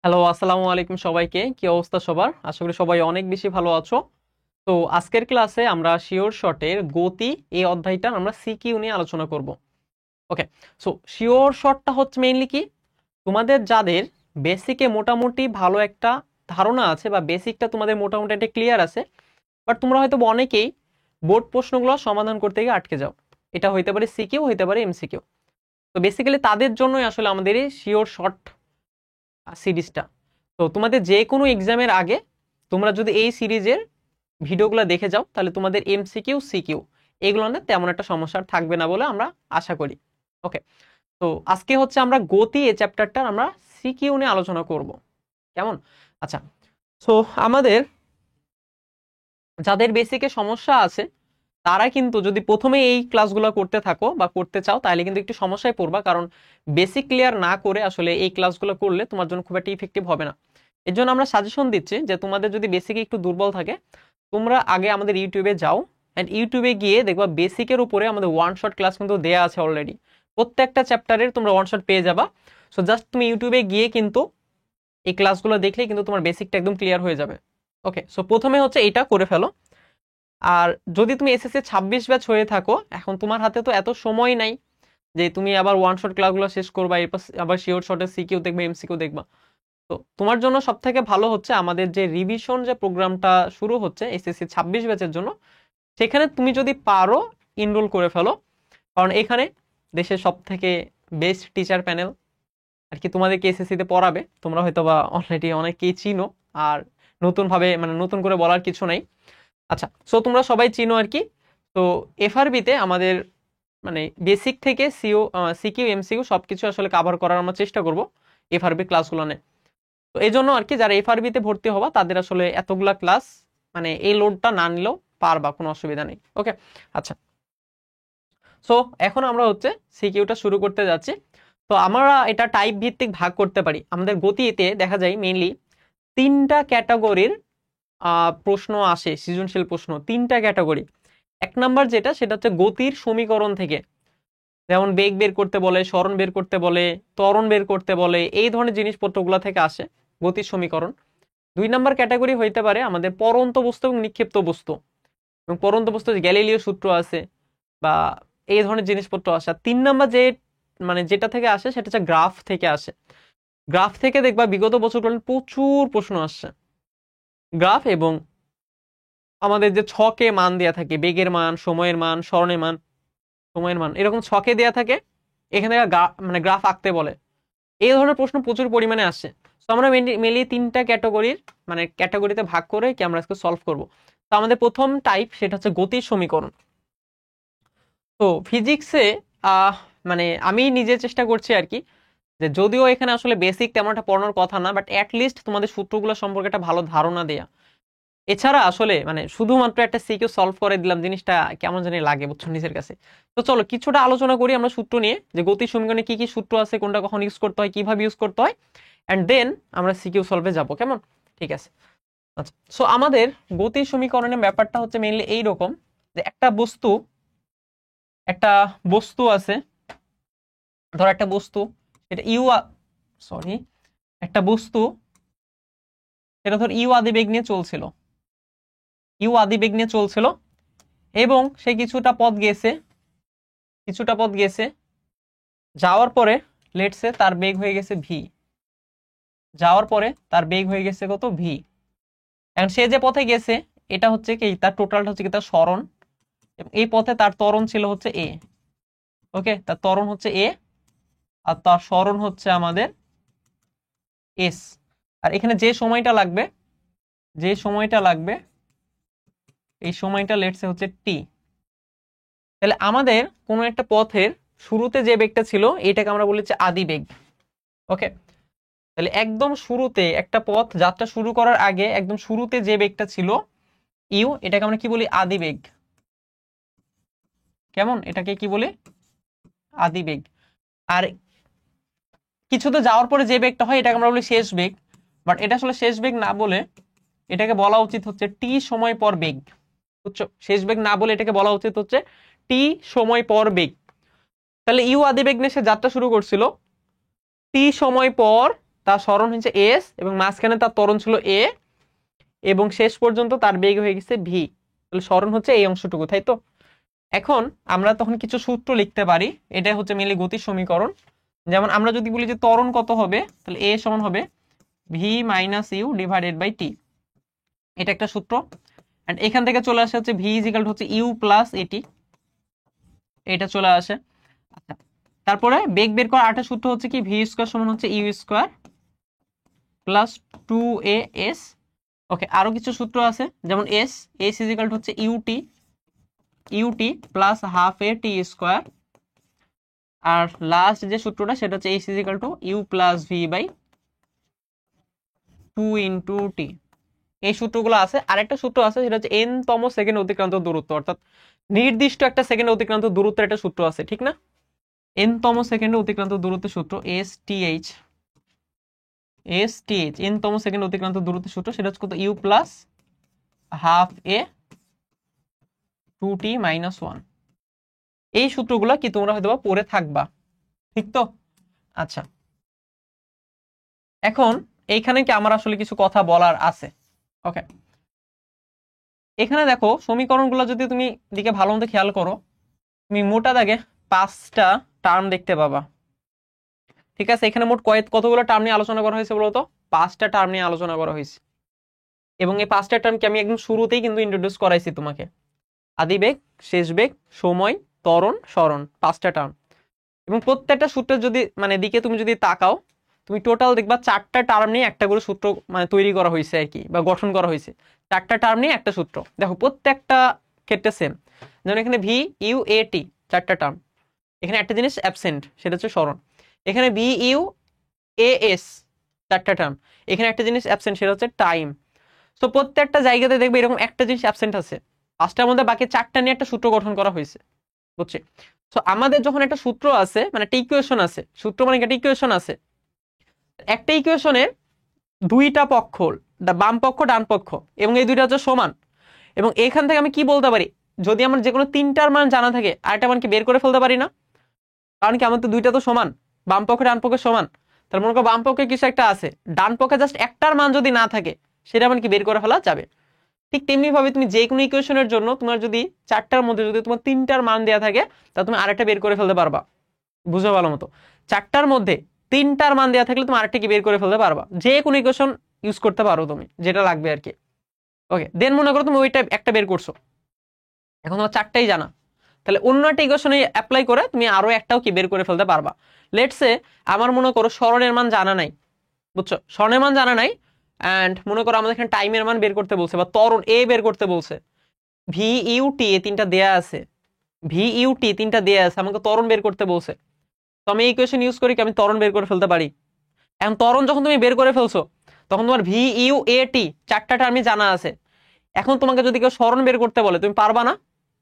Hello, আসসালামু আলাইকুম সবাইকে। কি অবস্থা সবার? আশা করি সবাই অনেক বেশি ভালো আছো। তো আজকের ক্লাসে আমরা শিওর শটের গতি এই অধ্যায়টা আমরা সিকিউ নিয়ে আলোচনা করব। ওকে, সো শিওর শটটা হচ্ছে মেইনলি কি, তোমাদের যাদের বেসিকে মোটামুটি ভালো একটা ধারণা আছে বা বেসিকটা তোমাদের মোটামুটি একটা ক্লিয়ার আছে, বাট তোমরা হয়তো অনেকেই বোর্ড প্রশ্নগুলো সমাধান করতে গিয়ে আটকে যাও। এটা হইতে পারে সিকিউ, হইতে পারে এমসিকিউ। তো বেসিক্যালি তাদের জন্যই আসলে আমাদের এই শিওর শট সিরিজটা। তো তোমাদের যে কোনো এক্সামের আগে তোমরা যদি এই সিরিজের ভিডিওগুলো দেখে যাও, তাহলে তোমাদের এমসিকিউ সিকিউ এগুলো না তেমন একটা সমস্যা থাকবে না বলে আমরা আশা করি। ওকে, তো আজকে হচ্ছে আমরা গতি এই চ্যাপ্টারটার আমরা সিকিউ নিয়ে আলোচনা করব। কেমন? আচ্ছা, সো আমাদের যাদের বেসিকে সমস্যা আছে তারা কিন্তু যদি প্রথমে এই ক্লাসগুলো করতে থাকো বা করতে চাও, তাহলে কিন্তু একটু সমস্যায় পড়বা, কারণ বেসিক ক্লিয়ার না করে আসলে এই ক্লাসগুলো করলে তোমার জন্য খুব একটা ইফেক্টিভ হবে না। এর জন্য আমরা সাজেশন দিচ্ছি যে তোমাদের যদি বেসিকে একটু দুর্বল থাকে, তোমরা আগে আমাদের ইউটিউবে যাও, অ্যান্ড ইউটিউবে গিয়ে দেখবা বেসিকের উপরে আমাদের ওয়ান শট ক্লাস কিন্তু দেয়া আছে অলরেডি। প্রত্যেকটা চ্যাপ্টারের তোমরা ওয়ান শট পেয়ে যাবা। সো জাস্ট তুমি ইউটিউবে গিয়ে কিন্তু এই ক্লাসগুলো দেখলেই কিন্তু তোমার বেসিকটা একদম ক্লিয়ার হয়ে যাবে। ওকে, সো প্রথমে হচ্ছে এটা করে ফেলো। আর যদি তুমি এসএসসি 26 ব্যাচ হয়ে থাকো, এখন তোমার হাতে তো এত সময় নাই যে তুমি আবার ওয়ান শট ক্লাসগুলো শেষ করবা, এরপর আবার শিওর শটের সিকিউ দেখবা, এমসিকিউ দেখবা। তো তোমার জন্য সব থেকে ভালো হচ্ছে আমাদের যে রিভিশন যে প্রোগ্রামটা শুরু হচ্ছে এসএসসি 26 ব্যাচের জন্য, সেখানে তুমি যদি পারো ইনরোল করে ফেলো। কারণ এখানে দেশের সব থেকে বেস্ট টিচার প্যানেল আর কি তোমাদেরকে এসএসসি তে পড়াবে। তোমরা হয়তো বা অলরেডি অনেকেই চিনো, আর নতুন ভাবে মানে নতুন করে বলার কিছু নাই। আচ্ছা, সো তোমরা সবাই চিনো আর কি। তো এফআরবি তে আমাদের মানে বেসিক থেকে সিকিউ এমসিকিউ সবকিছু আসলে কভার করার আমরা চেষ্টা করব এফআরবি ক্লাসগুলো নিয়ে। তো এই জন্য আর কি যারা এফআরবি তে ভর্তি হবা তাদের আসলে এতগুলা ক্লাস মানে এই লোডটা না নিলেও পারবা, কোনো অসুবিধা নেই। ওকে, আচ্ছা, সো এখন আমরা হচ্ছে সিকিউটা শুরু করতে যাচ্ছি। তো আমরা এটা টাইপ ভিত্তিক ভাগ করতে পারি। আমাদের গতিতে দেখা যায় মেইনলি তিনটা ক্যাটাগরির প্রশ্ন আসে, সৃজনশীল প্রশ্ন তিনটা ক্যাটাগরি। এক নাম্বার যেটা, সেটা হচ্ছে গতির সমীকরণ থেকে, যেমন বেগ বের করতে বলে, সরণ বের করতে বলে, ত্বরণ বের করতে বলে, এই ধরনের জিনিসপত্রগুলো থেকে আসে গতির সমীকরণ। দুই নাম্বার ক্যাটাগরি হইতে পারে আমাদের পরন্ত বস্তু এবং নিক্ষিপ্ত বস্তু, এবং পরন্ত বস্তু গ্যালিলিও সূত্র আছে বা এই ধরনের জিনিসপত্র আসে। আর তিন নাম্বার যে মানে যেটা থেকে আসে সেটা হচ্ছে গ্রাফ থেকে আসে। গ্রাফ থেকে দেখবা বিগত বছরগুলো প্রচুর প্রশ্ন আসছে। গ্রাফ এবং আমাদের যে ছকে মান দেয়া থাকে, বেগের মান, সময়ের মান, সরণের মান, সময়ের মান, এরকম ছকে দেয়া থাকে, এখানে মানে গ্রাফ আঁকতে বলে। এই ধরনের প্রশ্ন প্রচুর পরিমাণে আসে। তো আমরা মেনলি তিনটা ক্যাটাগরির মানে ক্যাটাগরিতে ভাগ করে কি আমরা আজকে সলভ করব। তো আমাদের প্রথম টাইপ সেটা হচ্ছে গতির সমীকরণ। তো ফিজিক্সে মানে আমি নিজে চেষ্টা করছি আর কি, যে যদিও এখানে আসলে বেসিক তেমন একটা পড়ানোর কথা না, বাট অ্যাটলিস্ট তোমাদের সূত্রগুলো সম্পর্কে একটা ভালো ধারণা দেয়া। এছাড়া আসলে মানে শুধুমাত্র একটা সিকিউ সলভ করে দিলাম, জিনিসটা কেমন জানি লাগে বুঝছো নিজের কাছে। তো চলো কিছুটা আলোচনা করি আমরা সূত্র নিয়ে, যে গতির সমীকরণে কি কি সূত্র আছে, কোনটা কখন ইউজ করতে হয়, কিভাবে ইউজ করতে হয়, এন্ড দেন আমরা সিকিউ সলভে যাব। কেমন? ঠিক আছে, আচ্ছা। সো আমাদের গতির সমীকরণের ব্যাপারটা হচ্ছে মেইনলি এইরকম, যে একটা বস্তু আছে, ধর একটা বস্তু, এটা সরি, একটা বস্তু সেটা ধর ইউ আদি বেগ নিয়ে চলছিল, এবং সে কিছুটা পথ গেছে, যাওয়ার পরে লেটসে তার বেগ হয়ে গেছে ভি, কত? ভি। এখন সে যে পথে গেছে এটা হচ্ছে কি, তার টোটালটা হচ্ছে কি তার সরণ, এবং এই পথে তার ত্বরণ ছিল হচ্ছে এ। ওকে, তার ত্বরণ হচ্ছে এ, আর তার সরণ হচ্ছে আমাদের এস। আর এখানে যে সময়টা লাগবে এই সময়টা লেটসে হচ্ছে টি। তাহলে আমাদের কোনো একটা পথের শুরুতে যে বেগটা ছিল এটাকে আমরা বলেছি আদি বেগ। ওকে, তাহলে একদম শুরুতে একটা পথ যাত্রা শুরু করার আগে একদম শুরুতে যে বেগটা ছিল ইউ, এটাকে আমরা কি বলি? আদি বেগ। কেমন? এটাকে কি বলি? আদি বেগ। আর কিছুতে যাওয়ার পরে যে বেগটা হয় এটাকে আমরা বলি শেষ বেগ। বাট এটা আসলে শেষ বেগ না বলে এটাকে বলা উচিত হচ্ছে টি সময় পর বেগ। বুঝছো? শেষ বেগ না বলে এটাকে বলা উচিত হচ্ছে টি সময় পর বেগ। তাহলে ইউ আদি বেগ নিয়ে সে যাত্রা শুরু করছিল, টি সময় পর তার সরণ হচ্ছে এস এবং মাঝখানে তার ত্বরণ ছিল এ এবং শেষ পর্যন্ত তার বেগ হয়ে গেছে ভি। তাহলে সরণ হচ্ছে এই অংশটুকু, তাই তো? এখন আমরা তখন কিছু সূত্র লিখতে পারি, এটাই হচ্ছে মেনলি গতির সমীকরণ। যেমন আমরা যদি বলি যে ত্বরণ কত হবে, তাহলে এ সমান হবে v minus u divided by t, এটা একটা সূত্র। এন্ড এখান থেকে চলে আসে হচ্ছে ভি ইজ ইকুয়াল টু হচ্ছে ইউ প্লাস এটি, এটা চলে আসে। আচ্ছা, তারপরে বেগ বের করার আরেকটা সূত্র হচ্ছে কি, ভি স্কয়ার সমান হচ্ছে ইউ স্কয়ার প্লাস 2as। ওকে, আরো কিছু সূত্র আছে, যেমন এস ইজ ইকুয়াল টু হচ্ছে ইউটি প্লাস হাফ এ টি স্কয়ার। আর লাস্ট যে সূত্রটা সেটা হচ্ছে s is equal to you plus v by 2 into t. এই সূত্রগুলো আছে। আরেকটা সূত্র আছে, সেটা হচ্ছে এন তম সেকেন্ড অতিক্রান্ত দূরত্ব, অর্থাৎ নির্দিষ্ট একটা সেকেন্ড অতিক্রান্ত দূরত্বের একটা সূত্র আছে, ঠিক না? এন তম সেকেন্ড অতিক্রান্ত দূরত্বের সূত্র এস টি এইচ, এন তম সেকেন্ড অতিক্রান্ত দূরত্বের সূত্র, সেটা হচ্ছে কত, U plus half A 2t minus 1। এই সূত্রগুলো কি তোমরা হয়তো পড়ে থাকবা, ঠিক তো? আচ্ছা, এখন এইখানে কি আমার আসলে কিছু কথা বলার আছে। ওকে, এখানে দেখো সমীকরণগুলো যদি তুমি দিকে ভালো মতো খেয়াল করো, তুমি মোটা দাগে 5টা টার্ম দেখতে পাবা, ঠিক আছে? এখানে মোট কতগুলো টার্ম নিয়ে আলোচনা করা হয়েছে বলতো? 5টা টার্ম নিয়ে আলোচনা করা হয়েছে। এবং এই 5টা টার্মকে আমি একদম শুরুতেই কিন্তু ইন্ট্রোডিউস করাইছি তোমাকে, আদিবেগ, শেষ বেগ, সময়, ত্বরণ, সরণ, 5টা টার্ম। এবং প্রত্যেকটা সূত্রের যদি মানে দিকে তুমি যদি তাকাও, তুমি টোটাল দেখবা 4টা টার্ম নিয়ে একটা করে সূত্র মানে তৈরি করা হয়েছে আর কি, বা গঠন করা হয়েছে। 4টা টার্ম নিয়ে একটা সূত্র, দেখো প্রত্যেকটা ক্ষেত্রে সেম। যেমন এখানে ভি ইউ এ টি 4টা টার্ম, এখানে একটা জিনিস অ্যাবসেন্ট, সেটা হচ্ছে সরণ। এখানে বি ইউ এ এস 4টা টার্ম, এখানে একটা জিনিস অ্যাবসেন্ট, সেটা হচ্ছে টাইম। তো প্রত্যেকটা জায়গাতে দেখবে এরকম একটা জিনিস অ্যাবসেন্ট আছে। 5টার মধ্যে বাকি 4টা নিয়ে একটা সূত্র গঠন করা হয়েছে, বুঝছে? তো আমাদের যখন একটা সূত্র আছে, মানে একটা ইকুয়েশন আছে, সূত্র মানে একটা ইকুয়েশন আছে, একটা ইকুয়েশনের দুইটা পক্ষ, বাম পক্ষ ডান পক্ষ, এবং এই দুইটা হচ্ছে সমান। এবং এখান থেকে আমি কি বলতে পারি, যদি আমার যে কোনো 3টার মান জানা থাকে, আরেকটা মান কি বের করে ফেলতে পারি না? কারণ কি আমার তো দুইটা তো সমান, বাম পক্ষ ডান পক্ষে সমান। তাহলে মনে করো বাম পক্ষে কিছু একটা আছে, ডান পক্ষে জাস্ট একটার মান যদি না থাকে, সেটা মান কি বের করে ফেলা যাবে। ঠিক তেমনি ভাবে তুমি যে কোনো ইকুয়েশনের জন্য তোমার যদি 4টার মধ্যে যদি তোমার 3টার মান দেওয়া থাকে, তা তুমি আরেকটা বের করে ফেলতে পারবা। বুঝো ভালো মতো, 4টার মধ্যে 3টার মান দেওয়া থাকলে তুমি আরেকটা কি বের করে ফেলতে পারবা, যে কোনো ইকুয়েশন ইউজ করতে পারো তুমি, যেটা লাগবে আর কি। ওকে, দেন মনে করো তুমি ওইটা একটা বের করছো, এখন তোমার 4টাই জানা, তাহলে অন্য একটা ইকুয়েশনে অ্যাপ্লাই করে তুমি আরো একটাও কি বের করে ফেলতে পারবা। লেটস সে আমার মনে করো সরণের মান জানা নাই, বুঝছো? সরণের মান জানা নাই, এন্ড মনে করো আমাদের এখানে টাইমের মান বের করতে বলছে, বা ত্বরণ এ বের করতে বলছে। ভি ইউ টি এ 3টা দেয়া আছে, ভি ইউ টি 3টা দেয়া আছে, আমাকে ত্বরণ বের করতে বলছে। তো আমি এই ইকুয়েশন ইউজ করি কি, আমি ত্বরণ বের করে ফেলতে পারি। এখন ত্বরণ যখন তুমি বের করে ফেলছো, তখন তোমার ভি ইউ এ টি 4টা টার্মই জানা আছে। এখন তোমাকে যদি কেউ সরণ বের করতে বলে, তুমি পারবা না?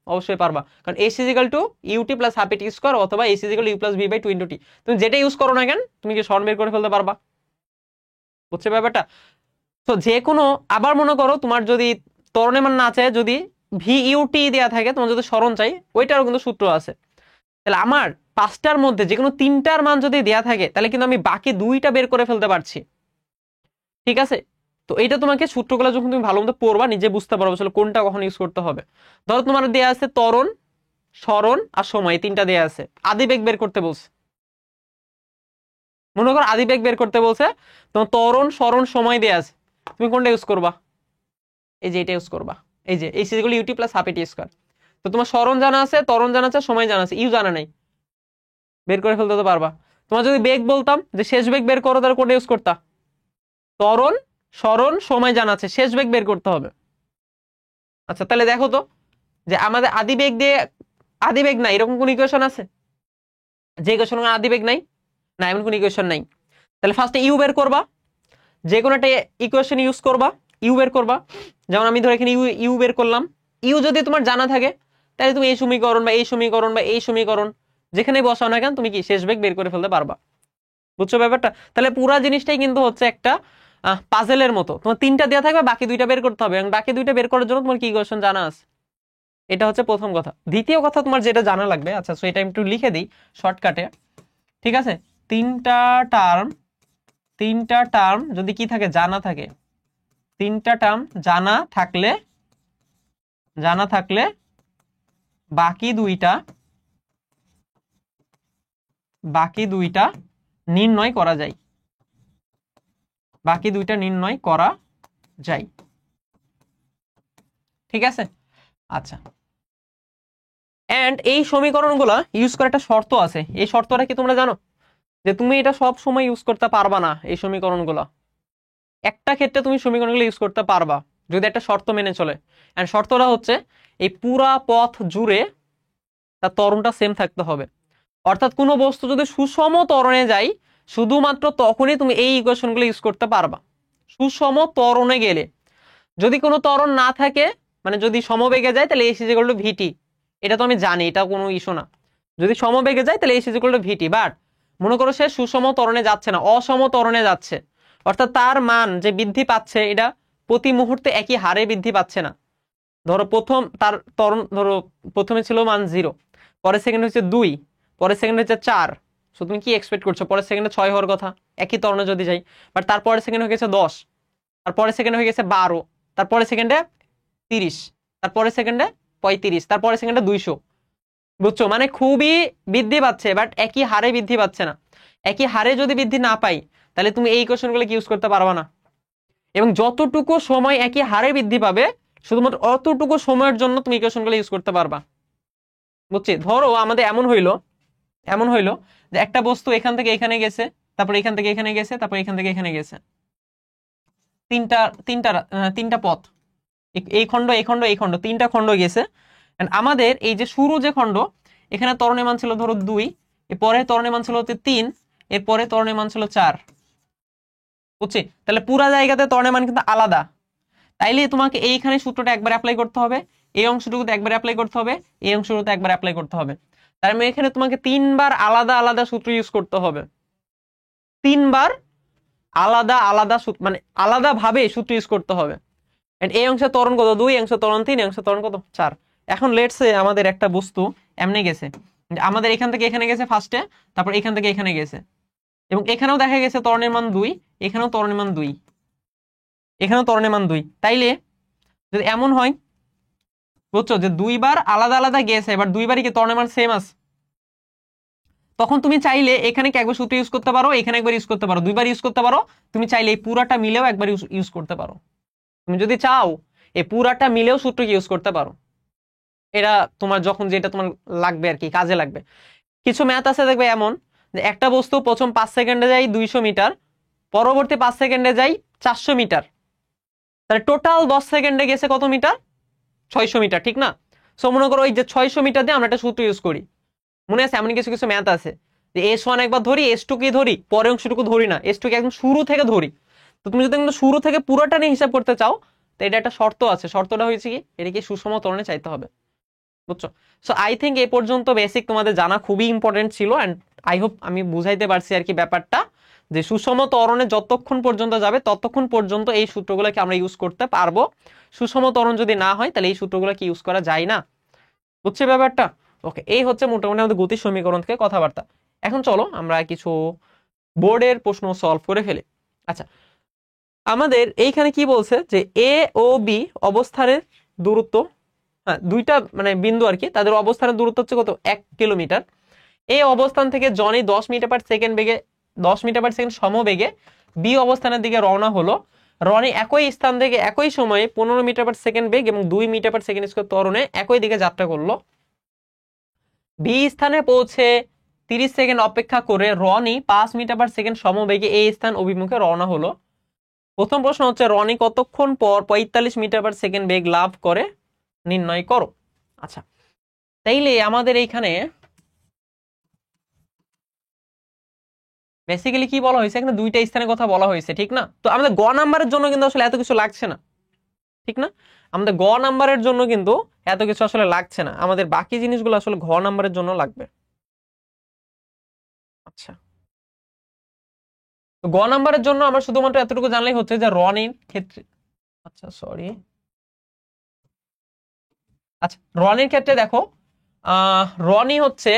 অবশ্যই পারবা, কারণ s is equal to UT plus half t square, অথবা s is equal u plus v by 2 into t. তুমি যেটা ইউজ করো না কেন, তুমি কি সরণ বের করে ফেলতে পারবা। বুঝছে ব্যাপারটা? তো যে কোনো, আবার মনে করো তোমার যদি ত্বরণের মান না চায়, যদি ভি ইউ টি দেওয়া থাকে, তোমার যদি সরণ চাই, ওইটারও কিন্তু সূত্র আছে। তাহলে আমার 5টার মধ্যে যে কোনো 3টার মান যদি দেয়া থাকে, তাহলে কিন্তু আমি বাকি 2টা বের করে ফেলতে পারছি, ঠিক আছে? তো এইটা তোমাকে সূত্রগুলো যখন তুমি ভালো মতো পড়বা, নিজে বুঝতে পারবে আসলে কোনটা কখন ইউজ করতে হবে। ধরো তোমার দেয়া আছে ত্বরণ, সরণ আর সময়, 3টা দেয়া আছে, আদিবেগ বের করতে বলছে। মনে করো আদিবেগ বের করতে বলছে, তোমার ত্বরণ, সরণ, সময় দেয়া আছে, তুমি কোনটা ইউজ করবা? এই যে এটা ইউজ করবা, এই যে এই সিগুলো ইউটি প্লাস হাফ টি স্কয়ার। তো তোমার সরণ জানা আছে, ত্বরণ জানা আছে, সময় জানা আছে, ইউ জানা নাই, বের করে ফেলতে তো পারবা। তোমার যদি বেগ বলতাম যে শেষ বেগ বের করো, তাহলে কোনটা ইউজ করতা? ত্বরণ, সরণ, সময় জানা আছে, শেষ বেগ বের করতে হবে। আচ্ছা, তাহলে দেখো তো যে আমাদের আদিবেগ দিয়ে, আদিবেগ নাই এরকম কোন ইকুয়েশন আছে? যে ইকুয়েশন আদিবেগ নাই, না এমন কোন ইকুয়েশন নাই। তাহলে ফার্স্টে ইউ বের করবা, যে কোনো একটা ইকুয়েশন ইউজ করবা, ইউ বের করবা। যেমন আমি ধর এখানে ইউ ইউ বের করলাম। ইউ যদি তোমার জানা থাকে, তাহলে তুমি এই সমীকরণ বা এই সমীকরণ বা এই সমীকরণ যেখানে বসাও না কেন, তুমি কি শেষ বেগ বের করে ফেলতে পারবা। বুঝছো ব্যাপারটা? তাহলে পুরা জিনিসটাই কিন্তু হচ্ছে একটা পাজেলের মতো, তোমার 3টা দেওয়া থাকবে, বাকি 2টা বের করতে হবে, এবং বাকি 2টা বের করার জন্য তোমার কি ইকুয়েশন জানা আছে। এটা হচ্ছে প্রথম কথা। দ্বিতীয় কথা, তোমার যেটা জানা লাগবে, আচ্ছা সো এটা একটু লিখে দিই শর্টকাটে, ঠিক আছে? 3টা টার্ম তিনটা টার্ম যদি কি থাকে, জানা থাকে, তিনটা টার্ম জানা থাকলে বাকি দুইটা নির্ণয় করা যায়, ঠিক আছে। আচ্ছা, এন্ড এই সমীকরণগুলো ইউজ করে একটা শর্ত আছে। এই শর্তটা কি তোমরা জানো? যে তুমি এটা সব সময় ইউজ করতে পারবা না। এই সমীকরণগুলো একটা ক্ষেত্রে তুমি সমীকরণগুলো ইউজ করতে পারবা যদি একটা শর্ত মেনে চলে। এন্ড শর্তটা হচ্ছে এই পুরা পথ জুড়ে তার ত্বরণটা সেম থাকতে হবে। অর্থাৎ কোনো বস্তু যদি সুষম ত্বরণে যায় শুধুমাত্র তখনই তুমি এই ইকুয়েশনগুলো ইউজ করতে পারবা। সুষম ত্বরণে গেলে, যদি কোনো ত্বরণ না থাকে, মানে যদি সমবেগে যায় তাহলে এস ইকুয়াল টু ভিটি, এটা তো আমি জানি, এটা কোনো ইস্যু না। যদি সমবেগে যায় তাহলে S equal to VT. But মনে করো সে সুষম ত্বরণে যাচ্ছে না, অসম ত্বরণে যাচ্ছে, অর্থাৎ তার মান যে বৃদ্ধি পাচ্ছে এটা প্রতি মুহূর্তে একই হারে বৃদ্ধি পাচ্ছে না। ধরো তার ত্বরণ ধরো প্রথমে ছিল মান 0, পরের সেকেন্ড হচ্ছে 2, পরের সেকেন্ড হচ্ছে 4। সো তুমি কি এক্সপেক্ট করছো? পরের সেকেন্ডে 6 হওয়ার কথা একই ত্বরণে যদি যাই, বাট তারপরের সেকেন্ড হয়ে গেছে 10, তারপরের সেকেন্ডে হয়ে গেছে 12, তারপরের সেকেন্ডে 30, তারপরের সেকেন্ডে 35, তারপরের সেকেন্ডে 200। বুঝছো? মানে খুবই বৃদ্ধি পাচ্ছে, বাট একই হারে বৃদ্ধি পাচ্ছে না। একই হারে যদি বৃদ্ধি না পাই তাহলে তুমি এই ইকুয়েশনগুলো ইউজ করতে পারবা না। এবং যতটুকু সময় একই হারে বৃদ্ধি পাবে শুধুমাত্র অতটুকু সময়ের জন্য তুমি ইকুয়েশনগুলো ইউজ করতে পারবা। বুঝছি? ধরো আমাদের এমন হইলো যে একটা বস্তু এখান থেকে এখানে গেছে, তারপর এখান থেকে এখানে গেছে, তারপর এখান থেকে এখানে গেছে, তিনটা পথ, এই খণ্ড, এই খণ্ড, এই খণ্ড, তিনটা খণ্ড গেছে। আমাদের এই যে শুরু যে খণ্ড, এখানে ত্বরণের মান ছিল ধরো 2, এরপরে ত্বরণের মান ছিল 3, এরপরে ত্বরণের মান ছিল 4। বুঝছি? তাহলে পুরা জায়গাতে ত্বরণের মান কিন্তু আলাদা। তাইলে তোমাকে এইখানে সূত্রটা একবার অ্যাপ্লাই করতে হবে, এই অংশটুকুতে একবার অ্যাপ্লাই করতে হবে, এই অংশটুকুতে একবার অ্যাপ্লাই করতে হবে। তার মানে এখানে তোমাকে 3বার আলাদা আলাদা সূত্র ইউজ করতে হবে। 3বার আলাদা আলাদা সূত্র, মানে আলাদা ভাবে সূত্র ইউজ করতে হবে। এই অংশের ত্বরণ কত? 2, এই অংশের ত্বরণ 3, এই অংশের ত্বরণ কত? 4। এখন লেটস সে আমাদের একটা বস্তু এমনি গেছে, আমাদের এখান থেকে এখানে গেছে ফার্স্টে, তারপর এখান থেকে এখানে গেছে, এবং এখানেও দেখা গেছে ত্বরণের মান 2, এখানেও ত্বরণের মান 2, এখানেও ত্বরণের মান 2। তাইলে যদি এমন হয়, বুঝছো, যে 2বার আলাদা আলাদা গেছে, এবার 2বারই কি ত্বরণের মান সেম আছে, তখন তুমি চাইলে এখানে কি একবার সূত্র ইউজ করতে পারো, এখানে একবার ইউজ করতে পারো, 2বার ইউজ করতে পারো। তুমি চাইলে এই পুরাটা মিলেও একবার ইউজ করতে পারো। তুমি যদি চাও এই পুরাটা মিলেও সূত্র ইউজ করতে পারো। এটা তোমার যখন যেটা তোমার লাগবে আর কি, কাজে লাগবে। কিছু ম্যাথ আছে দেখবে এমন, যে একটা বস্তু প্রথম 5 সেকেন্ডে যায় 200 মিটার, পরবর্তী 5 সেকেন্ডে যায় 400 মিটার, তাহলে টোটাল 10 সেকেন্ডে গেছে কত মিটার? 600 মিটার, ঠিক না? সো মনে করো ওই যে 600 মিটার দিয়ে আমরা একটা সূত্র ইউজ করি। মনে আছে এমন কিছু কিছু ম্যাথ আছে যে S1 একবার ধরি, S2 কি ধরি, পরের অংশটুকু ধরি না, S2 কে একদম শুরু থেকে ধরি। তো তুমি যদি একদম শুরু থেকে পুরোটা নিয়ে হিসাব করতে চাও, তো এটা একটা শর্ত আছে। শর্তটা হয়েছে কি, এটা কি সুষম ত্বরণে চাইতে হবে। বুঝছো? সো আই থিঙ্ক এই পর্যন্ত বেসিক তোমাদের জানা খুবই ইম্পর্টেন্ট ছিল। অ্যান্ড আই হোপ আমি বুঝাইতে পারছি আর কি ব্যাপারটা, যে সুষম ত্বরণে যতক্ষণ পর্যন্ত যাবে ততক্ষণ পর্যন্ত এই সূত্রগুলোকে আমরা ইউজ করতে পারবো। সুষম ত্বরণ যদি না হয় তাহলে এই সূত্রগুলোকে ইউজ করা যায় না। বুঝছে ব্যাপারটা? ওকে, এই হচ্ছে মোটামুটি আমাদের গতির সমীকরণ থেকে কথাবার্তা। এখন চলো আমরা কিছু বোর্ডের প্রশ্ন সলভ করে ফেলি। আচ্ছা, আমাদের এইখানে কি বলছে যে এ ও বি অবস্থানের দূরত্ব, হ্যাঁ দুইটা মানে বিন্দু আর কি, তাদের অবস্থানের দূরত্ব হচ্ছে কত? 1 কিলোমিটার। এই অবস্থান থেকে জনি 10 মিটার পার সেকেন্ড বেগে, 10 মিটার পার সেকেন্ড সমবেগে বি অবস্থানের দিকে রওনা হলো। রনি একই স্থান থেকে একই সময়ে 15 মিটার পার সেকেন্ড বেগ এবং 2 মিটার পার সেকেন্ড স্কয়ার ত্বরণে একই দিকে যাত্রা করলো। বি স্থানে পৌঁছে 30 সেকেন্ড অপেক্ষা করে রনি 5 মিটার পার সেকেন্ড সমবেগে এই স্থান অভিমুখে রওনা হলো। প্রথম প্রশ্ন হচ্ছে রনি কতক্ষণ পর 45 মিটার পার সেকেন্ড বেগ লাভ করে নির্ণয় করো। আচ্ছা, তাইলে আমাদের এইখানে বেসিক্যালি কি বলা হয়েছে, এখানে দুইটা স্থানের কথা বলা হয়েছে, ঠিক না? তো আমাদের গ নাম্বারের জন্য কিন্তু আসলে এত কিছু লাগছে না, ঠিক না? আমাদের গ নাম্বারের জন্য কিন্তু এত কিছু আসলে লাগছে না, আমাদের বাকি জিনিসগুলো আসলে ঘ নাম্বারের জন্য লাগবে। আচ্ছা, তো গ নাম্বারের জন্য আমরা শুধুমাত্র এতটুকু জানলেই হচ্ছে যে রনির ক্ষেত্রে, আচ্ছা সরি, আচ্ছা রনির ক্ষেত্রে দেখো, রনি হচ্ছে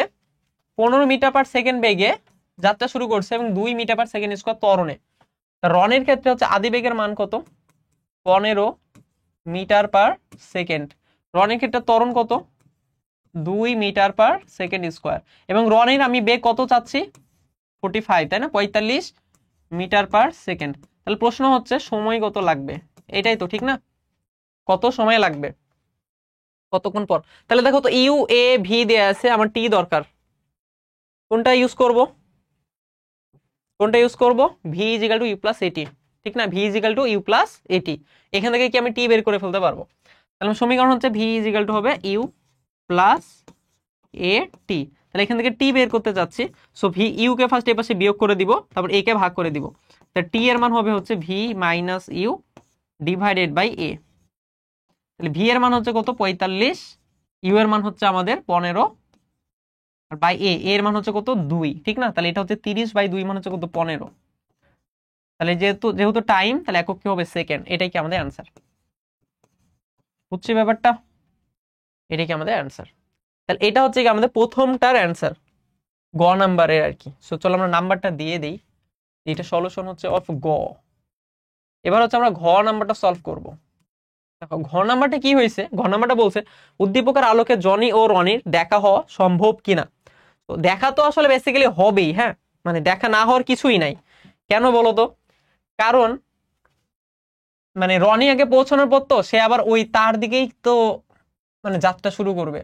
15 মিটার পার সেকেন্ড বেগে যাত্রা শুরু করছে এবং 2 মিটার পার সেকেন্ড স্কয়ার ত্বরণে। রনির ক্ষেত্রে হচ্ছে আদিবেগের মান কত? 15 মিটার পার সেকেন্ড। রনির ক্ষেত্রে ত্বরণ কত? 2 মিটার পার সেকেন্ড স্কোয়ার। এবং রনির আমি বেগ কত চাচ্ছি? 45, তাই না? 45 মিটার পার সেকেন্ড। তাহলে প্রশ্ন হচ্ছে সময় কত লাগবে, এটাই তো, ঠিক না? কত সময় লাগবে, কতক্ষণ পর? তাহলে দেখো তো, ইউ এ ভি দেয়া আছে, আমার টি দরকার। কোনটা ইউজ করব? কোনটা ইউজ করব? V is equal to you plus AT, ঠিক না? V is equal to you plus AT. এখান থেকে কি আমি টি বের করে ফেলতে পারবো? তাহলে সমীকরণ হচ্ছে ভি ইজ ইকাল টু হবে ইউ প্লাস এ টি। তাহলে এখান থেকে টি বের করতে যাচ্ছি। সো ভি ইউ কে ফার্স্ট এই পাশে বিয়োগ করে দিব, তারপর এ কে ভাগ করে দিব। তাহলে টি এর মান হবে হচ্ছে v minus u divided by a. তাহলে ভি এর মান হচ্ছে কত? 45, ইউ এর মান হচ্ছে আমাদের 15, আর বাই এ এর মান হচ্ছে কত? 2, ঠিক না? তাহলে এটা হচ্ছে 30/2 মান হচ্ছে কত? 15। তাহলে যেহেতু টাইম, তাহলে একক কি হবে? সেকেন্ড। এটাই কি আমাদের অ্যান্সার? বুঝছি ব্যাপারটা? এটাই কি আমাদের অ্যান্সার? তাহলে এটা হচ্ছে কি আমাদের প্রথমটার অ্যান্সার, গ নাম্বারের আর কি। সো চলো আমরা নাম্বারটা দিয়ে দেই। এটা সলিউশন হচ্ছে অফ গ। এবার হচ্ছে আমরা ঘ নাম্বারটা সলভ করব। দেখো ঘ নাম্বারটা কি হয়েছে। ঘ নাম্বারটা বলছে উদ্দীপকের আলোকে জনি ও রনির দেখা হওয়া সম্ভব কিনা। তো দেখা তো আসলে বেসিক্যালি হবেই, হ্যাঁ, মানে দেখা না হওয়ার কিছুই নাই। কেন বলো তো? কারণ মানে রনি আগে পৌঁছানোর পর তো সে আবার ওই তার দিকেই তো মানে যাত্রা শুরু করবে।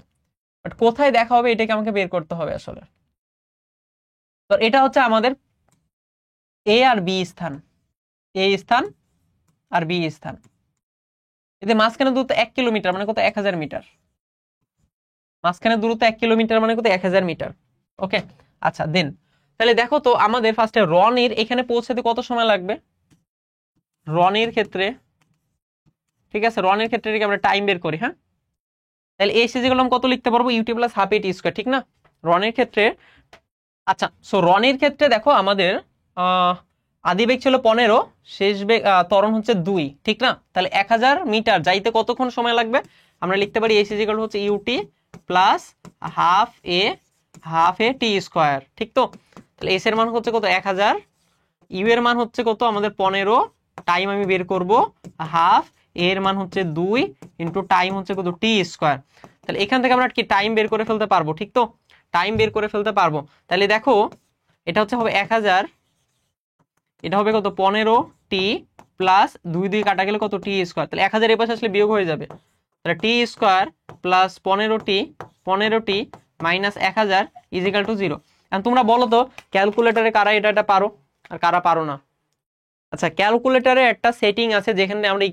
বাট কোথায় দেখা হবে এটাকে আমাকে বের করতে হবে আসলে। তো এটা হচ্ছে আমাদের এ আর বি স্থান, এ স্থান আর বি স্থান। এতে মাঝখানে দূরত্ব 1 কিলোমিটার, মানে কত? 1000 মিটার। মাঝখানে দূরত্ব 1 কিলোমিটার মানে কত? 1000 মিটার। ওকে, আচ্ছা দেন তাহলে দেখো তো আমাদের ফার্স্টে রনির এখানে পৌঁছাতে কত সময় লাগবে। রনির ক্ষেত্রে, ঠিক আছে, রনির ক্ষেত্রে আমরা টাইম বের করি। হ্যাঁ, তাহলে এই সিজিগুলো কত লিখতে পারবো? ইউটি প্লাস হাফ এটি স্কয়ার, ঠিক না? রনির ক্ষেত্রে, আচ্ছা, সো রনির ক্ষেত্রে দেখো আমাদের আদিবেগ ছিল 15, শেষ বেগ ত্বরণ হচ্ছে 2, ঠিক না? তাহলে 1000 মিটার যাইতে কতক্ষণ সময় লাগবে? আমরা লিখতে পারি এই সিজিগুলো হচ্ছে ইউটি প্লাস হাফ এ টি স্কয়ার, ঠিক তো? তাহলে এস এর মান হচ্ছে কত? 1000, ইউ এর মান হচ্ছে কত আমাদের? 15, টাইম আমি বের করব হাফ, এর মান হচ্ছে 2 ইন্টু টাইম হচ্ছে কত? T square. তাহলে এখান থেকে আমরা কি টাইম বের করে ফেলতে পারবো, ঠিক তো? টাইম বের করে ফেলতে পারবো। তাহলে দেখো এটা হচ্ছে হবে 1000, এটা হবে কত? 15 টি প্লাস 2 কাটা গেলে কত? T square. তাহলে 1000 এর পাশে আসলে বিয়োগ হয়ে যাবে। তাহলে টি স্কয়ার প্লাস 15টি মাইনাস 1000 ইজ ইকাল টু 0। এখন তোমরা বলো তো ক্যালকুলেটরে কারা এটা পারো আর কারা পারো না? আচ্ছা, ক্যালকুলেটরে একটা সেটিং আছে যেখানে আমরা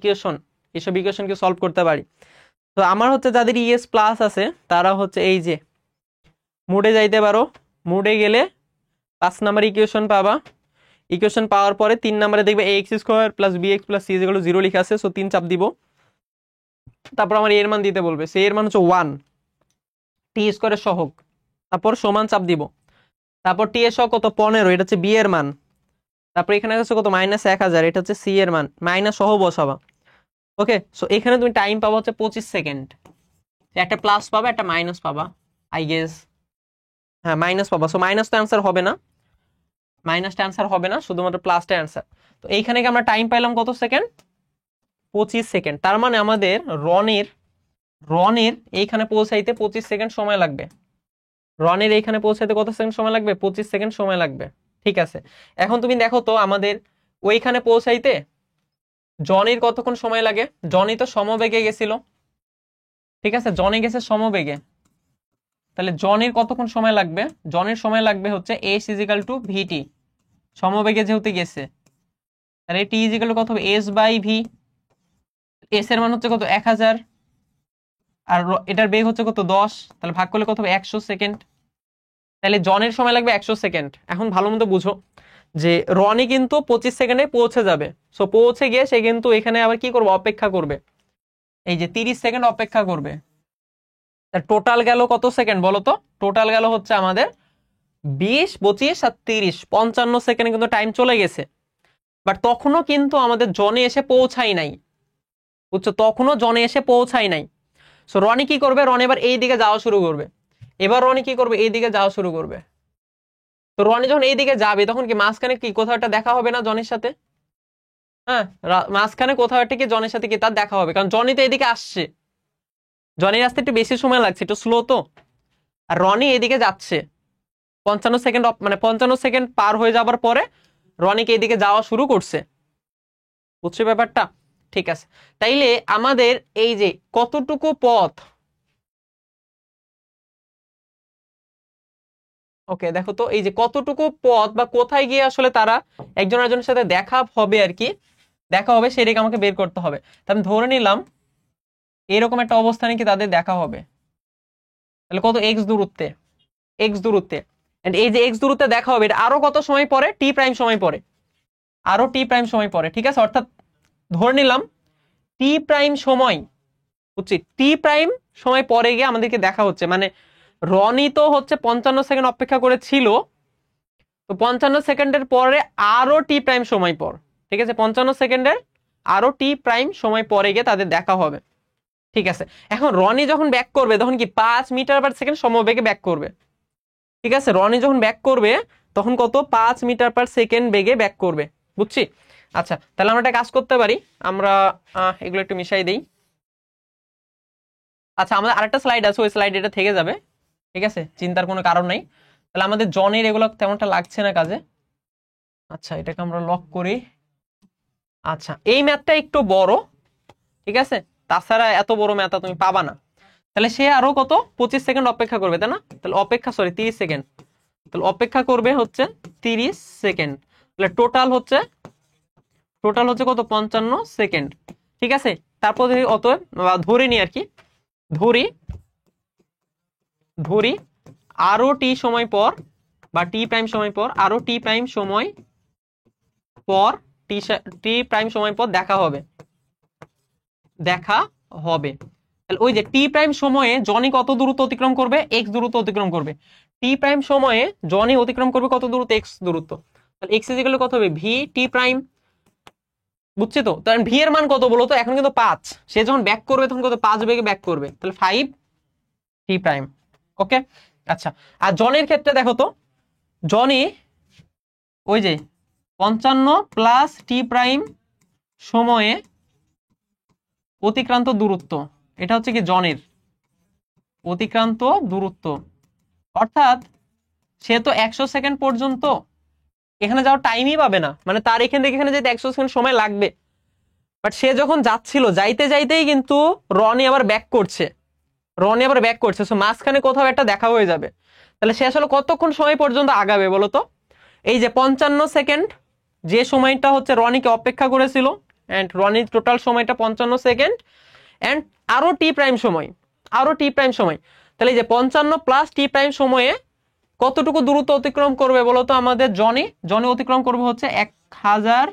এসব ইকুয়েশনকে সলভ করতে পারি। তো আমার হচ্ছে যাদের ইএস প্লাস আছে তারা হচ্ছে এই যে মুডে যাইতে পারো। মুডে গেলে 5 নাম্বার ইকুয়েশন পাবা। ইকুয়েশন পাওয়ার পরে 3 নম্বরে দেখবে ax square plus bx plus c = 0 লেখা আছে। সো 3 চাপ দিব, তারপর আমার এর মান দিতে বলবে। সে এর মান হচ্ছে 1, টি স্কয়ারের সহগ, তারপর সমান চাপ দিব, তারপর টি এর সহগ কত? 15, এটা হচ্ছে বি এর মান, তারপর এখানে হচ্ছে কত? মাইনাস 1000, এটা হচ্ছে সি এর মান, মাইনাস সহ বসাবা। ওকে, সো এখানে তুমি টাইম পাবা হচ্ছে 25 সেকেন্ড। একটা প্লাস পাবা, একটা মাইনাস পাবা, আই গেস। হ্যাঁ, মাইনাস পাবা। সো মাইনাস তো অ্যান্সার হবে না, মাইনাসটা অ্যান্সার হবে না, শুধুমাত্র প্লাসটা অ্যান্সার। তো এইখানে কি আমরা টাইম পাইলাম কত সেকেন্ড? 25 সেকেন্ড। তার মানে আমাদের রনের এইখানে পৌঁছাইতে 25 সেকেন্ড সময় লাগবে। রনের এইখানে পৌঁছাইতে কত সেকেন্ড সময় লাগবে? 25 সেকেন্ড সময় লাগবে। ঠিক আছে, এখন তুমি দেখো তো আমাদের ওইখানে পৌঁছাইতে জনির কতক্ষণ সময় লাগে? জনি তো সমবেগে গেছিল, ঠিক আছে, জনি গেছে সমবেগে। তাহলে জনির কতক্ষণ সময় লাগবে? জনির সময় লাগবে হচ্ছে s = vt, সমবেগে যেহেতু গেছে। তাহলে t = কত হবে? s/v। s এর মান হচ্ছে কত? 1000, আর এটার বেগ হচ্ছে কত? 10, তাহলে ভাগ করলে কত হবে? 100 সেকেন্ড। তাহলে জনের সময় লাগবে 100 সেকেন্ড। এখন ভালো মতো বুঝো যে রনি কিন্তু 25 সেকেন্ডে পৌঁছে যাবে। সো পৌঁছে গিয়ে সে কিন্তু এখানে আবার কি করবে? অপেক্ষা করবে, এই যে 30 সেকেন্ড অপেক্ষা করবে। টোটাল গেল কত সেকেন্ড বলো তো? টোটাল গেল হচ্ছে আমাদের 20, 25 আর 30, 55 সেকেন্ডে কিন্তু টাইম চলে গেছে। বাট তখনও কিন্তু আমাদের জনে এসে পৌঁছাই নাই, বুঝছো? তখনও জনে এসে পৌঁছাই নাই। সো রনি কি করবে? রনি এবার এই দিকে যাওয়া শুরু করবে। এবার রনি কি করবে? এই দিকে যাওয়া শুরু করবে। তো রনি যখন এই দিকে যাবে তখন কি মাঝখানে কি কোথাও একটা দেখা হবে না জনের সাথে? হ্যাঁ, মাঝখানে কোথাও একটা কি জনের সাথে কি তার দেখা হবে, কারণ জনি তো এদিকে আসছে, জনির আসতে একটু বেশি সময় লাগছে, একটু স্লো তো। আর রনি এদিকে যাচ্ছে 55 সেকেন্ড, মানে 55 সেকেন্ড পার হয়ে যাবার পরে রনিকে এদিকে যাওয়া শুরু করছে। বুঝছো ব্যাপারটা? ঠিক আছে, তাইলে আমাদের এই যে কতটুকু পথ, ওকে দেখো তো এই যে কতটুকু পথ বা কোথায় গিয়ে আসলে তারা একজন আরেকজনের সাথে দেখা হবে আর কি, দেখা হবে সেটাকে আমাকে বের করতে হবে। তা আমি ধরে নিলাম এরকম একটা অবস্থানে কি তাদের দেখা হবে, তাহলে কত এক্স দূরত্বে, এক্স দূরত্বে। And এই যে এক্স দূরত্বে দেখা হবে, এটা আরো কত সময় পরে, টি প্রাইম সময় পরে, আরো টি প্রাইম সময় পরে, ঠিক আছে। অর্থাৎ ধরে নিলাম টি প্রাইম সময়, বুঝছি, টি প্রাইম সময় পরে গিয়ে আমাদেরকে দেখা হচ্ছে, মানে রনি তো হচ্ছে 55 সেকেন্ড অপেক্ষা করে ছিল, তো 55 সেকেন্ডের পরে আরো টি প্রাইম সময় পর, ঠিক আছে, 55 সেকেন্ডের আরো টি প্রাইম সময় পরে গিয়ে তাদের দেখা হবে। ঠিক আছে, এখন রনি যখন ব্যাক করবে তখন কি 5 মিটার/সেকেন্ড সমবেগে ব্যাক করবে, ঠিক আছে। রনি যখন ব্যাক করবে তখন কত, 5 মিটার/সেকেন্ড বেগে ব্যাক করবে, বুঝছি। আচ্ছা, তাহলে আমরা একটা কাজ করতে পারি, আমরা এগুলো একটু মিশাই দিই। আচ্ছা, আমাদের আরেকটা স্লাইড আছে, ওই স্লাইড এটা থেকে যাবে, ঠিক আছে, চিন্তার কোনো কারণ নাই। তাহলে আমাদের জনের এগুলো তেমনটা লাগছে না কাজে। আচ্ছা, এটাকে আমরা লক করি। আচ্ছা, এই ম্যাথটা একটু বড়, ঠিক আছে, তাছাড়া এত বড় ম্যাথ তুমি পাবা না। তাহলে সে আরো কত 25 সেকেন্ড অপেক্ষা করবে, তাই না? তাহলে অপেক্ষা, সরি 30 সেকেন্ড, তাহলে অপেক্ষা করবে হচ্ছে 30 সেকেন্ড। তাহলে টোটাল হচ্ছে কত, 55 সেকেন্ড, ঠিক আছে। তারপর অতএব ধরে নি আর কি, ধরি ধরি আরো টি সময় পর বা টি প্রাইম সময় পর, আরো টি প্রাইম সময় পর, টি প্রাইম সময় পর দেখা হবে, দেখা হবে। তাহলে ওই যে টি প্রাইম সময়ে জনি কত দূরত্ব অতিক্রম করবে, এক্স দূরত্ব অতিক্রম করবে। টি প্রাইম সময়ে জনি অতিক্রম করবে কত দূরত্ব, এক্স দূরত্ব। তাহলে এক্স ইকুয়াল কত হবে, ভি টি প্রাইম, বুঝছি তো। কারণ ভি এর মান কত বলো তো, এখন কিন্তু 5, সে যখন ব্যাক করবে তখন কত, 5 বেগে ব্যাক করবে, তাহলে 5 টি প্রাইম। ওকে, আচ্ছা। আর জনের ক্ষেত্রে দেখো তো, জনি ওই যে 55 + টি প্রাইম সময়ে অতিক্রান্ত দূরত্ব, এটা হচ্ছে কি জনের অতিক্রান্ত দূরত্ব। অর্থাৎ সে তো 100 সেকেন্ড পর্যন্ত এখানে যাওয়ার টাইমই পাবে না, মানে তার এখান থেকে এখানে যেতে 100 সেকেন্ড সময় লাগবে। বাট সে যখন যাচ্ছিল, যাইতে যাইতেই কিন্তু রনি আবার ব্যাক করছে, সো মাঝখানে কোথাও একটা দেখা হয়ে যাবে। তাহলে সে আসলে কতক্ষণ সময় পর্যন্ত আগাবে বলতো, এই যে 55 সেকেন্ড, যে সময়টা হচ্ছে রনিকে অপেক্ষা করেছিল, এন্ড রনির টোটাল সময়টা 55 সেকেন্ড, এন্ড আরো টি প্রাইম সময়, তাহলে এই যে 55 + টি প্রাইম সময়ে কতটুকু দূরত্ব অতিক্রম করবে বলতো আমাদের জনি অতিক্রম করবে হচ্ছে 1000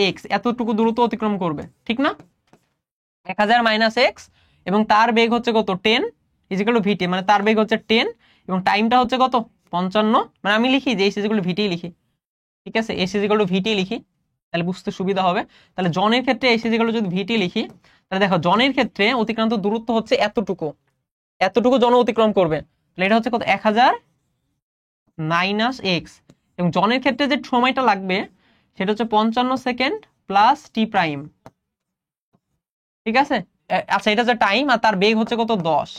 - x, এতটুকু দূরত্ব অতিক্রম করবে, ঠিক না? 1000 - x, এবং তার বেগ হচ্ছে কত, 10 = vt, মানে তার বেগ হচ্ছে 10, এবং টাইমটা হচ্ছে কত, 55। মানে আমি লিখি যে s = vt লিখি, ঠিক আছে, s = vt লিখি, তাহলে বুঝতে সুবিধা হবে। তাহলে জনের ক্ষেত্রে s = যদি vt লিখি, তাহলে দেখো জনের ক্ষেত্রে অতিক্রান্ত দূরত্ব হচ্ছে এতটুকু, জন অতিক্রম করবে, তাহলে এটা হচ্ছে কত, 1000 - x, এবং জনের ক্ষেত্রে যে সময়টা লাগবে সেটা হচ্ছে 55 সেকেন্ড + টি প্রাইম, ঠিক আছে। আচ্ছা, এটা হচ্ছে টাইম, আর তার বেগ হচ্ছে কত, 10,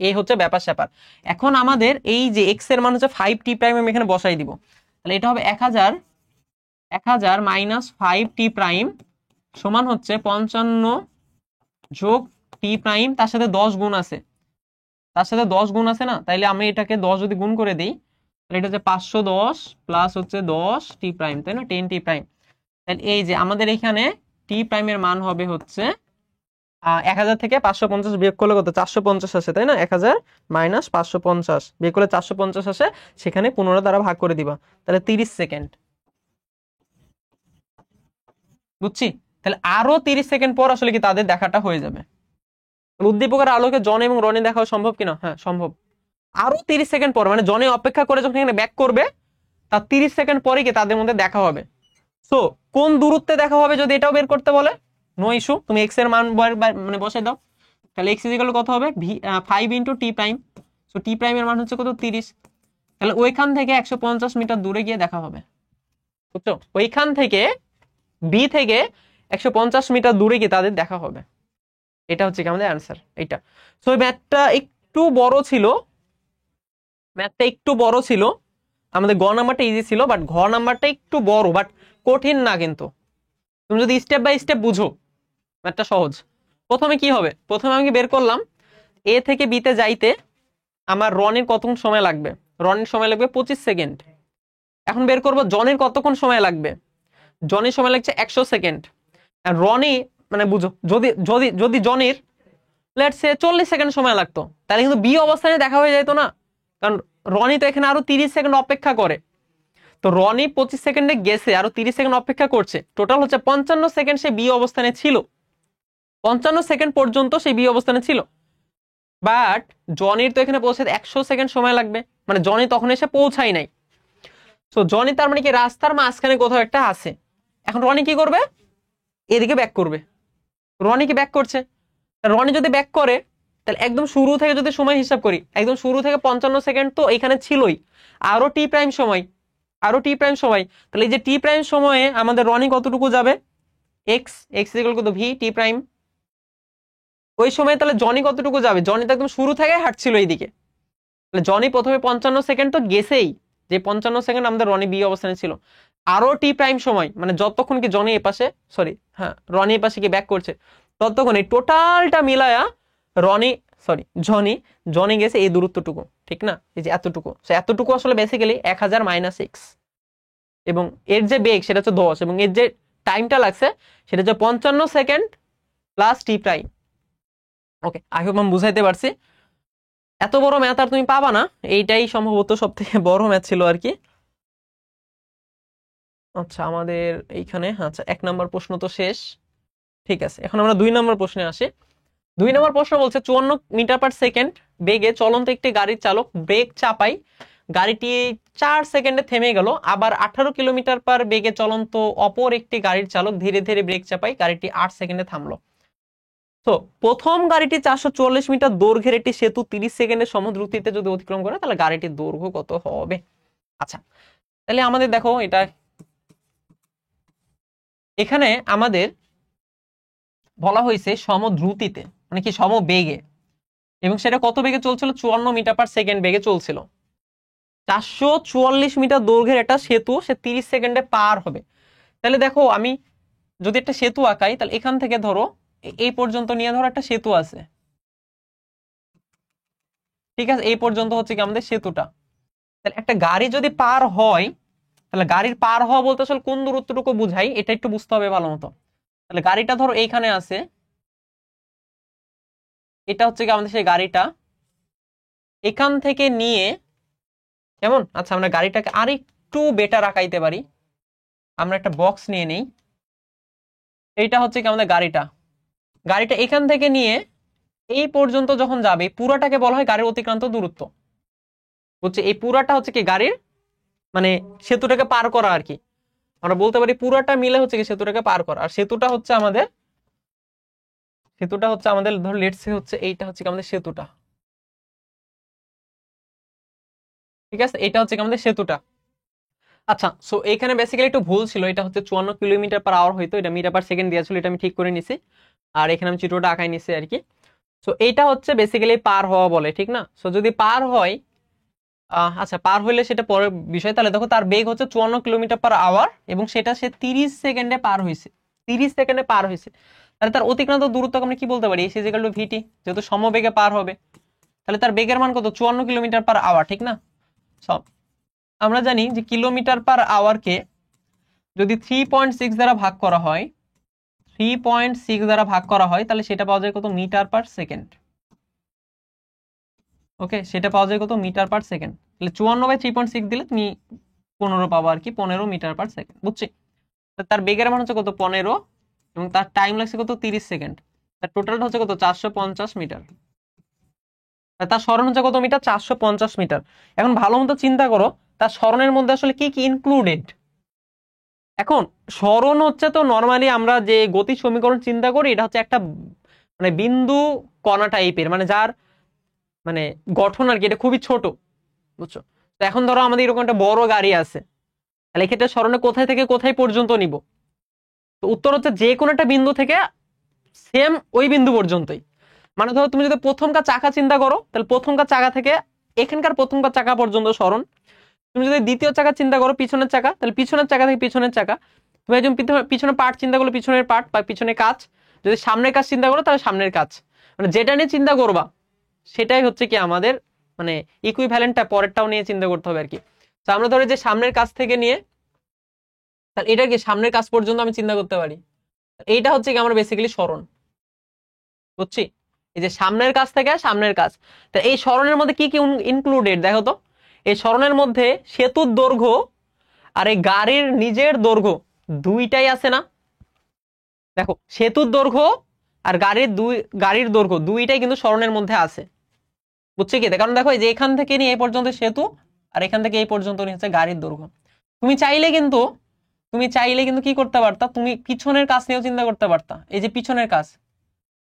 এই হচ্ছে ব্যাপার স্যাপার। এখন আমাদের এই যে এক্স এর মান হচ্ছে 5 টি প্রাইম, আমি এখানে বসাই দিব। তাহলে এটা হবে 1000 - 5 টি প্রাইম সমান হচ্ছে 55 + টি প্রাইম, তার সাথে 10 গুণ আছে, না? তাইলে আমি এটাকে 10 যদি গুণ করে দিই, তাহলে এটা হচ্ছে 510 প্লাস হচ্ছে 10 টি প্রাইম, তাই না, 10 টি প্রাইম। তাহলে এই যে আমাদের এখানে টি প্রাইমের মান হবে হচ্ছে 1000 থেকে 550 বিয়োগ করলে কত, 450 আসে, তাই না। 1000 - 550 বিয়োগ করলে 450 আসে, সেখানে 15 দ্বারা ভাগ করে দিবা, তাহলে 30 সেকেন্ড, বুঝছি। তাহলে আরো 30 সেকেন্ড পর আসলে কি তাদের দেখাটা হয়ে যাবে। উদ্দীপকের আলোকে জন এবং রনি দেখা সম্ভব কিনা, হ্যাঁ সম্ভব। আরো 30 সেকেন্ড পর, মানে জনে অপেক্ষা করে যখন এখানে ব্যাক করবে তার 30 সেকেন্ড পরে কি তাদের মধ্যে দেখা হবে। সো কোন দূরত্বে দেখা হবে যদি এটাও বের করতে বলে, নো ইস্যু, তুমি এক্স এর মান মানে বসাই দাও। তাহলে এক্স ইকুয়াল কত হবে, 5 * টি প্রাইম, সো টি প্রাইম এর মান হচ্ছে কত, 30। তাহলে ওইখান থেকে 150 মিটার দূরে গিয়ে দেখা হবে, বুঝছো? ওইখান থেকে বি থেকে 150 মিটার দূরে গিয়ে তাদের দেখা হবে। এটা হচ্ছে কি আমাদের অ্যান্সার এইটা। সো ম্যাথটা একটু বড় ছিল, আমাদের গ নাম্বারটা ইজি ছিল, বাট ঘ নাম্বারটা একটু বড়, বাট কঠিন না কিন্তু। তুমি যদি স্টেপ বাই স্টেপ বুঝো ম্যাথটা সহজ। প্রথমে কি হবে, প্রথমে আমি বের করলাম এ থেকে বিতে যাইতে আমার রনির কতক্ষণ সময় লাগবে। রনির সময় লাগবে 25 সেকেন্ড। এখন বের করবো জনের কতক্ষণ সময় লাগবে। জনের সময় লাগছে 100 সেকেন্ড। আর রনি মানে বুঝো, যদি যদি যদি জনির লেটস সে 40 সেকেন্ড সময় লাগতো, তাহলে কিন্তু বি অবস্থানে দেখা হয়ে যেত না, কারণ রনি তো এখানে আরো 30 সেকেন্ড অপেক্ষা করে। তো রনি 25 সেকেন্ডে গেছে, আরো 30 সেকেন্ড অপেক্ষা করছে, টোটাল হচ্ছে 55 সেকেন্ড সে বি অবস্থানে ছিল। 55 সেকেন্ড পর্যন্ত সে বি অবস্থানে ছিল। বাট জনির তো এখানে পৌঁছাতে 100 সেকেন্ড সময় লাগবে, মানে জনি তখন এসে পৌঁছাই নাই। তো জনি তার মানে কি রাস্তার মাঝখানে কোথাও একটা আছে। এখন রনি কি করবে, এদিকে ব্যাক করবে। রনি কি ব্যাক করছে, রনি যদি ব্যাক করে তাহলে একদম শুরু থেকে যদি সময় হিসাব করি, একদম শুরু থেকে 55 সেকেন্ড তো এখানে ছিলই, আরো টি প্রাইম সময়, তাহলে এই যে টি প্রাইম সময়ে আমাদের রনি কতটুকু যাবে, এক্স এক্স ইকুয়াল কত ভি টি প্রাইম। ওই সময় তাহলে জনি কতটুকু যাবে, জনি তো একদম শুরু থেকে হাঁটছিল এইদিকে, তাহলে জনি প্রথমে 55 সেকেন্ড তো গেছেই, যে 55 সেকেন্ড আমাদের রনি বি অবস্থানে ছিল। আরো টি প্রাইম সময় মানে যতক্ষণ কি জনি এপাশে, সরি হ্যাঁ রনি এপাশে কি ব্যাক করছে, ততক্ষণ এই টোটালটা মিলায়া রনি সরি জনি জনি গেছে এই দূরত্বটুকু, ঠিক না, এই যে এতটুকু, এতটুকু আসলে বেসিক্যালি 1000 মাইনাস এক্স, এবং এর যে বেগ সেটা হচ্ছে 10, এবং এর যে টাইমটা লাগছে সেটা হচ্ছে 55 second plus T prime. Okay, I hope আমি বুঝাইতে পারছি। এত বড় ম্যাথ আর তুমি পাবা না, এইটাই সম্ভবত সব থেকে বড় ম্যাথ ছিল আর কি। আচ্ছা আমাদের এইখানে আচ্ছা 1 নম্বর প্রশ্ন তো শেষ, ঠিক আছে। এখন আমরা 2 নম্বর প্রশ্নে আসি। 2 নম্বর প্রশ্ন বলছে 54 মিটার পার সেকেন্ড বেগে চলন্ত একটি গাড়ির চালক ব্রেক চাপাই, গাড়িটি 4 সেকেন্ডে থেমে গেল। আবার 18 কিলোমিটার পার বেগে চলন্ত অপর একটি গাড়ির চালক ধীরে ধীরে ব্রেক চাপাই, গাড়িটি 8 সেকেন্ডে থামলো। তো প্রথম গাড়িটি 444 মিটার দৈর্ঘ্যের একটি সেতু 30 সেকেন্ডের সমদ্রুতিতে যদি অতিক্রম করে তাহলে গাড়িটির দৈর্ঘ্য কত হবে। আচ্ছা তাহলে আমাদের দেখো এটা এখানে আমাদের বলা হয়েছে সমদ্রুতিতে, মানে কি সমবেগে, এবং সেটা কত বেগে চলছিল, 54 মিটার পার সেকেন্ড বেগে চলছিল। 444 মিটার দৈর্ঘ্যের একটা সেতু সে 30 সেকেন্ডে পার হবে। তাহলে দেখো আমি যদি একটা সেতু আঁকাই, তাহলে এখান থেকে ধরো এই পর্যন্ত নিয়ে ধরো একটা সেতু আছে, ঠিক আছে, এই পর্যন্ত হচ্ছে কি আমাদের সেতুটা। তাহলে একটা গাড়ি যদি পার হয়, তাহলে গাড়ির পার হওয়া বলতে আসলে কোন দূরত্বটুকু বুঝাই এটা একটু বুঝতে হবে ভালো মতো। তাহলে গাড়িটা ধরো এইখানে আছে, এটা হচ্ছে কি আমাদের সেই গাড়িটা, এখান থেকে নিয়ে কেমন, আচ্ছা আমরা গাড়িটাকে আর একটু বেটার আঁকাইতে পারি, আমরা একটা বক্স নিয়ে নেই, এইটা হচ্ছে কি আমাদের গাড়িটা, গাড়িটা এখান থেকে নিয়ে এই পর্যন্ত যখন যাবে পুরাটাকে বলা হয় গাড়ির অতিক্রান্ত দূরত্ব। হচ্ছে এই পুরাটা হচ্ছে কি গাড়ির মানে সেতুটাকে পার করা আর কি, আমরা বলতে পারি পুরাটা মিলে হচ্ছে কি সেতুটাকে পার করা। আর সেতুটা হচ্ছে আমাদের ধর লেটস সে হচ্ছে এইটা হচ্ছে কি আমাদের সেতুটা, ঠিক আছে, এটা হচ্ছে কি আমাদের সেতুটা। আচ্ছা সো এখানে বেসিক্যালি একটু ভুল ছিল, এটা হচ্ছে 54 কিলোমিটার পার আওয়ার হইতো, এটা মিটার পার সেকেন্ড দেওয়া ছিল, এটা আমি ঠিক করে নিছি, আর এখানে আমি চিত্রটা আঁকাই নিছি আর কি। সো এইটা হচ্ছে বেসিক্যালি পার হওয়া বলে, ঠিক না। সো যদি পার হয় আচ্ছা পার হইলে সেটা পরের বিষয়। তাহলে দেখো তার বেগ হচ্ছে 54 কিলোমিটার পার আওয়ার, এবং সেটা সে 30 সেকেন্ডে পার হয়েছে, 30 সেকেন্ডে পার হয়েছে। তাহলে তার অতিক্রান্ত দূরত্ব আমরা কি বলতে পারি, এস ইজ ইকুয়াল টু ভিটি, যেহেতু সমবেগে পার হবে। তাহলে তার বেগের মান কত, 54 কিলোমিটার পার আওয়ার, ঠিক না। সব আমরা জানি যে কিলোমিটার পার আওয়ারকে যদি 3.6 দ্বারা ভাগ করা হয়, 3.6 দ্বারা ভাগ করা হয়, তাহলে সেটা পাওয়া যায় কত, মিটার পার সেকেন্ড। ওকে, সেটা পাওয়া যায় কত, মিটার পার সেকেন্ড। তাহলে 54/3.6 দিলে তুমি 15 পাবো আর কি, 15 মিটার পার সেকেন্ড, বুঝছি। তার বেগের মান হচ্ছে কত, 15, এবং তার টাইম লাগছে কত, 30 সেকেন্ড। তার টোটালটা হচ্ছে কত, 450 মিটার। তার স্মরণ হচ্ছে কত মিটার, 450 মিটার। এখন ভালো মতো চিন্তা করো তার স্মরণের মধ্যে আসলে কি কি ইনক্লুডেড। এখন স্মরণ হচ্ছে তো নর্মালি আমরা যে গতি সমীকরণ চিন্তা করি, এটা হচ্ছে একটা মানে বিন্দু কণা টাইপের, মানে যার মানে গঠন আর কি এটা খুবই ছোট, বুঝছো। তো এখন ধরো আমাদের এরকম একটা বড় গাড়ি আছে, তাহলে এক্ষেত্রে সরণে কোথায় থেকে কোথায় পর্যন্ত নিব? তো উত্তর হচ্ছে যে কোনো একটা বিন্দু থেকে সেম ওই বিন্দু পর্যন্তই। মানে ধরো তুমি যদি প্রথমকার চাকা চিন্তা করো, তাহলে প্রথমকার চাকা থেকে এখানকার প্রথমকার চাকা পর্যন্ত সরণ। তুমি যদি দ্বিতীয় চাকা চিন্তা করো, পিছনের চাকা, তাহলে পিছনের চাকা থেকে পিছনের চাকা। তুমি একজন পিছনে পার্ট চিন্তা করলো, পিছনের পার্ট বা পিছনের কাজ। যদি সামনের কাজ চিন্তা করো, তাহলে সামনের কাজ। মানে যেটা নিয়ে চিন্তা করবা সেটাই হচ্ছে কি আমাদের মানে ইকুইভ্যালেন্টটা পরেরটাও নিয়ে চিন্তা করতে হবে আর কি। তো আমরা ধরি যে সামনের কাজ থেকে নিয়ে, তাহলে এটা কি সামনের কাজ পর্যন্ত আমি চিন্তা করতে পারি। এইটা হচ্ছে কি আমরা বেসিক্যালি সরণ, বুঝছি? এই যে সামনের কাজ থেকে সামনের কাজ, তা এই সরণের মধ্যে কি কি ইনক্লুডেড দেখো তো। এই সরণের মধ্যে সেতুর দৈর্ঘ্য আর এই গাড়ির নিজের দৈর্ঘ্য দুইটাই আছে না? দেখো সেতুর দৈর্ঘ্য আর গাড়ির দৈর্ঘ্য দুইটাই কিন্তু সরণের মধ্যে আছে, বুঝছি কি? কারণ দেখো এই যে এখান থেকে নিয়ে এই পর্যন্ত সেতু, আর এখান থেকে এই পর্যন্ত নিয়ে হচ্ছে গাড়ির দৈর্ঘ্য। তুমি চাইলে কিন্তু কি করতে পারতা, তুমি পিছনের কাজ নিয়েও চিন্তা করতে পারতা। এই যে পিছনের কাজ,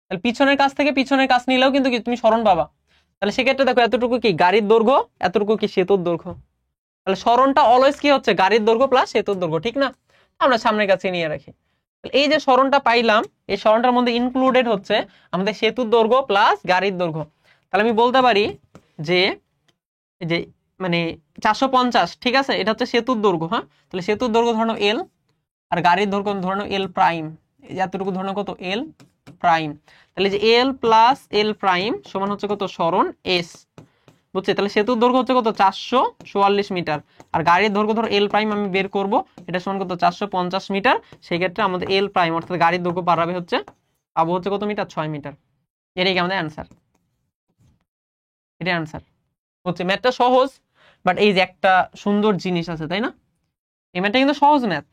তাহলে পিছনের কাছ থেকে পিছনের কাজ নিলেও কিন্তু কি তুমি সরণ পাবা। তাহলে সেক্ষেত্রে দেখো এতটুকু কি গাড়ির দৈর্ঘ্য, এতটুকু কি সেতুর দৈর্ঘ্য। তাহলে সরণটা অলওয়েজ কি হচ্ছে গাড়ির দৈর্ঘ্য প্লাস সেতুর দৈর্ঘ্য, ঠিক না? আমরা সামনের কাছে নিয়ে রাখি। এই যে সরণটা পাইলাম, এই সরণটার মধ্যে ইনক্লুডেড হচ্ছে আমাদের সেতুর দৈর্ঘ্য প্লাস গাড়ির দৈর্ঘ্য। তাহলে আমি বলতে পারি যে এই যে মানে 450, ঠিক আছে, এটা হচ্ছে সেতুর দৈর্ঘ্য। হ্যাঁ, তাহলে সেতুর দৈর্ঘ্য ধরো এল, আর গাড়ির দৈর্ঘ্য ধরো এল প্রাইম। এই যে এতটুকু ধরো কত এল প্রাইম। তাহলে যে এল প্লাস এল প্রাইম সমান হচ্ছে কত সরণ এস, বুঝছে? তাহলে সেতুর দৈর্ঘ্য হচ্ছে কত 444 মিটার, আর গাড়ির দৈর্ঘ্য ধরো এল প্রাইম আমি বের করব, এটা সমান কত 450 মিটার। সেই ক্ষেত্রে আমাদের এল প্রাইম অর্থাৎ গাড়ির দৈর্ঘ্য পারাবে হচ্ছে, পাবো হচ্ছে কত মিটার, 6 মিটার। এটাই কি আমাদের অ্যান্সার, এটাই অ্যান্সার। হচ্ছে ম্যাথটা সহজ, বাট এই যে একটা সুন্দর জিনিস আছে, তাই না? এই ম্যাথটা কিন্তু সহজ ম্যাথ,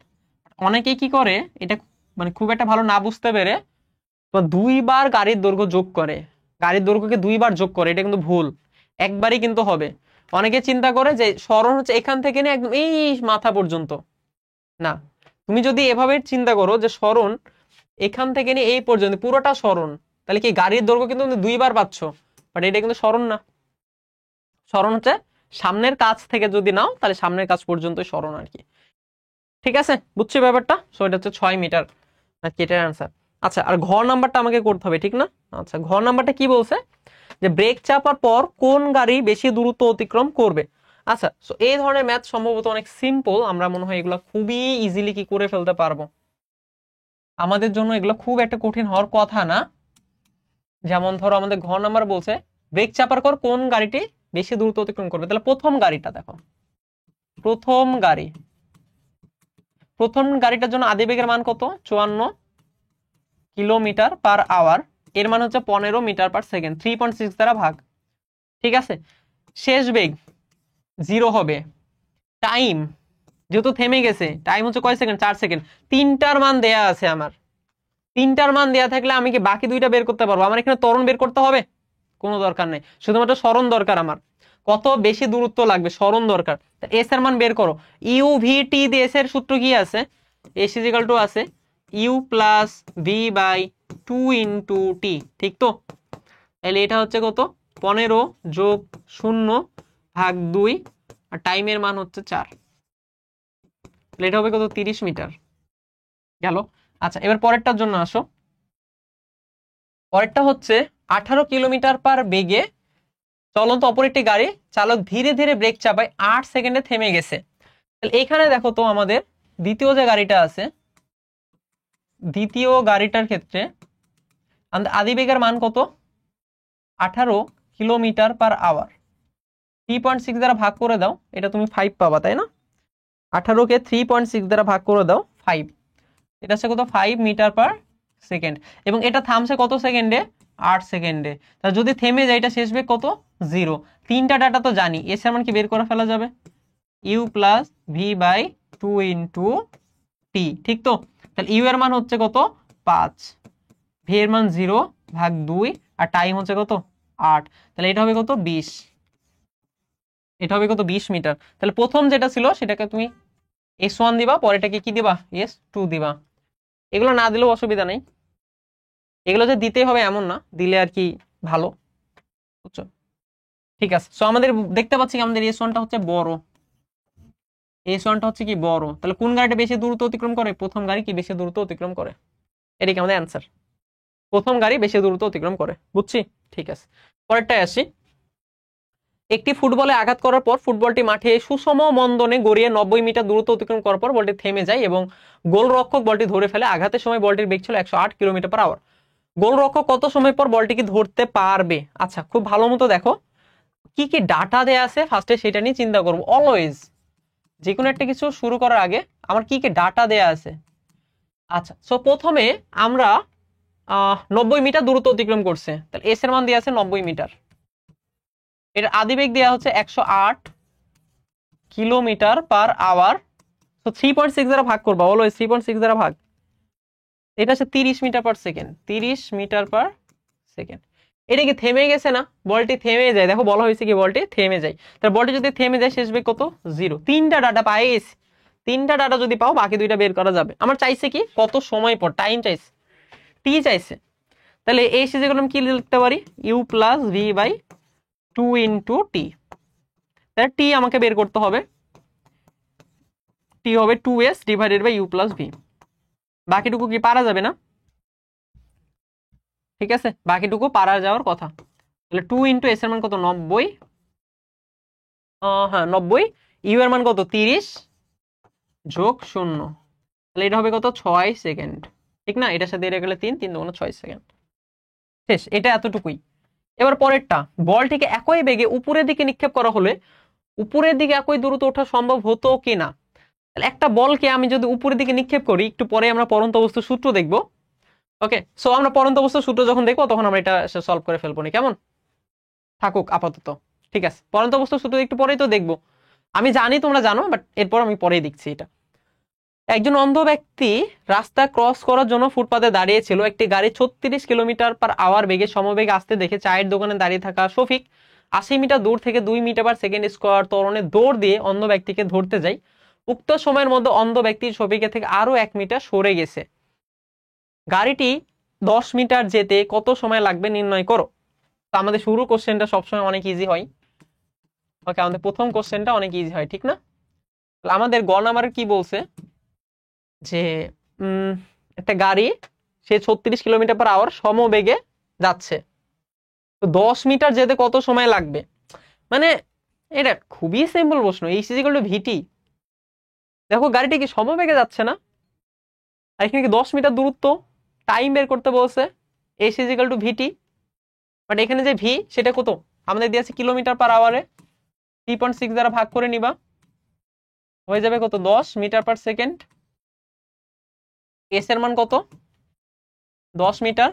অনেকেই কি করে এটা মানে খুব একটা ভালো না বুঝতে পেরে তো দুইবার গাড়ির দৈর্ঘ্য যোগ করে, গাড়ির দৈর্ঘ্যকে দুইবার যোগ করে। এটা কিন্তু ভুল, একবারই কিন্তু হবে। অনেকে চিন্তা করে যে সরণ হচ্ছে এখান থেকে নিয়ে একদম এই মাথা পর্যন্ত, না। তুমি যদি এভাবে চিন্তা করো যে সরণ এখান থেকে নিয়ে এই পর্যন্ত পুরোটা সরণ, তাহলে কি গাড়ির দৈর্ঘ্য কিন্তু তুমি দুইবার পাচ্ছ, বাট এটা কিন্তু সরণ না। সরণ হচ্ছে সামনের কাছ থেকে যদি নাও তাহলে সামনের কাছ পর্যন্ত সরণ আর কি, ঠিক আছে? বুঝছো ব্যাপারটা? সো এটা হচ্ছে 6 মিটার এটার আনসার। আচ্ছা, আর ঘ নাম্বারটা আমাকে করতে হবে, ঠিক না? আচ্ছা, ঘ নাম্বারটা কি বলছে যে ব্রেক চাপার পর কোন গাড়ি বেশি দূরত্ব অতিক্রম করবে। আচ্ছা, সো এই ধরনের ম্যাথ সম্ভবত অনেক সিম্পল, আমরা মনে হয় এগুলো খুবই ইজিলি কি করে ফেলতে পারবো। আমাদের জন্য এগুলো খুব একটা কঠিন হওয়ার কথা না। যেমন ধরো আমাদের ঘ নাম্বার বলছে ব্রেক চাপার পর কোন গাড়িটি বেশি দূরত্ব অতিক্রম করবে। তাহলে প্রথম গাড়িটা দেখো, প্রথম গাড়িটার জন্য আদিবেগের মান কত, 54 কিলোমিটার পার আওয়ার। এর মান হচ্ছে 15 মিটার পার সেকেন্ড, 3.6 দ্বারা ভাগ, ঠিক আছে? শেষ বেগ 0 হবে। টাইম যেহেতু থেমে গেছে, টাইম হচ্ছে কয় সেকেন্ড, 4 সেকেন্ড। তিনটার মান দেয়া আছে আমার, তিনটার মান দেয়া থাকলে আমি কি বাকি দুইটা বের করতে পারবো? আমার এখানে ত্বরণ বের করতে হবে কোনো দরকার নেই, শুধুমাত্র সরণ দরকার। আমার কত বেশি দূরত্ব লাগবে, সরণ দরকার। এস এর মান বের করো। ইউ ভি টি দিয়ে এস এর সূত্র কি আছে, এস ইজিক্যাল টু আছে u plus v by 2 into t, ঠিক তো? তাহলে এটা হচ্ছে কত 15 যোগ 0 ভাগ 2, আর টাইমের মান হচ্ছে 4। তাহলে এটা হবে কত 30 মিটার গেল। আচ্ছা, এবার পরেরটার জন্য আসো। পরেরটা হচ্ছে 18 কিলোমিটার পার বেগে চলন্ত অপর একটি গাড়ি চালক ধীরে ধীরে ব্রেক চাপায় 8 সেকেন্ডে থেমে গেছে। তাহলে এখানে দেখো তো আমাদের দ্বিতীয় যে গাড়িটা আছে, দ্বিতীয় গাড়িটার ক্ষেত্রে আমাদের আদিবেগের মান কত, 18 কিলোমিটার পার আওয়ার। 3.6 দ্বারা ভাগ করে দাও, এটা তুমি 5 পাবা, তাই না? 18 কে 3.6 দ্বারা ভাগ করে দাও 5, এটা হচ্ছে কত 5 মিটার পার সেকেন্ড। এবং এটা থামছে কত সেকেন্ডে, 8 সেকেন্ডে। তা যদি থেমে যায় এটা শেষ বেগ কত, 0। তিনটা ডাটা তো জানি, এস এর মান কি বের করে ফেলা যাবে, u plus v by 2 into t, ঠিক তো? তাহলে ইউ এর মান হচ্ছে কত 5, ভি এর মান 0 ভাগ 2, আর টাইম হচ্ছে কত 8। তাহলে এটা হবে কত 20, এটা হবে কত 20 মিটার। তাহলে প্রথম যেটা ছিল সেটাকে তুমি S1 দিবা, পরেরটাকে কি দিবা, S2 দিবা। এগুলো না দিলেও অসুবিধা নেই, এগুলো যে দিতেই হবে এমন না, দিলে আর কি ভালো, বুঝছো? ঠিক আছে, সো আমাদের দেখতে পাচ্ছি আমাদের S1টা হচ্ছে বড়, S1টা হচ্ছে কি বড়, তাহলে কোন গাড়িটা বেশি দূরত্ব অতিক্রম করে? প্রথম গাড়ি কি বেশি দূরত্ব অতিক্রম করে, এটাকে আমাদের অ্যান্সার। প্রথম গাড়ি বেশি দূরত্ব অতিক্রম করে, বুঝছি? ঠিক আছে, পরেরটায় আসি। একটি ফুটবলে আঘাত করার পর ফুটবলটি মাঠে সুষম মন্দনে গড়িয়ে 90 মিটার দূরত্ব অতিক্রম করার পর বলটি থেমে যায় এবং গোলরক্ষক বলটি ধরে ফেলে। আঘাতের সময় বলটির বেগ ছিল 108 কিলোমিটার/আওয়ার। গোলরক্ষক কত সময় পর বলটিকে ধরতে পারবে? আচ্ছা, খুব ভালো মতো দেখো কি কি ডাটা দেয়া আছে, ফার্স্টে সেটা নিয়ে চিন্তা করবো। অলওয়েজ যে কোনো একটা কিছু শুরু করার আগে আমার কি কি ডাটা দেয়া আছে। আচ্ছা, সো প্রথমে আমরা 90 মিটার দূরত্ব অতিক্রম করছে, তাহলে এস এর মান দেওয়া আছে 90 মিটার। এর আদিবেগ দেওয়া হচ্ছে 108 কিলোমিটার/আওয়ার। তো 3.6 দ্বারা ভাগ করবা, অলওয়েজ 3.6 দ্বারা ভাগ। এটা হচ্ছে 30 মিটার/সেকেন্ড, 30 মিটার/সেকেন্ড। এটা কি থেমে গেছে না? বলটি থেমে যায়, দেখো বলা হয়েছে কি বলটি থেমে যায়। তাহলে বলটি যদি থেমে যায় শেষ বেগ কত? 0। তিনটা ডাটা পাই গেছি, তিনটা ডাটা যদি পাও বাকি দুইটা বের করা যাবে। আমার চাইছে কি কত সময় পর, টাইম চাইছে, টি চাইছে। তাহলে এই যেগুলো আমি কি লিখতে পারি? U plus v by 2 into t. তাহলে টি আমাকে বের করতে হবে, টি হবে 2s divided by u plus v. বাকিটুকু কি পারা যাবে না? ঠিক আছে, বাকিটুকু পারা যাওয়ার কথা। তাহলে 2 ইন্টু এস এর মান কত? 90। হ্যাঁ 90। ইউ এর মান কত? 30 যোগ 0, তাহলে এটা হবে কত? 6 সেকেন্ড। ঠিক না? এটার সাথে এটা গেলে 3, 3 দুগুণ 6 সেকেন্ড। শেষ, এটা এতটুকুই। এবার পরেরটা, বলটিকে একই বেগে উপরের দিকে নিক্ষেপ করা হলে উপরের দিকে একই দূরত্ব ওঠা সম্ভব হতো কিনা? তাহলে একটা বলকে আমি যদি উপরের দিকে নিক্ষেপ করি, একটু পরে আমরা পরন্ত বস্তুর সূত্র দেখবো। ওকে, সো আমরা পরন্ত বস্তুর সূত্র যখন দেখবো তখন আমরা এটা সলভ করে ফেলবো, কেমন? থাকুক আপাতত। ঠিক আছে, পরন্ত বস্তুর সূত্র একটু পরেই তো দেখবো। আমি জানি তোমরা জানো, বাট এরপর আমি পরেই দেখছি এটা। একজন অন্ধ ব্যক্তি রাস্তা ক্রস করার জন্য ফুটপাতে দাঁড়িয়েছিল। একটি গাড়ি 36 কিলোমিটার/আওয়ার বেগে সমবেগে আসতে দেখে চায়ের দোকানে দাঁড়িয়ে থাকা শফিক 80 মিটার দূর থেকে 2 মিটার/সেকেন্ড স্কোয়ার ত্বরণে দৌড় দিয়ে অন্ধ ব্যক্তিকে ধরতে যায়। উক্ত সময়ের মধ্যে অন্ধ ব্যক্তি শফিকের থেকে আরো 1 মিটার সরে গেছে। গাড়িটি 10 মিটার যেতে কত সময় লাগবে নির্ণয় করো। তো আমাদের শুরু কোশ্চেনটা সবসময় অনেক ইজি হয়। ওকে, আমাদের প্রথম কোশ্চেনটা অনেক ইজি হয়, ঠিক না? আমাদের গ নাম্বারে কি বলছে যে একটা গাড়ি সে 36 কিলোমিটার/আওয়ার সমবেগে যাচ্ছে, তো 10 মিটার যেতে কত সময় লাগবে? মানে এটা খুবই সিম্পল প্রশ্ন। এইচ ইজ ইকুয়াল টু ভিটি। দেখো গাড়িটি কি সমবেগে যাচ্ছে না, আর এখানে কি 10 মিটার দূরত্ব, টাইম বের করতে বলছে, H is equal to VT. But এখানে যে ভি সেটা কত আমাদের দিয়েছে? কিলোমিটার/আওয়ারে 3.6 দ্বারা ভাগ করে নিবা, হয়ে যাবে কত? 10 মিটার/সেকেন্ড। এস এর মান কত? 10 মিটার।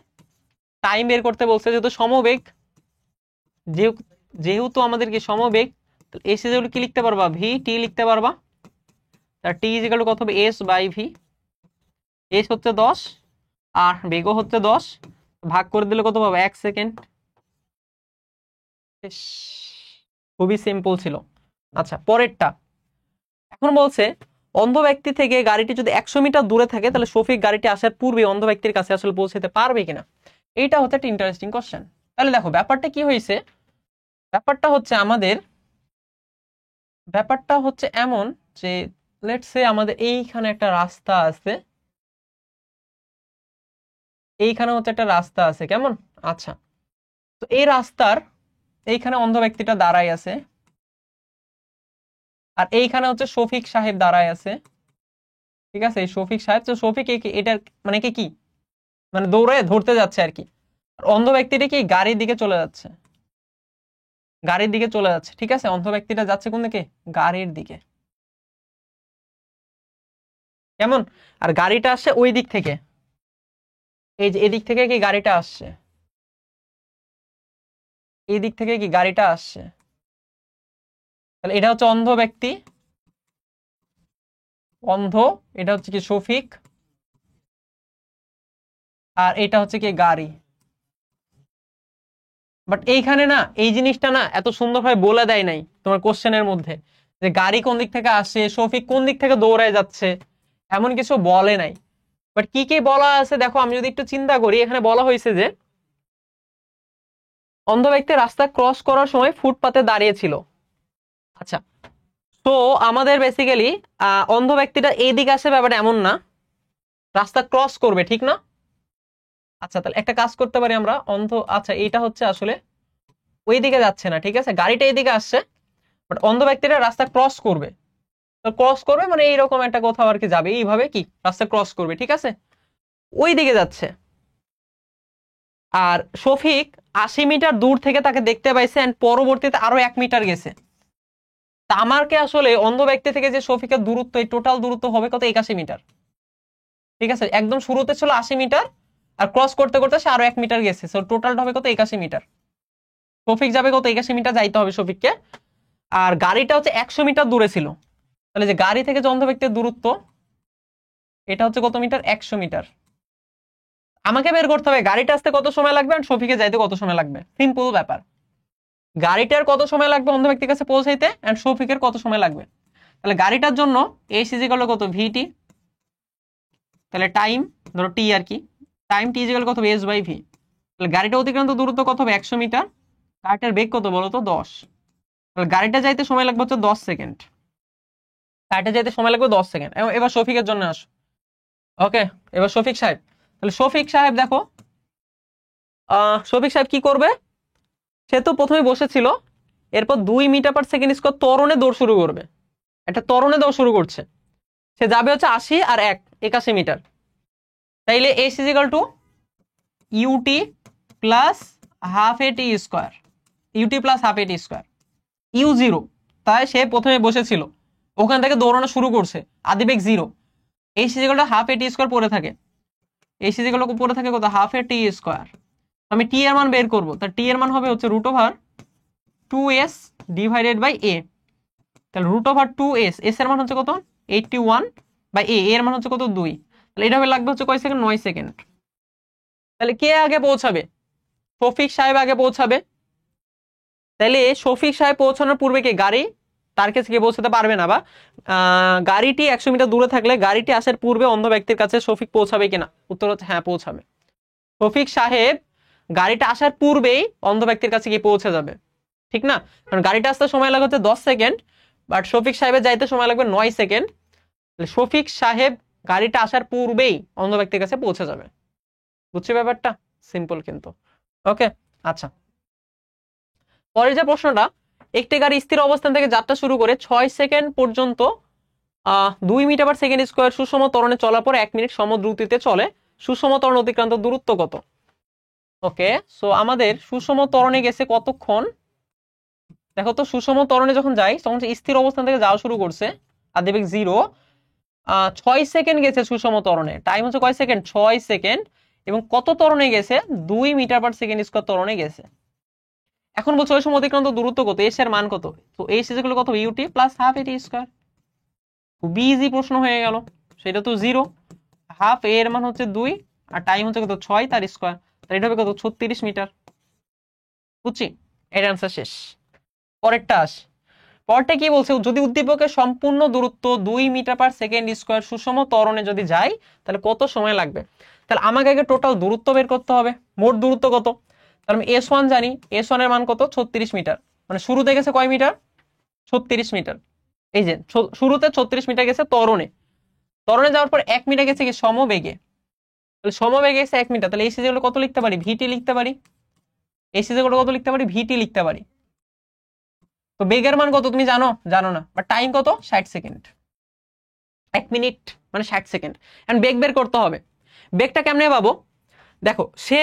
টাইম বের করতে বলছে, যেহেতু সমবেগ, যেহেতু আমাদের কি সমবেগ, এস ইজ কি লিখতে পারবা? ভি টি লিখতে পারবা। তার টি ইজ ইকুয়াল টু কত হবে? S by V. এস হচ্ছে 10 আর বেগও হচ্ছে 10, ভাগ করে দিলে কত পাবো? 1 সেকেন্ড। খুবই সিম্পল ছিল। আচ্ছা, পরেরটা এখন বলছে অন্ধ ব্যক্তি থেকে গাড়িটি যদি 100 মিটার দূরে থাকে তাহলে শফিক গাড়িটি আসার পূর্বে অন্ধ ব্যক্তির কাছে আসলে পৌঁছাতে পারবে কিনা। এইটা হচ্ছে একটা ইন্টারেস্টিং কোশ্চেন। তাহলে দেখো ব্যাপারটা কি হয়েছে, ব্যাপারটা হচ্ছে এমন যে লেটস সে আমাদের এইখানে একটা রাস্তা আছে, এইখানে হচ্ছে একটা রাস্তা আছে, কেমন? আচ্ছা, তো এই রাস্তার এইখানে অন্ধ ব্যক্তিটা দাঁড়ায় আছে, আর এইখানে হচ্ছে শফিক সাহেব দাঁড়ায় আছে। ঠিক আছে, এই শফিক সাহেব, তো শফিক এটার মানে কি মানে দৌড়ে ধরতে যাচ্ছে আর কি। আর অন্ধ ব্যক্তিটা কি গাড়ির দিকে চলে যাচ্ছে, গাড়ির দিকে চলে যাচ্ছে। ঠিক আছে, অন্ধ ব্যক্তিটা যাচ্ছে কোন দিকে? গাড়ির দিকে, কেমন? আর গাড়িটা আসছে ওই দিক থেকে, এই যে এদিক থেকে কি গাড়িটা আসছে, এই দিক থেকে কি গাড়িটা আসছে। তাহলে এটা হচ্ছে অন্ধ ব্যক্তি, অন্ধ, এটা হচ্ছে কি শফিক, আর এটা হচ্ছে কি গাড়ি। বাট এইখানে না এই জিনিসটা না এত সুন্দরভাবে বলে দেয় নাই তোমার কোশ্চেনের মধ্যে, যে গাড়ি কোন দিক থেকে আসছে, শফিক কোন দিক থেকে দৌড়ায় যাচ্ছে, এমন কিছু বলে নাই। বাট কি কি বলা আছে দেখো, আমি যদি একটু চিন্তা করি, এখানে বলা হয়েছে যে অন্ধ ব্যক্তি রাস্তা ক্রস করার সময় ফুটপাতে দাঁড়িয়ে ছিল। আচ্ছা, তো আমাদের বেসিক্যালি অন্ধ ব্যক্তিটা এই দিকে আসে, ব্যাপারটা এমন না, রাস্তা ক্রস করবে, ঠিক না? আচ্ছা, তাহলে একটা কাজ করতে পারি আমরা, অন্ধ, আচ্ছা এইটা হচ্ছে আসলে ওই দিকে যাচ্ছে না, ঠিক আছে, গাড়িটা এইদিকে আসছে, বাট অন্ধ ব্যক্তিটা রাস্তা ক্রস করবে। তো ক্রস করবে মানে এইরকম একটা কোথাও আর কি যাবে, এইভাবে কি রাস্তা ক্রস করবে, ঠিক আছে, ওই দিকে যাচ্ছে। আর শফিক 80 মিটার দূর থেকে তাকে দেখতে পাইছে, এন্ড পরবর্তীতে আরো 1 মিটার গেছে। তা আমাকে আসলে অন্ধ ব্যক্তি থেকে যে শফিকের দূরত্ব, এই টোটাল দূরত্ব হবে কত? 81 মিটার, ঠিক আছে, একদম শুরুতে ছিল 80 মিটার, আর ক্রস করতে করতে সে আরো 1 মিটার গেছে, সো টোটালটা হবে কত? 81 মিটার। শফিক যাবে কত? 81 মিটার যাইতে হবে শফিককে। আর গাড়িটা হচ্ছে 100 মিটার দূরে ছিল, তাহলে যে গাড়ি থেকে যে অন্ধ ব্যক্তির দূরত্ব, এটা হচ্ছে কত মিটার? 100 মিটার। আমাকে বের করতে হবে গাড়িটা আসতে কত সময় লাগবে আর শফিকে যাইতে কত সময় লাগবে। সিম্পল ব্যাপার, গাড়িটার কত সময় লাগবে অন্ধ ব্যক্তির কাছে পৌঁছাইতে, এন্ড শফিকের কত সময় লাগবে। তাহলে গাড়িটার জন্য এস ইজিক্যাল কত? ভিটি, তাহলে টাইম, ধরো টি আর কি, টাইম টি ইজিক্যাল কত? S by V. তাহলে গাড়িটা অতিক্রান্ত দূরত্ব কত হবে? 100 মিটার। গাড়িটার বেগ কত বলো তো? 10। তাহলে গাড়িটা যাইতে সময় লাগবে হচ্ছে 10 সেকেন্ড। গাড়িটা যাইতে সময় লাগবে 10 সেকেন্ড। এবার শফিকের জন্য আসো। ওকে, এবার শফিক সাহেব, তাহলে শফিক সাহেব দেখো, শফিক সাহেব কি করবে? সে তো প্রথমে বসেছিল, এরপর 2 মিটার/সেকেন্ড স্কয়ার ত্বরণে দৌড় শুরু করবে, একটা ত্বরণে দৌড় শুরু করছে। সে যাবে হচ্ছে 80 আর 1 81 মিটার। তাইলে S is equal to UT plus half A T square, UT plus half A T square, U zero. তাই সে প্রথমে বসেছিল, ওখান থেকে দৌড়ানো শুরু করছে, আদিবেগ 0। এই সিজিক্যালটা হাফ এ টি স্কোয়ার পড়ে থাকে, এই সিজিক্যাল পড়ে থাকে কত? হাফ এ টি স্কোয়ার। আমি টি এর মান বের করবো, তার টি এর মান হবে হচ্ছে √2s ডিভাইডেড বাই এ। তাহলে √2s, এস এর মান হচ্ছে কত? 81 বাই এ এর মান হচ্ছে কত? 2। তাহলে এটা হবে লাগবে হচ্ছে কয় সেকেন্ড? 9 সেকেন্ড। তাহলে কে আগে পৌঁছাবে? শফিক সাহেব আগে পৌঁছাবে। তাহলে শফিক সাহেব পৌঁছানোর পূর্বে কি গাড়ি তার কাছে গিয়ে পৌঁছাতে পারবে না, বা গাড়িটি 100 মিটার দূরে থাকলে গাড়িটি আসার পূর্বে অন্ধ ব্যক্তির কাছে শফিক পৌঁছাবে কিনা? উত্তর হচ্ছে হ্যাঁ, পৌঁছাবে। শফিক সাহেব গাড়িটা আসার পূর্বেই অন্ধ ব্যক্তির কাছে গিয়ে পৌঁছে যাবে, ঠিক না? কারণ গাড়িটা আসতে সময় লাগে হচ্ছে 10 সেকেন্ড, বাট শফিক সাহেবের যাইতে সময় লাগবে 9 সেকেন্ড। শফিক সাহেব গাড়িটা আসার পূর্বেই অন্ধ ব্যক্তির কাছে পৌঁছে যাবে। বুঝছি ব্যাপারটা? সিম্পল কিন্তু। ওকে, আচ্ছা, পরের যে প্রশ্নটা, একটি গাড়ি স্থির অবস্থান থেকে যাত্রা শুরু করে 6 সেকেন্ড পর্যন্ত 2 মিটার/সেকেন্ড স্কয়ার সুষম ত্বরণে চলার পর 1 মিনিট সমদ্রুতিতে চলে, সুষম ত্বরণ অতিক্রান্ত দূরত্ব কত? ওকে, সো আমাদের সুষম ত্বরণে গেছে কতক্ষণ? দেখো তো, সুষম ত্বরণে যখন যাই তখন স্থির অবস্থান থেকে যাওয়া শুরু করছে, আদিবেগ 0, 6 সেকেন্ড গেছে সুষম ত্বরণে, টাইম হচ্ছে কয় সেকেন্ড? 6 সেকেন্ড। এবং কত ত্বরণে গেছে? 2 মিটার/সেকেন্ড স্কয়ার ত্বরণে গেছে। এখন বলছো ওই সময় অতিক্রান্ত দূরত্ব কত, এস এর মান কত? তো এস ইকুয়াল কত? ইউটি প্লাস হাফ এটি স্কয়ার। খুবই ইজি প্রশ্ন হয়ে গেল, সেটা তো 0। হাফ এর মান হচ্ছে 2, আর টাইম হচ্ছে কত? 6 তার স্কয়ার, তাহলে এটা হবে কত? 36 মিটার। বুঝছি, এর অ্যান্সার শেষ। পরেরটা আস, পরটা কি বলছে? যদি উদ্দীপকের সম্পূর্ণ দূরত্ব 2 মিটার/সেকেন্ড স্কয়ার সুষম ত্বরণে যদি যাই তাহলে কত সময় লাগবে? তাহলে আমাকে আগে টোটাল দূরত্ব বের করতে হবে, মোট দূরত্ব কত। তাহলে আমি S1 জানি, S1 এর মান কত? 36 মিটার। মানে শুরুতে গেছে কয় মিটার? 36 মিটার। এই যে শুরুতে 36 মিটার গেছে ত্বরণে, ত্বরণে যাওয়ার পর 1 মিটার গেছে কি সমবেগে। তাহলে সমবেগে গেছে 1 মিটার, তাহলে এই সিজিগুলো কত লিখতে পারি? ভিটি লিখতে পারি। এই সিজিগুলো কত লিখতে পারি? ভিটি লিখতে পারি। তো বেগের মান কত তুমি জানো? জানো না, বাট টাইম কত? 60 সেকেন্ড। 1 মিনিট মানে 60 সেকেন্ড। এখন বেগ বের করতে হবে। বেগটা কেমনে পাবো? দেখো, সে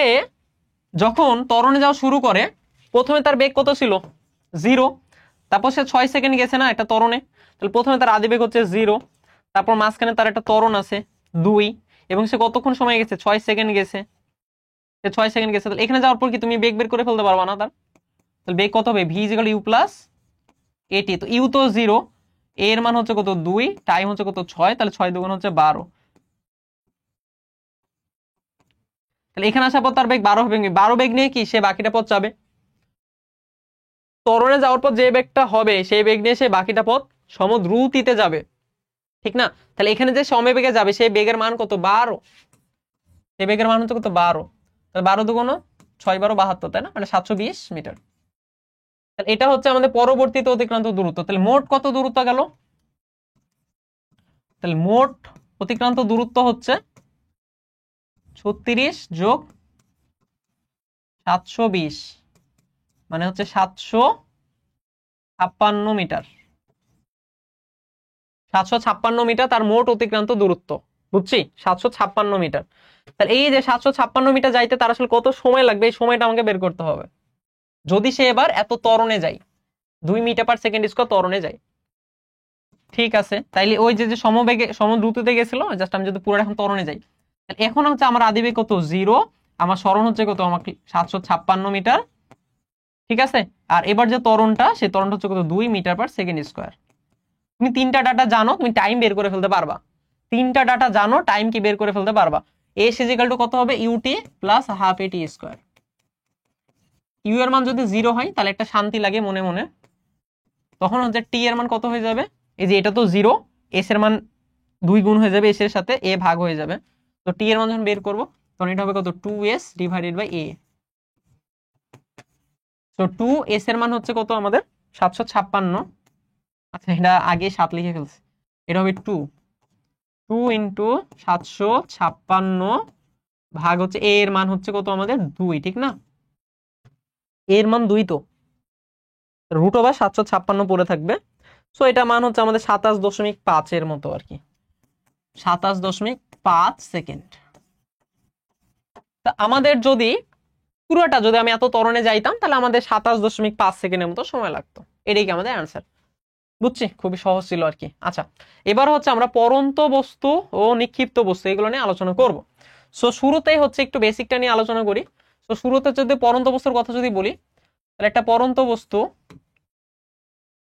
যখন ত্বরণে যাওয়া শুরু করে প্রথমে তার বেগ কত ছিল? 0। তারপর সে 6 সেকেন্ড গেছে না একটা ত্বরণে, তাহলে প্রথমে তার আদি বেগ হচ্ছে 0, তারপর মাঝখানে তার একটা ত্বরণ আছে 2, এবং সে কতক্ষণ সময় গেছে? 6 সেকেন্ড গেছে। সে 6 সেকেন্ড গেছে, তাহলে এখানে যাওয়ার পর কি তুমি বেগ বের করে ফেলতে পারবা না তার? তাহলে বেগ কত হবে? ভি ইকুয়াল ইউ প্লাস এটি। তো ইউ তো 0, এর মান হচ্ছে কত? 2, টাইম হচ্ছে কত? 6, তাহলে 6 দুগুণ হচ্ছে 12। তাহলে এখানে আসার পর তার বেগ 12 হবে, 12 বেগ নিয়ে কি সে বাকিটা পথ যাবে। ত্বরণে যাওয়ার পর যে বেগটা হবে সেই বেগ নিয়ে সে বাকিটা পথ সমদ্রুতিতে যাবে, ঠিক না? তাহলে এখানে যে সমবেগে যাবে সেই বেগের মান কত? 12। সেই বেগের মান হচ্ছে কত? 12। তাহলে 12 দুগুণ 6 12 72, তাই না? মানে 720 মিটার। তাহলে এটা হচ্ছে আমাদের পরবর্তীতে অতিক্রান্ত দূরত্ব। তাহলে মোট কত দূরত্ব গেল? তাহলে মোট অতিক্রান্ত দূরত্ব হচ্ছে 36 যোগ 720, মানে হচ্ছে 756 মিটার। 756 মিটার তার মোট অতিক্রান্ত দূরত্ব, বুঝছি? 756 মিটার। তাহলে এই যে 756 মিটার যাইতে তার আসলে কত সময় লাগবে, এই সময়টা আমাকে বের করতে হবে। যদি সে এবার এত ত্বরণে যায়, 2 মিটার পার সেকেন্ড স্কয়ার ত্বরণে যায়, ঠিক আছে? তাইলে ওই যে যে সমবেগে সমদ্রুতিতে গেছিল, জাস্ট আমি যদি পুরো এখন ত্বরণে যাই, তাহলে এখন হচ্ছে আমার আদিবেগ কত? 0, আমার সরণ হচ্ছে কত? আমাকে 756 মিটার, ঠিক আছে? আর এবার যে ত্বরণটা, সেই ত্বরণটা হচ্ছে কত? 2 মিটার পার সেকেন্ড স্কয়ার। তুমি তিনটা ডাটা জানো, তুমি টাইম বের করে ফেলতে পারবা। তিনটা ডাটা জানো, টাইম কি বের করে ফেলতে পারবা। এস ইজিক্যাল টু কত হবে? ইউটি প্লাস হাফ এটি স্কয়ার। ইউ এর মান যদি 0 হয় তাহলে একটা শান্তি লাগে মনে মনে, তখন হচ্ছে টি এর মান কত হয়ে যাবে? এই যে এটা তো 0, এস এর মান 2 গুণ হয়ে যাবে এস এর সাথে, এ ভাগ হয়ে যাবে। তো টি এর মান যখন বের করবো তখন এটা হবে কত? 2s ডিভাইডেড বাই এ। তো 2s এর মান হচ্ছে কত আমাদের? 756। আচ্ছা, এটা আগে 7 লিখে ফেলছি, এটা হবে 2 ইন্টু 756 ভাগ হচ্ছে এ এর মান হচ্ছে কত আমাদের? 2, ঠিক না? এর মান 2, তো রুট ওভার 756 পড়ে থাকবে। সো এটা মান হচ্ছে আমাদের 27.5 এর মতো আর কি, 27.5 সেকেন্ড। তা আমাদের যদি পুরোটা যদি আমি এত ত্বরণে যাইতাম তাহলে আমাদের 27.5 সেকেন্ডের মতো সময় লাগতো। এটাই কি আমাদের অ্যান্সার, বুঝছি? খুবই সহজ ছিল আর কি। আচ্ছা, এবার হচ্ছে আমরা পরন্ত বস্তু ও নিক্ষিপ্ত বস্তু এগুলো নিয়ে আলোচনা করব। সো শুরুতেই হচ্ছে একটু বেসিকটা নিয়ে আলোচনা করি। সো শুরুতে যদি পরন্ত বস্তুর কথা যদি বলি, তাহলে একটা পরন্ত বস্তু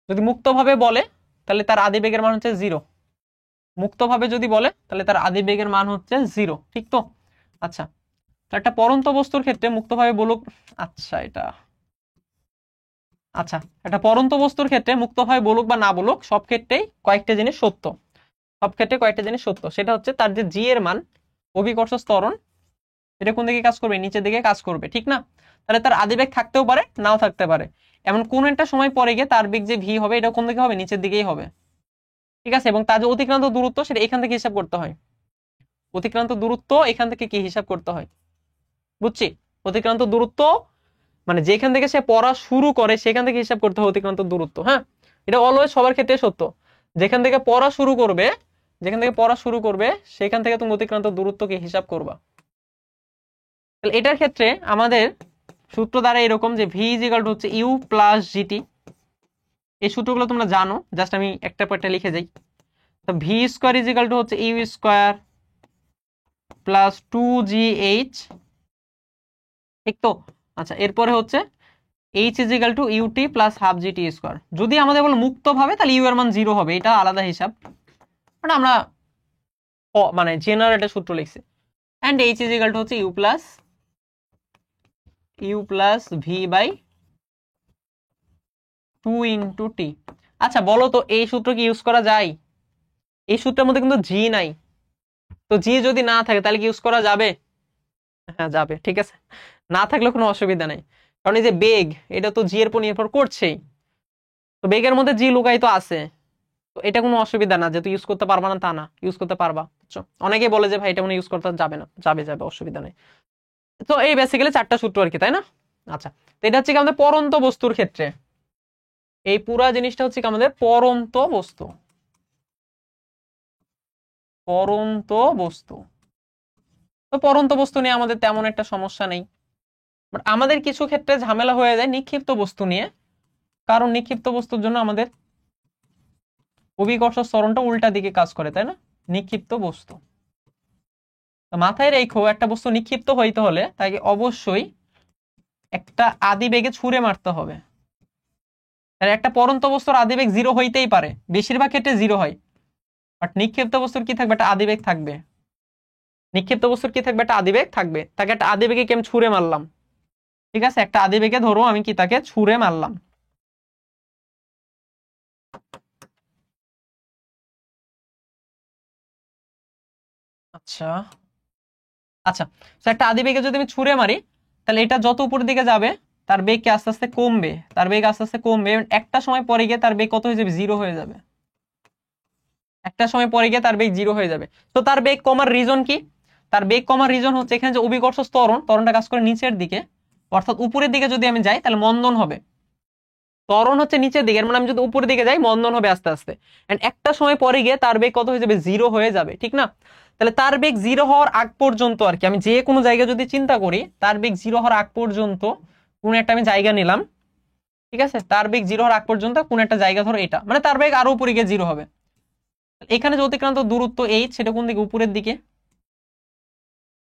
যদি মুক্তভাবে বলে তাহলে তার আদিবেগের মান হচ্ছে 0। মুক্তভাবে যদি বলে তাহলে তার আদিবেগের মান হচ্ছে 0, ঠিক তো? আচ্ছা, একটা পরন্ত বস্তুর ক্ষেত্রে মুক্তভাবে বলুক, আচ্ছা একটা পরন্ত বস্তুর ক্ষেত্রে মুক্তভাবে বলুক বা না বলুক, সব ক্ষেত্রেই কয়েকটা জিনিস সত্য। সব ক্ষেত্রে কয়েকটা জিনিস সত্য, সেটা হচ্ছে তার যে জি এর মান, অভিকর্ষ ত্বরণ, এটা কোন দিকে কাজ করবে? নিচের দিকে কাজ করবে, ঠিক না? তাহলে তার আদিবেগ থাকতেও পারে, নাও থাকতে পারে। এমন কোন একটা সময় পরে গিয়ে তার বেগ যে ভি হবে, এটা কোন দিকে হবে? নিচের দিকেই হবে, ঠিক আছে? এবং তার যে অতিক্রান্ত দূরত্ব, সেটা এখান থেকে হিসাব করতে হয়। অতিক্রান্ত দূরত্ব এখান থেকে কি হিসাব করতে হয়, বুঝছি? অতিক্রান্ত দূরত্ব মানে যেখান থেকে সে পড়া শুরু করে সেখান থেকে হিসাব করতে হয় অতিক্রান্ত দূরত্ব। হ্যাঁ, এটা অলওয়েজ সবার ক্ষেত্রে সত্য। যেখান থেকে পড়া শুরু করবে, সেখান থেকে তুমি অতিক্রান্ত দূরত্বকে হিসাব করবা। তাহলে এটার ক্ষেত্রে আমাদের সূত্র দ্বারা এরকম যে ভি ইজিক্যাল টু হচ্ছে ইউ প্লাস জিটি। এই সূত্রগুলো তোমরা জানো, জাস্ট আমি একটা পর একটা লিখে যাই। তো ভি স্কোয়ার ইজিক্যাল টু হচ্ছে ইউ স্কোয়ার প্লাস 2gh, ঠিক তো? আচ্ছা, এরপরে হচ্ছে h is equal to UT plus half GT square. যদি আমাদের বলে মুক্ত ভাবে তাহলে ইউ এর মান 0 হবে, এটা আলাদা হিসাব, আমরা মানে জেনারেল একটা সূত্র লিখছি। এন্ড h ইজিক্যাল টু হচ্ছে you plus v by 2 into t. আচ্ছা বলো তো, এই সূত্র কি ইউজ করা যায়? এই সূত্রের মধ্যে কিন্তু জি নাই, তো জি যদি না থাকে তাহলে কি ইউজ করা যাবে? হ্যাঁ যাবে, ঠিক আছে, না থাকলে কোনো অসুবিধা নেই। কারণ এই যে বেগ, এটা তো জি এর উপর নির্ভর করছেই, তো বেগের মধ্যে জি লুকায়িত আছে, তো এটা কোনো অসুবিধা না। যেহেতু ইউজ করতে পারবা না তা না, ইউজ করতে পারবা, বুঝছো? অনেকেই বলে যে ভাই এটা মনে ইউজ করতে যাবে না, যাবে, অসুবিধা নেই। তো এই বেসিক্যালি 4টা সূত্র আর কি, তাই না? আচ্ছা, তো এটা হচ্ছে কি আমাদের পরন্ত বস্তুর ক্ষেত্রে, এই পুরা জিনিসটা হচ্ছে কি আমাদের পরন্ত বস্তু। তো পরন্ত বস্তু নিয়ে আমাদের তেমন একটা সমস্যা নেই, বাট আমাদের কিছু ক্ষেত্রে ঝামেলা হয়ে যায় নিক্ষিপ্ত বস্তু নিয়ে। কারণ নিক্ষিপ্ত বস্তুর জন্য আমাদের অভিকর্ষ ত্বরণটা উল্টা দিকে কাজ করে, তাই না? নিক্ষিপ্ত বস্তু, মাথায় রেখো, একটা বস্তু নিক্ষিপ্ত হইতে হলে তাকে অবশ্যই একটা আদিবেগে ছুঁড়ে মারতে হবে। একটা পরন্ত বস্তুর আদিবেগ 0 হইতেই পারে, বেশিরভাগ ক্ষেত্রে 0 হয়, বাট নিক্ষিপ্ত বস্তুর কি থাকবে? একটা আদিবেগ থাকবে। একটা আদিবেগ থাকবে। তাকে একটা আদিবেগে কি আমি ছুঁড়ে মারলাম, ঠিক আছে? একটা আদিবেগে ধরো আমি কি তাকে ছুঁড়ে মারলাম, আচ্ছা আচ্ছা, তো একটা আদিবেগে যদি আমি ছুঁড়ে মারি, তাহলে এটা যত উপরের দিকে যাবে তার বেগ কি আস্তে আস্তে কমবে, তার বেগ আস্তে আস্তে কমবে, একটা সময় পরে গিয়ে তার বেগ কত হয়ে যাবে, 0 হয়ে যাবে। একটা সময় পরে গিয়ে তার বেগ 0 হয়ে যাবে। তো তার বেগ কমার রিজন কি? তার বেগ কমার রিজন হচ্ছে এখানে যে অভিকর্ষ ত্বরণটা কাজ করে নিচের দিকে, অর্থাৎ উপরের দিকে যদি আমি যাই তাহলে মন্দন হবে। ত্বরণ হচ্ছে নিচের দিকে, মানে আমি যদি উপরের দিকে যাই মন্দন হবে আস্তে আস্তে, এন্ড একটা সময় পরে গিয়ে তার বেগ কত হয়ে যাবে, 0 হয়ে যাবে, ঠিক না? তাহলে তার বেগ 0 হওয়ার আগ পর্যন্ত আর কি, আমি যে কোনো জায়গায় যদি চিন্তা করি, তার বেগ 0 হওয়ার আগ পর্যন্ত কোন একটা আমি জায়গা নিলাম, ঠিক আছে? তার বেগ 0 হওয়ার আগ পর্যন্ত কোন একটা জায়গা ধরো এটা, মানে তার বেগ আরো উপরে গিয়ে 0 হবে। এখানে যে অতিক্রান্ত দূরত্ব h, সেটা কোন দিকে, উপরের দিকে।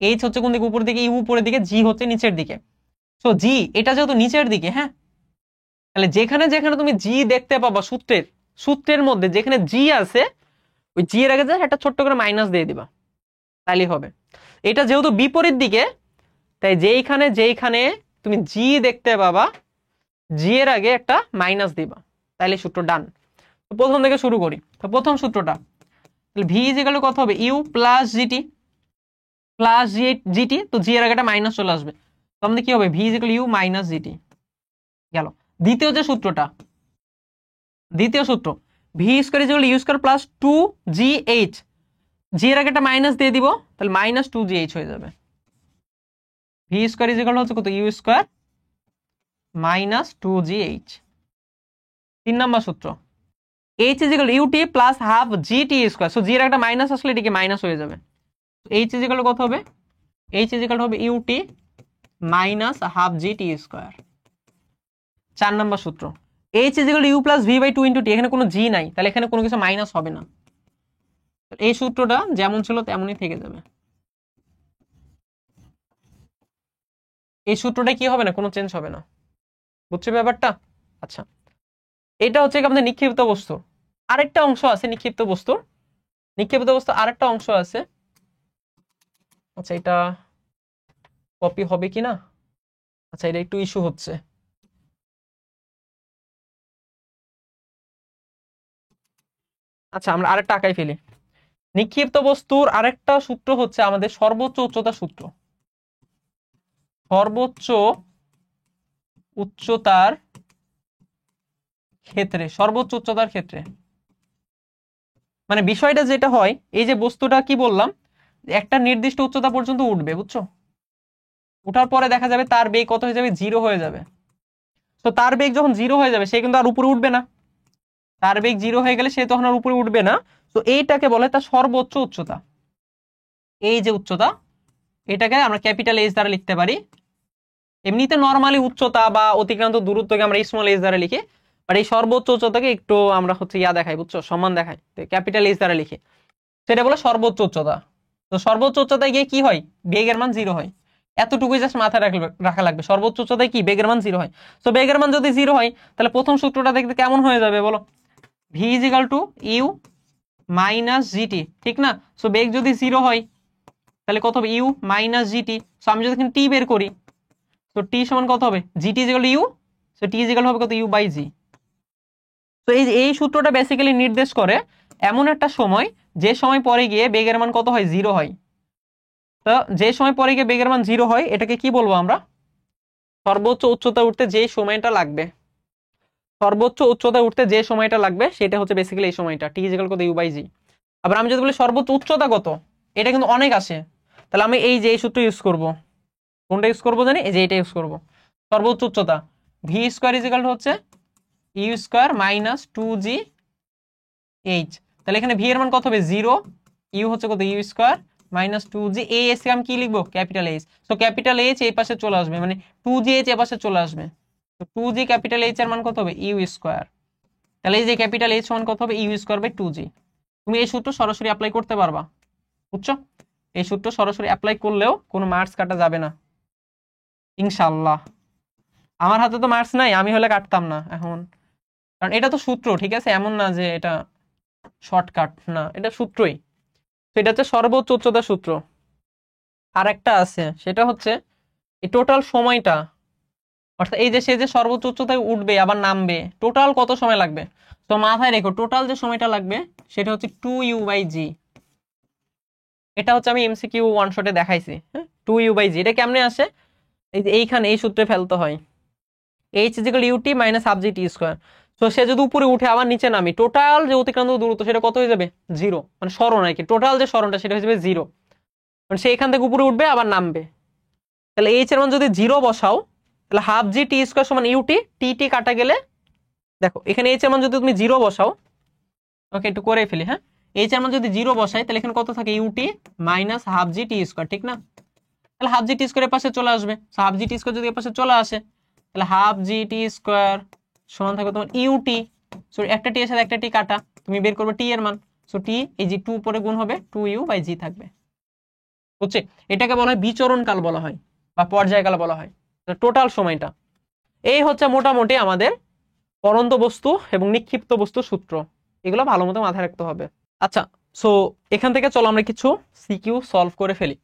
h হচ্ছে কোন দিকে, উপরের দিকে, ইউ উপরের দিকে, জি হচ্ছে নিচের দিকে। সো জি এটা যেহেতু নিচের দিকে, হ্যাঁ, তাহলে যেখানে যেখানে তুমি জি দেখতে পাবা সূত্রের মধ্যে যেখানে জি আছে, ওই জি এর আগে একটা ছোট্ট করে মাইনাস দিয়ে দিবা, তাইলে হবে। এটা যেহেতু বিপরীত দিকে, তাই যেইখানে তুমি জি দেখতে পাবা, জি এর আগে একটা মাইনাস দিবা, তাইলে সূত্র ডান। তো প্রথম থেকে শুরু করি। তো প্রথম সূত্রটা, তাহলে ভি ইজ ইকুয়াল টু কত হবে, U plus GT, plus GT, তো জি এর আগে একটা মাইনাস চলে আসবে, তো আমাদের কি হবে, V is equal U minus GT গেল। দ্বিতীয় যে সূত্রটা, দ্বিতীয় সূত্র, V square is equal U square plus 2gh, G এর আগে একটা মাইনাস দিয়ে দিব, তাহলে মাইনাস 2gh হয়ে যাবে। ভি স্কয়ার ইজ ইকুয়াল হচ্ছে কত, U square minus 2gh। 3 number সূত্র, h is equal u t plus half GT square, so g এর একটা মাইনাস আসলে এদিকে মাইনাস হয়ে যাবে, h ইজ ইকুয়াল কত হবে, h ইজ ইকুয়াল হবে UT minus half GT square. 4 number সূত্র, h is equal u plus v by 2 into t, এখানে কোনো জি নাই, তাহলে এখানে কোনো কিছু মাইনাস হবে না, এই সূত্রটা যেমন ছিল তেমনই থেকে যাবে। এই সূত্রটা কি হবে না, কোনো চেঞ্জ হবে না, বুঝছো ব্যাপারটা? আচ্ছা, এটা হচ্ছে আমাদের নিক্ষিপ্ত বস্তু। আরেকটা অংশ আছে নিক্ষিপ্ত বস্তুর, নিক্ষিপ্ত বস্তু আরেকটা অংশ আছে। আচ্ছা, এটা কপি হবে কিনা, আচ্ছা এটা একটু ইস্যু হচ্ছে। আচ্ছা, আমরা আরেকটা আঁকাই ফেলি। নিক্ষিপ্ত বস্তুর আরেকটা সূত্র হচ্ছে আমাদের সর্বোচ্চ উচ্চতা সূত্র। সর্বোচ্চ উচ্চতার ক্ষেত্রে, সর্বোচ্চ উচ্চতার ক্ষেত্রে মানে বিষয়টা যেটা হয়, এই যে বস্তুটা কি বললাম, একটা নির্দিষ্ট উচ্চতা পর্যন্ত উঠবে, বুঝছো? উঠার পরে দেখা যাবে তার বেগ কত হয়ে যাবে, 0 হয়ে যাবে। তো তার বেগ যখন 0 হয়ে যাবে, সে কিন্তু আর উপরে উঠবে না, তার বেগ 0 হয়ে গেলে সে তখন আর উপরে উঠবে না। তো এইটাকে বলে তার সর্বোচ্চ উচ্চতা। এই যে উচ্চতা, এটাকে আমরা ক্যাপিটাল এইচ দ্বারা লিখতে পারি। এমনিতে নরমালি উচ্চতা বা অতিক্রান্ত দূরত্বকে আমরা স্মল এইচ দ্বারা লিখি, বাট এই সর্বোচ্চ উচ্চতাকে একটু আমরা হচ্ছে দেখাই, বুঝছো, সম্মান দেখাই, ক্যাপিটাল এইচ দ্বারা লিখি, সেটা বলে সর্বোচ্চ উচ্চতা। তো সর্বোচ্চ উচ্চতায় গিয়ে কি হয়, বেগের মান 0 হয়। এতটুকুই জাস্ট মাথায় রাখা লাগবে, সর্বোচ্চ উচ্চতায় কি বেগের মান 0 হয়। তো বেগের মান যদি 0 হয়, তাহলে প্রথম সূত্রটা দেখতে কেমন হয়ে যাবে বলো, V is equal to U minus GT, ঠিক না? সো বেগ যদি 0 হয়, তাহলে কত হবে, ইউ মাইনাস জিটি। সো আমি যদি টি বের করি, তো টি সমান কত হবে, GT is equal U, so T is equal হবে কত, ইউ বাই জি। তো এই সূত্রটা বেসিক্যালি নির্দেশ করে এমন একটা সময়, যে সময় পরে গিয়ে বেগের মান কত হয়, 0 হয়। তো যে সময় পরে গিয়ে বেগের মান 0 হয়, এটাকে কি বলবো আমরা, সর্বোচ্চ উচ্চতা উঠতে যে সময়টা লাগবে, সর্বোচ্চ উচ্চতা উঠতে যে সময়টা লাগবে সেটা হচ্ছে বেসিক্যালি এই সময়টা, টি ইজ ইকুয়াল কত, ইউ বাই জি। আবার আমি যদি বলি সর্বোচ্চ উচ্চতা কত, এটা কিন্তু অনেক আসে, তাহলে আমি এই যে এই সূত্র ইউজ করব। কোনটা ইউজ করবো জানি, এই যে এটা ইউজ করবো। সর্বোচ্চ উচ্চতা ভি স্কোয়ার ইজ ইকুয়াল হচ্ছে ইউ স্কোয়ার মাইনাস 2gh, তাহলে এখানে ভি এর মান কত হবে, 0, ইউ হচ্ছে কত, U square minus 2g, S কে আমি কি লিখবো, ক্যাপিটাল এইচ। তো ক্যাপিটাল এইচ এই পাশে চলে আসবে, মানে 2gh এ পাশে চলে আসবে। তো 2g ক্যাপিটাল এইচ এর মান কত হবে, ইউ স্কোয়ার। তাহলে এই যে ক্যাপিটাল এইচ সমান কত হবে, ইউ স্কোয়ার বাই 2g। তুমি এই সূত্র সরাসরি অ্যাপ্লাই করতে পারবা, বুঝছো? এই সূত্র সরাসরি অ্যাপ্লাই করলেও কোনো মার্কস কাটা যাবে না ইনশাআল্লাহ। আমার হাতে তো মার্কস নাই, আমি হলে কাটতাম না এখন, কারণ এটা তো সূত্র, ঠিক আছে, এমন না যে এটা শর্টকাট, না, এটা সূত্রই। তো এটা হচ্ছে সর্বোচ্চ উচ্চতা সূত্র। আর একটা আছে, সেটা হচ্ছে এই টোটাল সময়টা, অর্থাৎ এই যে সে যে সর্বোচ্চ উচ্চতায় উঠবে আবার নামবে, টোটাল কত সময় লাগবে। তো মাথায় রেখো, টোটাল যে সময়টা লাগবে সেটা হচ্ছে 2u বাই জি। এটা হচ্ছে আমি এমসিকিউ ওয়ান শটে দেখাইছি, হ্যাঁ, 2u বাই জি। এটা কেমনে আসে, এই যে এইখানে এই সূত্রে ফেলতে হয়, h is equal UT minus half G T square. তো সে যদি উপরে উঠে আবার নিচে নামি, টোটাল যে অতিক্রান্ত দূরত্ব সেটা কত হয়ে যাবে? 0, মানে সরণ আর কি, টোটাল যে সরণটা সেটা হয়ে যাবে 0, মানে সে এখান থেকে উপরে উঠবে আবার নামবে। তাহলে h এর মান যদি 0 বসাও, তাহলে হাফ জি টি স্কোয়ার সমান ইউটি, টি টি কাটা গেলে দেখো এখানে h এর মান যদি তুমি 0 বসাও, ওকে একটু করে ফেলি, হ্যাঁ, h এর মান যদি 0 বসাই তাহলে এখানে কত থাকে? UT minus half G T square, ঠিক না? তাহলে হাফ জি টি স্কোয়ার এর পাশে চলে আসবে, হাফ জি টি স্কোয়ার যদি এর পাশে চলে আসে তাহলে হাফ জি টি স্কোয়ার সমান থাকবে তোমার ইউটি, সরি একটা টি এর সাথে একটা টি কাটা, তুমি বের করবে টি এর মান, সো টি এই যে 2 পরে গুণ হবে 2u বাই জি থাকবে, বুঝছি? এটাকে বলা হয় বিচরণ কাল বলা হয় বা পর্যায়কাল বলা হয়, টোটাল সময়টা। এই হচ্ছে মোটামুটি আমাদের পরন্ত বস্তু এবং নিক্ষিপ্ত বস্তু সূত্র, এগুলো ভালো মতো মাথায় রাখতে হবে। আচ্ছা, সো এখান থেকে চলো আমরা কিছু সিকিউ সলভ করে ফেলি।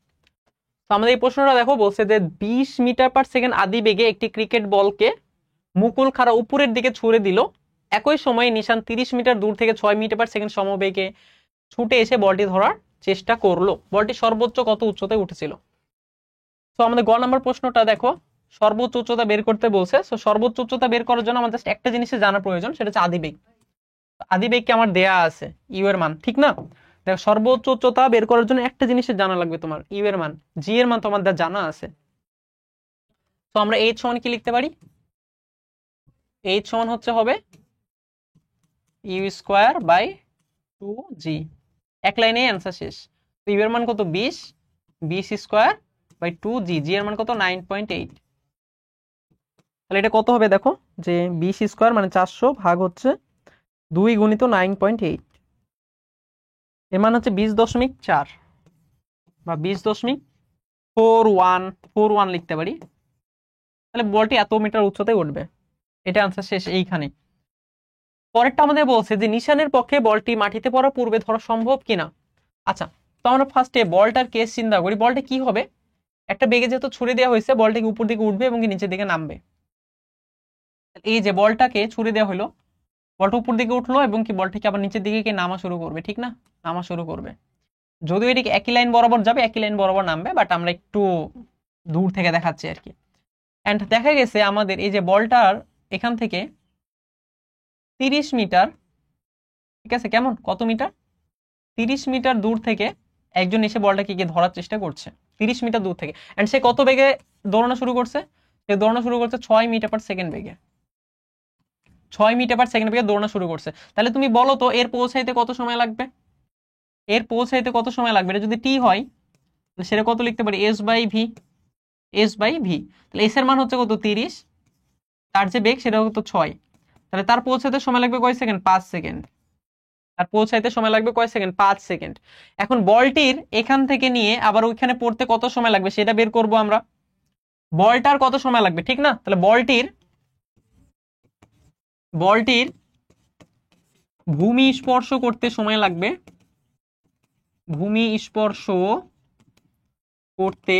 তো আমাদের এই প্রশ্নটা দেখো, বলছে যে 20 মিটার পার সেকেন্ড আদি বেগে একটি ক্রিকেট বলকে মুকুল খাড়া উপরের দিকে ছুড়ে দিল, একই সময়ে নিশান 30 মিটার দূর থেকে 6 মিটার পার সেকেন্ড সমবেগে ছুটে এসে বলটি ধরার চেষ্টা করলো, বলটি সর্বোচ্চ কত উচ্চতায় উঠেছিল? তো আমাদের গ নাম্বার প্রশ্নটা দেখো, সর্বোচ্চ উচ্চতা বের করতে বলছে। সো সর্বোচ্চ উচ্চতা বের করার জন্য আমার জাস্ট একটা জিনিসে জানা প্রয়োজন, সেটা হচ্ছে আদিবেগ। আদিবেগ কি আমার দেয়া আছে, ইউ এর মান, ঠিক না? দেখো সর্বোচ্চ উচ্চতা বের করার জন্য একটা জিনিসের জানা লাগবে, তোমার ইউ এর মান, জি এর মান তোমার জানা আছে। তো আমরা এইচ সমান কি লিখতে পারি? এইচ সমান হচ্ছে হবে ইউ স্কোয়ার বাই 2g, এক লাইনে অ্যান্সার শেষ। তো ইউ এর মান কত? 20 স্কোয়ার বাই 2g, জি এর মান কত? 9.8। তাহলে এটা কত হবে দেখো, যে 20 স্কোয়ার মানে 400 ভাগ হচ্ছে 2 গুণিত 9.8, এর মান হচ্ছে 20.4 বা 20.4141 লিখতে পারি। তাহলে বলটি এত মিটার উচ্চতায় উঠবে, এটা আনসার শেষ এইখানে। পরেরটা আমাদের বলছে যে নিশানের পক্ষে বলটি মাটিতে পড়ার পূর্বে ধরা সম্ভব কিনা। আচ্ছা, তো আমরা ফার্স্টে বলটার কেস চিন্তা করি, বলটা কি হবে? একটা বেগে যেহেতু ছুড়ে দেওয়া হয়েছে, বলটাকে উপর দিকে উঠবে এবং নিচের দিকে নামবে। এই যে বলটাকে ছুড়ে দেওয়া হলো, বলটা উপর দিকে উঠলো এবং কি বলটাকে আবার নিচের দিকে কি নামা শুরু করবে, ঠিক না? নামা শুরু করবে, যদিও এটিকে একই লাইন বরাবর যাবে, একই লাইন বরাবর নামবে, বাট আমরা একটু দূর থেকে দেখাচ্ছি আর কি। এন্ড দেখা গেছে আমাদের এই যে বলটার এখান থেকে 30 মিটার, ঠিক আছে, কেমন কত মিটার? 30 মিটার দূর থেকে একজন এসে বলটাকে গিয়ে ধরার চেষ্টা করছে, 30 মিটার দূর থেকে। এন্ড সে কত বেগে দৌড়ানো শুরু করছে? সে দৌড়ানো শুরু করছে 6 মিটার পার সেকেন্ড বেগে, 6 মিটার পার সেকেন্ড বেগে দৌড়ানো শুরু করছে। তাহলে তুমি বলো তো এর পৌঁছাইতে কত সময় লাগবে? এর পৌঁছাইতে কত সময় লাগবে? এটা যদি টি হয় সেটা কত লিখতে পারি? S by V, S by V. তাহলে এস এর মান হচ্ছে কত? 30, তার যে বেগ সেটা হতো 6, তাহলে তার পৌঁছাইতে সময় লাগবে কয় সেকেন্ড? 5 সেকেন্ড। তার পৌঁছাইতে সময় লাগবে কয় সেকেন্ড? 5 সেকেন্ড। এখন বলটির এখান থেকে নিয়ে আবার ওইখানে পড়তে কত সময় লাগবে সেটা বের করব আমরা, বলটার কত সময় লাগবে, ঠিক না? তাহলে বলটির ভূমি স্পর্শ করতে সময় লাগবে, ভূমি স্পর্শ করতে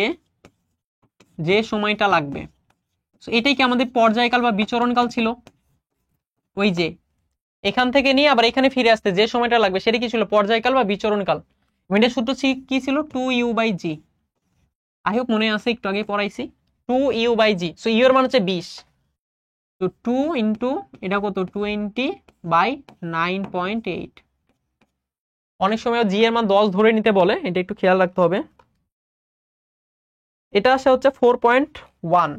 যে সময়টা লাগবে, এটাই কি আমাদের পর্যায়কাল বা বিচরণকাল ছিল? ওই যে এখান থেকে নিয়ে আবার এখানে ফিরে আসতে যে সময়টা লাগবে সেটা কি ছিল? পর্যায়কাল বা বিচরণকাল। এটার সূত্র কি ছিল? 2u by G. I hope মনে আছে, একটু আগে পড়াইছি। 2u by G, so U এর মান হচ্ছে 20, তো 2 ইন্টু এটা কত? 20 বাই 9.8। অনেক সময় জি এর মান 10 ধরে নিতে বলে, এটা একটু খেয়াল রাখতে হবে। এটা আসে হচ্ছে 4.1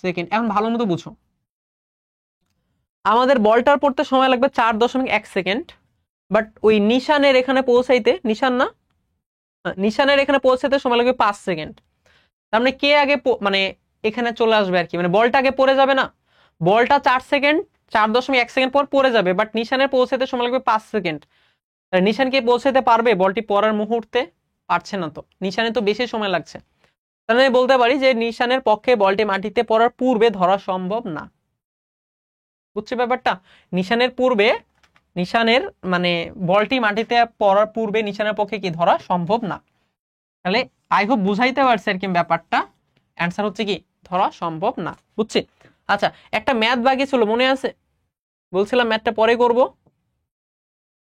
সেকেন্ড। এখন ভালো মতো বুঝো, আমাদের বলটার পড়তে সময় লাগবে 4.1 সেকেন্ড, বাট ওই নিশানের এখানে পৌঁছাইতে, নিশানের এখানে পৌঁছাইতে সময় লাগবে 5 সেকেন্ড। তার মানে কে আগে মানে এখানে চলে আসবে আর কি, মানে বলটা আগে পড়ে যাবে না, বলটা 4.1 সেকেন্ড পর পড়ে যাবে, বাট নিশানের পৌঁছাইতে সময় লাগবে 5 সেকেন্ড। নিশান কি পৌঁছাইতে পারবে বলটি পড়ার মুহূর্তে? পারছে না, তো নিশানে তো বেশি সময় লাগছে। তাহলে আমি বলতে পারি যে নিশানের পক্ষে বলটি মাটিতে পড়ার পূর্বে ধরা সম্ভব না। বুঝছে ব্যাপারটা? নিশানের পূর্বে, নিশানের মানে বলটি মাটিতে পড়ার পূর্বে নিশানের পক্ষে কি ধরা সম্ভব না। তাহলে আই হোপ বুঝাইতে পারছি আর কি ব্যাপারটা। অ্যান্সার হচ্ছে কি ধরা সম্ভব না। বুঝছি? আচ্ছা, একটা ম্যাথ বাকি ছিল, মনে আছে? বলছিলাম ম্যাথটা পরে করব।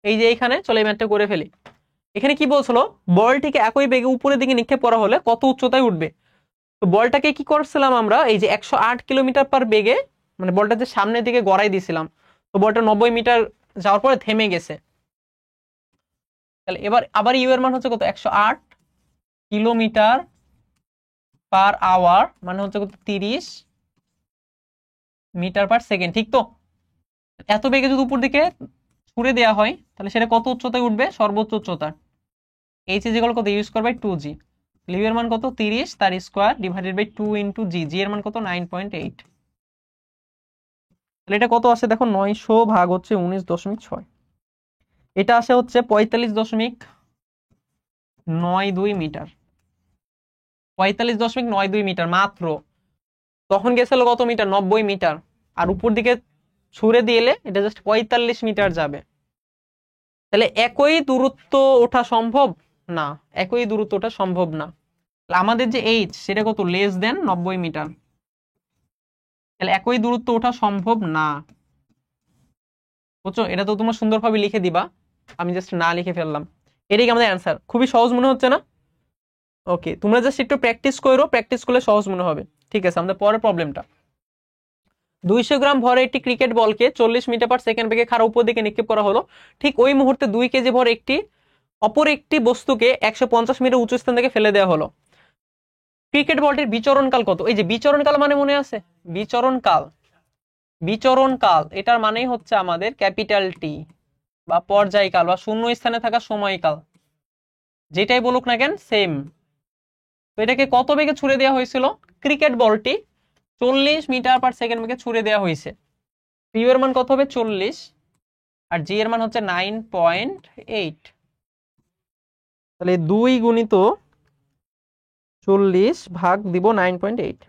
এই যে এইখানে চলে এই ম্যাথটা করে ফেলি। এখানে কি বলছিল? বলটিকে একই বেগে উপরের দিকে নিক্ষেপ করা হলে কত উচ্চতায় উঠবে? তো বলটাকে কি করছিলাম আমরা, এই যে 108 কিলোমিটার পার বেগে মানে বলটা যে সামনের দিকে গড়াই দিছিলাম, তো বলটা 90 মিটার যাওয়ার পরে থেমে গেছে। তাহলে এবার আবার ইউ এর মান হচ্ছে কত, 108 কিলোমিটার পার আওয়ার, মানে হচ্ছে কত, 30 মিটার পার সেকেন্ড, ঠিক তো? এত বেগে যদি উপর দিকে ছুড়ে দেওয়া হয় তাহলে সেটা কত উচ্চতায় উঠবে, সর্বোচ্চ উচ্চতা। এইচ ইজ ইকুয়াল কত, U square by 2g। U এর মান কত, 30, তার square divided by 2 into G, G এর মান কত, 9.8। তাহলে এটা কত আসে দেখো, 900 ভাগ হচ্ছে 19.6, এটা আসে হচ্ছে 45.92 মিটার। 45.92 মিটার মাত্র। তখন গেছিল কত মিটার, 90 মিটার। আর উপর দিকে ছুড়ে দিলে এটা জাস্ট 45 মিটার যাবে। তাহলে একই দূরত্ব ওঠা সম্ভব না, একই দূরত্ব ওঠা সম্ভব না। তাহলে আমাদের যে এইচ সেটা কত, লেস দেন 90 মিটার। তাহলে একই দূরত্ব ওঠা সম্ভব না, বুঝছো? এটা তো তোমরা সুন্দরভাবে লিখে দিবা, আমি জাস্ট না লিখে ফেললাম। এটাই আমাদের অ্যান্সার। খুবই সহজ মনে হচ্ছে না? ওকে, তোমরা জাস্ট একটু প্র্যাকটিস করো, প্র্যাকটিস করলে সহজ মনে হবে। ঠিক আছে, আমাদের পরের প্রবলেমটা। 200 গ্রাম ভরে একটি ক্রিকেট বলকে 40 মিটার পার সেকেন্ড বেগে খাড়া উপর দিকে নিক্ষেপ করা হলো। ঠিক ওই মুহূর্তে 2 কেজি ভর অপর একটি বস্তুকে 150 মিটার উঁচু স্থান থেকে ফেলে দেওয়া হলো। ক্রিকেট বলটির বিচরণকাল কত? এই যে বিচরণকাল মানে মনে আছে, বিচরণকাল, বিচরণকাল এটার মানেই হচ্ছে আমাদের ক্যাপিটাল টি, বা পর্যায়কাল, বা শূন্য স্থানে থাকা সময়কাল, যেটাই বলুক না কেন সেম। তো এটাকে কত বেগে ছুড়ে দেওয়া হয়েছিল? ক্রিকেট বলটি 40 মিটার পার সেকেন্ড বেগে ছুড়ে দেওয়া হয়েছে। ইউ এর মান কত হবে, 40, আর জি এর মান হচ্ছে 9.8। তাহলে 2 গুণিত 40 ভাগ দিব 9.8,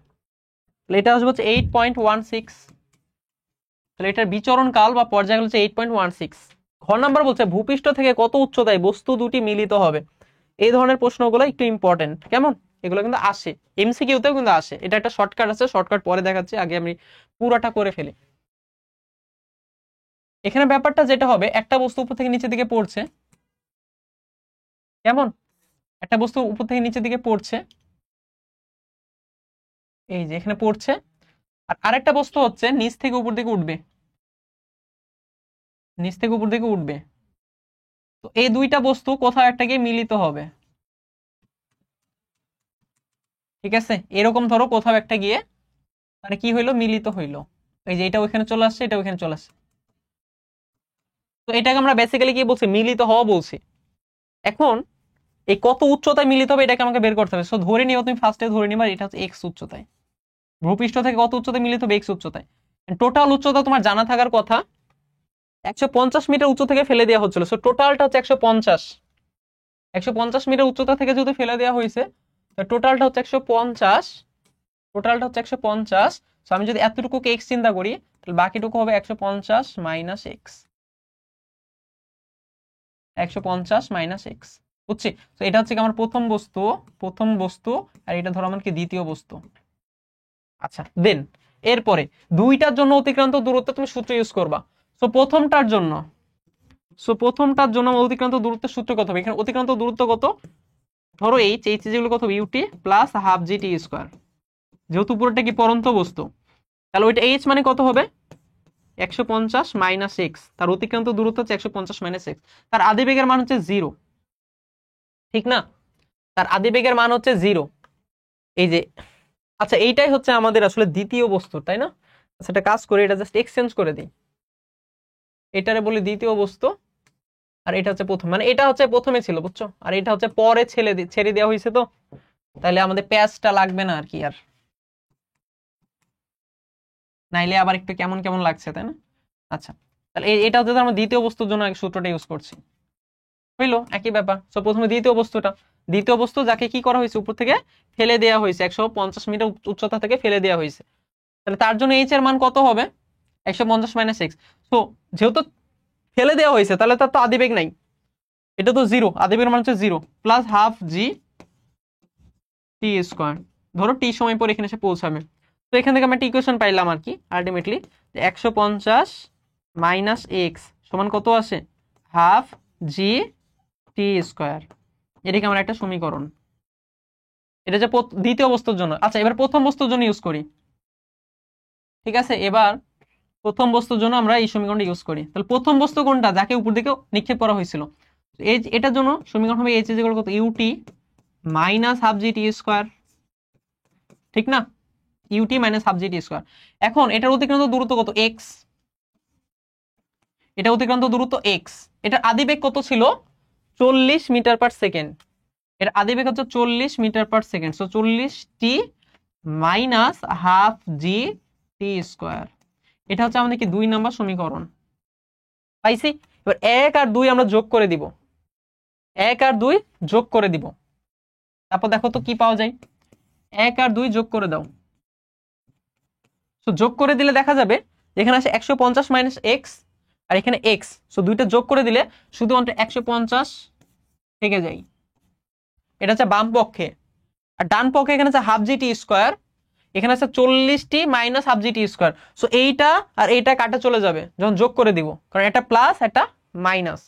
তাহলে এটা আসবে হচ্ছে 8.16। তাহলে এটার বিচরণ কাল বা পর্যায় হচ্ছে 8.16। ঘ নাম্বার বলছে ভূপৃষ্ঠ থেকে কত উচ্চতায় বস্তু দুটি মিলিত হবে। এই ধরনের প্রশ্নগুলো একটু ইম্পর্টেন্ট, কেমন? এগুলো কিন্তু আসে, এমসিকিউতেও কিন্তু আসে। এটা একটা শর্টকাট আছে, শর্টকাট পরে দেখাচ্ছি, আগে আমি পুরোটা করে ফেলি। এখানে ব্যাপারটা যেটা হবে, একটা বস্তু উপর থেকে নিচের দিকে পড়ছে, কেমন? একটা বস্তু উপর থেকে নিচের দিকে পড়ছে, এই যে এখানে পড়ছে, আর আরেকটা বস্তু হচ্ছে নিচ থেকে উপর দিকে উঠবে, নিচ থেকে উপর দিকে উঠবে। তো এই দুইটা বস্তু কোথাও একটা গিয়ে মিলিত হবে, ঠিক আছে? এরকম ধরো কোথাও একটা গিয়ে মানে কি হইলো, মিলিত হইলো। এই যে এটা ওইখানে চলে আসছে, এটা ওইখানে চলে আসছে। তো এটাকে আমরা বেসিক্যালি কি বলছি, মিলিত হওয়া বলছি। এখন এই কত উচ্চতায় মিলিত হবে এটাকে আমাকে বের করতে হবে। সো ধরে নিও, তুমি ফার্স্টে ধরে নিবা এটা হচ্ছে এক্স উচ্চতায়। ভূপৃষ্ঠ থেকে কত উচ্চতায় মিলিত হবে, এক্স উচ্চতায়। টোটাল উচ্চতা তোমার জানা থাকার কথা, 150 মিটার উচ্চ থেকে ফেলে দেওয়া হচ্ছিল। সো টোটালটা হচ্ছে 150, 150 মিটার উচ্চতা থেকে যদি ফেলে দেওয়া হয়েছে, টোটালটা হচ্ছে 150, টোটালটা হচ্ছে 150। সো আমি যদি এতটুকুকে এক্স চিন্তা করি, তাহলে বাকিটুকু হবে 150 মাইনাস এক্স, 150 মাইনাস এক্স, বুঝছি? তো এটা হচ্ছে আমার প্রথম বস্তু, প্রথম বস্তু, আর এটা ধরো আমার কি দ্বিতীয় বস্তু। আচ্ছা, দেন এরপরে দুইটার জন্য অতিক্রান্ত দূরত্ব তুমি সূত্র ইউজ করবা। সো প্রথমটার জন্য, সো প্রথমটার জন্য অতিক্রান্ত দূরত্বের সূত্র কত হবে? এখানে অতিক্রান্ত দূরত্ব কত? ধরো এইচ, এইচ যেগুলো কত, UT plus half G T square, যেহেতু পুরোটা কি পরন্ত বস্তু, তাহলে ওইটা এইচ মানে কত হবে, 150 মাইনাস এক্স, তার অতিক্রান্ত দূরত্ব হচ্ছে 150 মাইনাস এক্স। তার আদি বেগের মান হচ্ছে 0, ঠিক না? তার আদি বেগের মান হচ্ছে 0। এই যে, আচ্ছা এইটাই হচ্ছে আমাদের আসলে দ্বিতীয় বস্তু, তাই না? আচ্ছা একটা কাজ করি, এটা জাস্ট এক্সচেঞ্জ করে দিই, এটারে বলি দ্বিতীয় বস্তু, আর এটা হচ্ছে প্রথম, মানে এটা হচ্ছে প্রথমে ছিল, বুঝছো? আর এটা হচ্ছে পরে ছেড়ে দেওয়া হয়েছে। তো তাহলে আমাদের প্যাচটা লাগবে না আর কি, আর নাইলে আবার একটু কেমন কেমন লাগছে, তাই না? আচ্ছা, তাহলে এটা হচ্ছে আমরা দ্বিতীয় বস্তুর জন্য সূত্রটা ইউজ করছি, হইলো একই ব্যাপার। তো প্রথমে দ্বিতীয় বস্তুটা, দ্বিতীয় বস্তু যাকে কি করা হয়েছে, উপর থেকে ফেলে দেওয়া হয়েছে, 150 মিটার উচ্চতা থেকে ফেলে দেওয়া হয়েছে, তাহলে তার জন্য এইচ এর মান কত হবে, 150 মাইনাস এক্স। তো যেহেতু ফেলে দেওয়া হয়েছে, তাহলে তার তো আদিবেগ নাই, এটা তো জিরো, আদিবেগের মান হচ্ছে 0 plus half G T square. ধরো টি সময় পর এখানে এসে পৌঁছাবে। তো এখান থেকে আমরা একটা ইকুয়েশন পাইলাম আর কি, আলটিমেটলি 150 মাইনাস এক্স সমান কত আসে, হাফ জি টি স্কোয়ার। এটাকে আমরা একটা সমীকরণ, এটা যে দ্বিতীয় বস্তুর জন্য। আচ্ছা এবার প্রথম বস্তুর জন্য ইউজ করি, ঠিক আছে। এবার প্রথম বস্তুর জন্য আমরা এই সমীকরণটা ইউজ করি। তাহলে প্রথম বস্তু কোনটা, যাকে উপর দিকে নিক্ষেপ করা হয়েছিল, এটার জন্য সমীকরণ হবে এইচ ইকুয়াল কত, UT minus half G T square, ঠিক না, UT minus half G T square. এখন এটার অতিক্রান্ত দূরত্ব কত, এক্স, এটা অতিক্রান্ত দূরত্ব এক্স। এটার আদিবেগ কত ছিল, 40 মিটার পার সেকেন্ড। এর আদিবেগ হচ্ছে 40 মিটার পার সেকেন্ড। সো 40 টি minus half G T square. এটা হচ্ছে আমাদের কি 2 নাম্বার সমীকরণ, পাইছি। এবার 1 আর 2 আমরা যোগ করে দিব, 1 আর 2 যোগ করে দিব। তারপর দেখো তো কি পাওয়া যায়, 1 আর 2 যোগ করে দাও। সো যোগ করে দিলে দেখা যাবে এখানে আসে 150 মাইনাস এক্স, আর এখানে এক্স। সো দুইটা যোগ করে দিলে শুধুমাত্র 150 থেকে যায়। এটা হচ্ছে বাম পক্ষে। আর ডান পক্ষে এখানে আছে হাফ জি টি স্কোয়ার, এখানে আছে 40 টি minus half G T square. So এইটা আর এইটা কাটা চলে যাবে যখন যোগ করে দিব, কারণ এটা প্লাস এটা মাইনাস,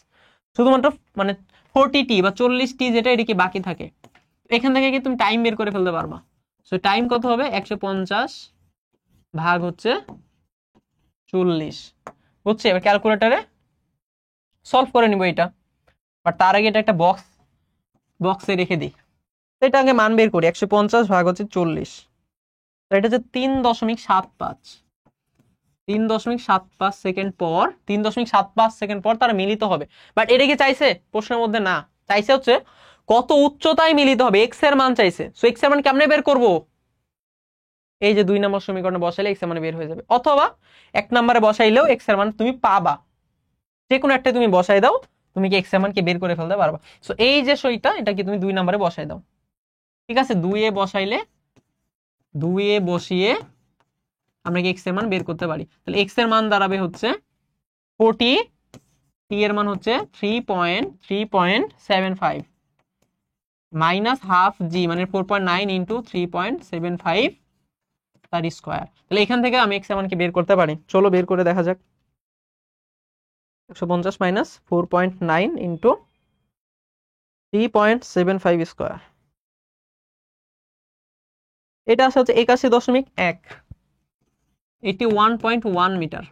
শুধুমাত্র মানে 40 টি বা 40 টি যেটা এটা কি বাকি থাকে। এখান থেকে কি তুমি টাইম বের করে ফেলতে পারবা। সো টাইম কত হবে, 150 ভাগ হচ্ছে 40, বুঝছি। এবার ক্যালকুলেটরে সলভ করে নিব এটা, বাট তার আগে এটা একটা বক্সে রেখে দিই। এটা আগে মান বের করি, 150 ভাগ হচ্ছে 40, এটা হচ্ছে 3.75, 3.75 সেকেন্ড পর, 3.75 সেকেন্ড পর তারা মিলিত হবে। বাট এটা কি চাইছে প্রশ্নের মধ্যে, না, চাইছে হচ্ছে কত উচ্চতায় মিলিত হবে, এক্স এর মান চাইছে। সো এক্স এর মান কেমনে বের করব, এই যে 2 নম্বর সমীকরণে বসাইলে এক্স এর মান বের হয়ে যাবে, অথবা 1 নম্বরে বসাইলেও এক্স এর মান তুমি পাবা, যে কোনো একটা তুমি বসাই দাও, তুমি কি এক্স এর মান কি বের করে ফেলতে পারবা। সো এই যে সইটা, এটা কি তুমি 2 নম্বরে বসাই দাও, ঠিক আছে। 2 এ বসাইলে, 2 এ বসিয়ে আমরা কি এক্স এর মান বের করতে পারি। তাহলে এক্স এর মান দাঁড়াবে হচ্ছে 40, টি এর মান হচ্ছে 3.75 মাইনাস হাফ জি মানে 4.9 ইন্টু 3.75 তার স্কোয়ার। তাহলে এখান থেকে আমি এক্স এর মান কি বের করতে পারি, চলো বের করে দেখা যাক। 150 মাইনাস 4.9 ইন্টু 3.75 স্কোয়ার, এটা আসে হচ্ছে 81.1, 81.1 মিটার,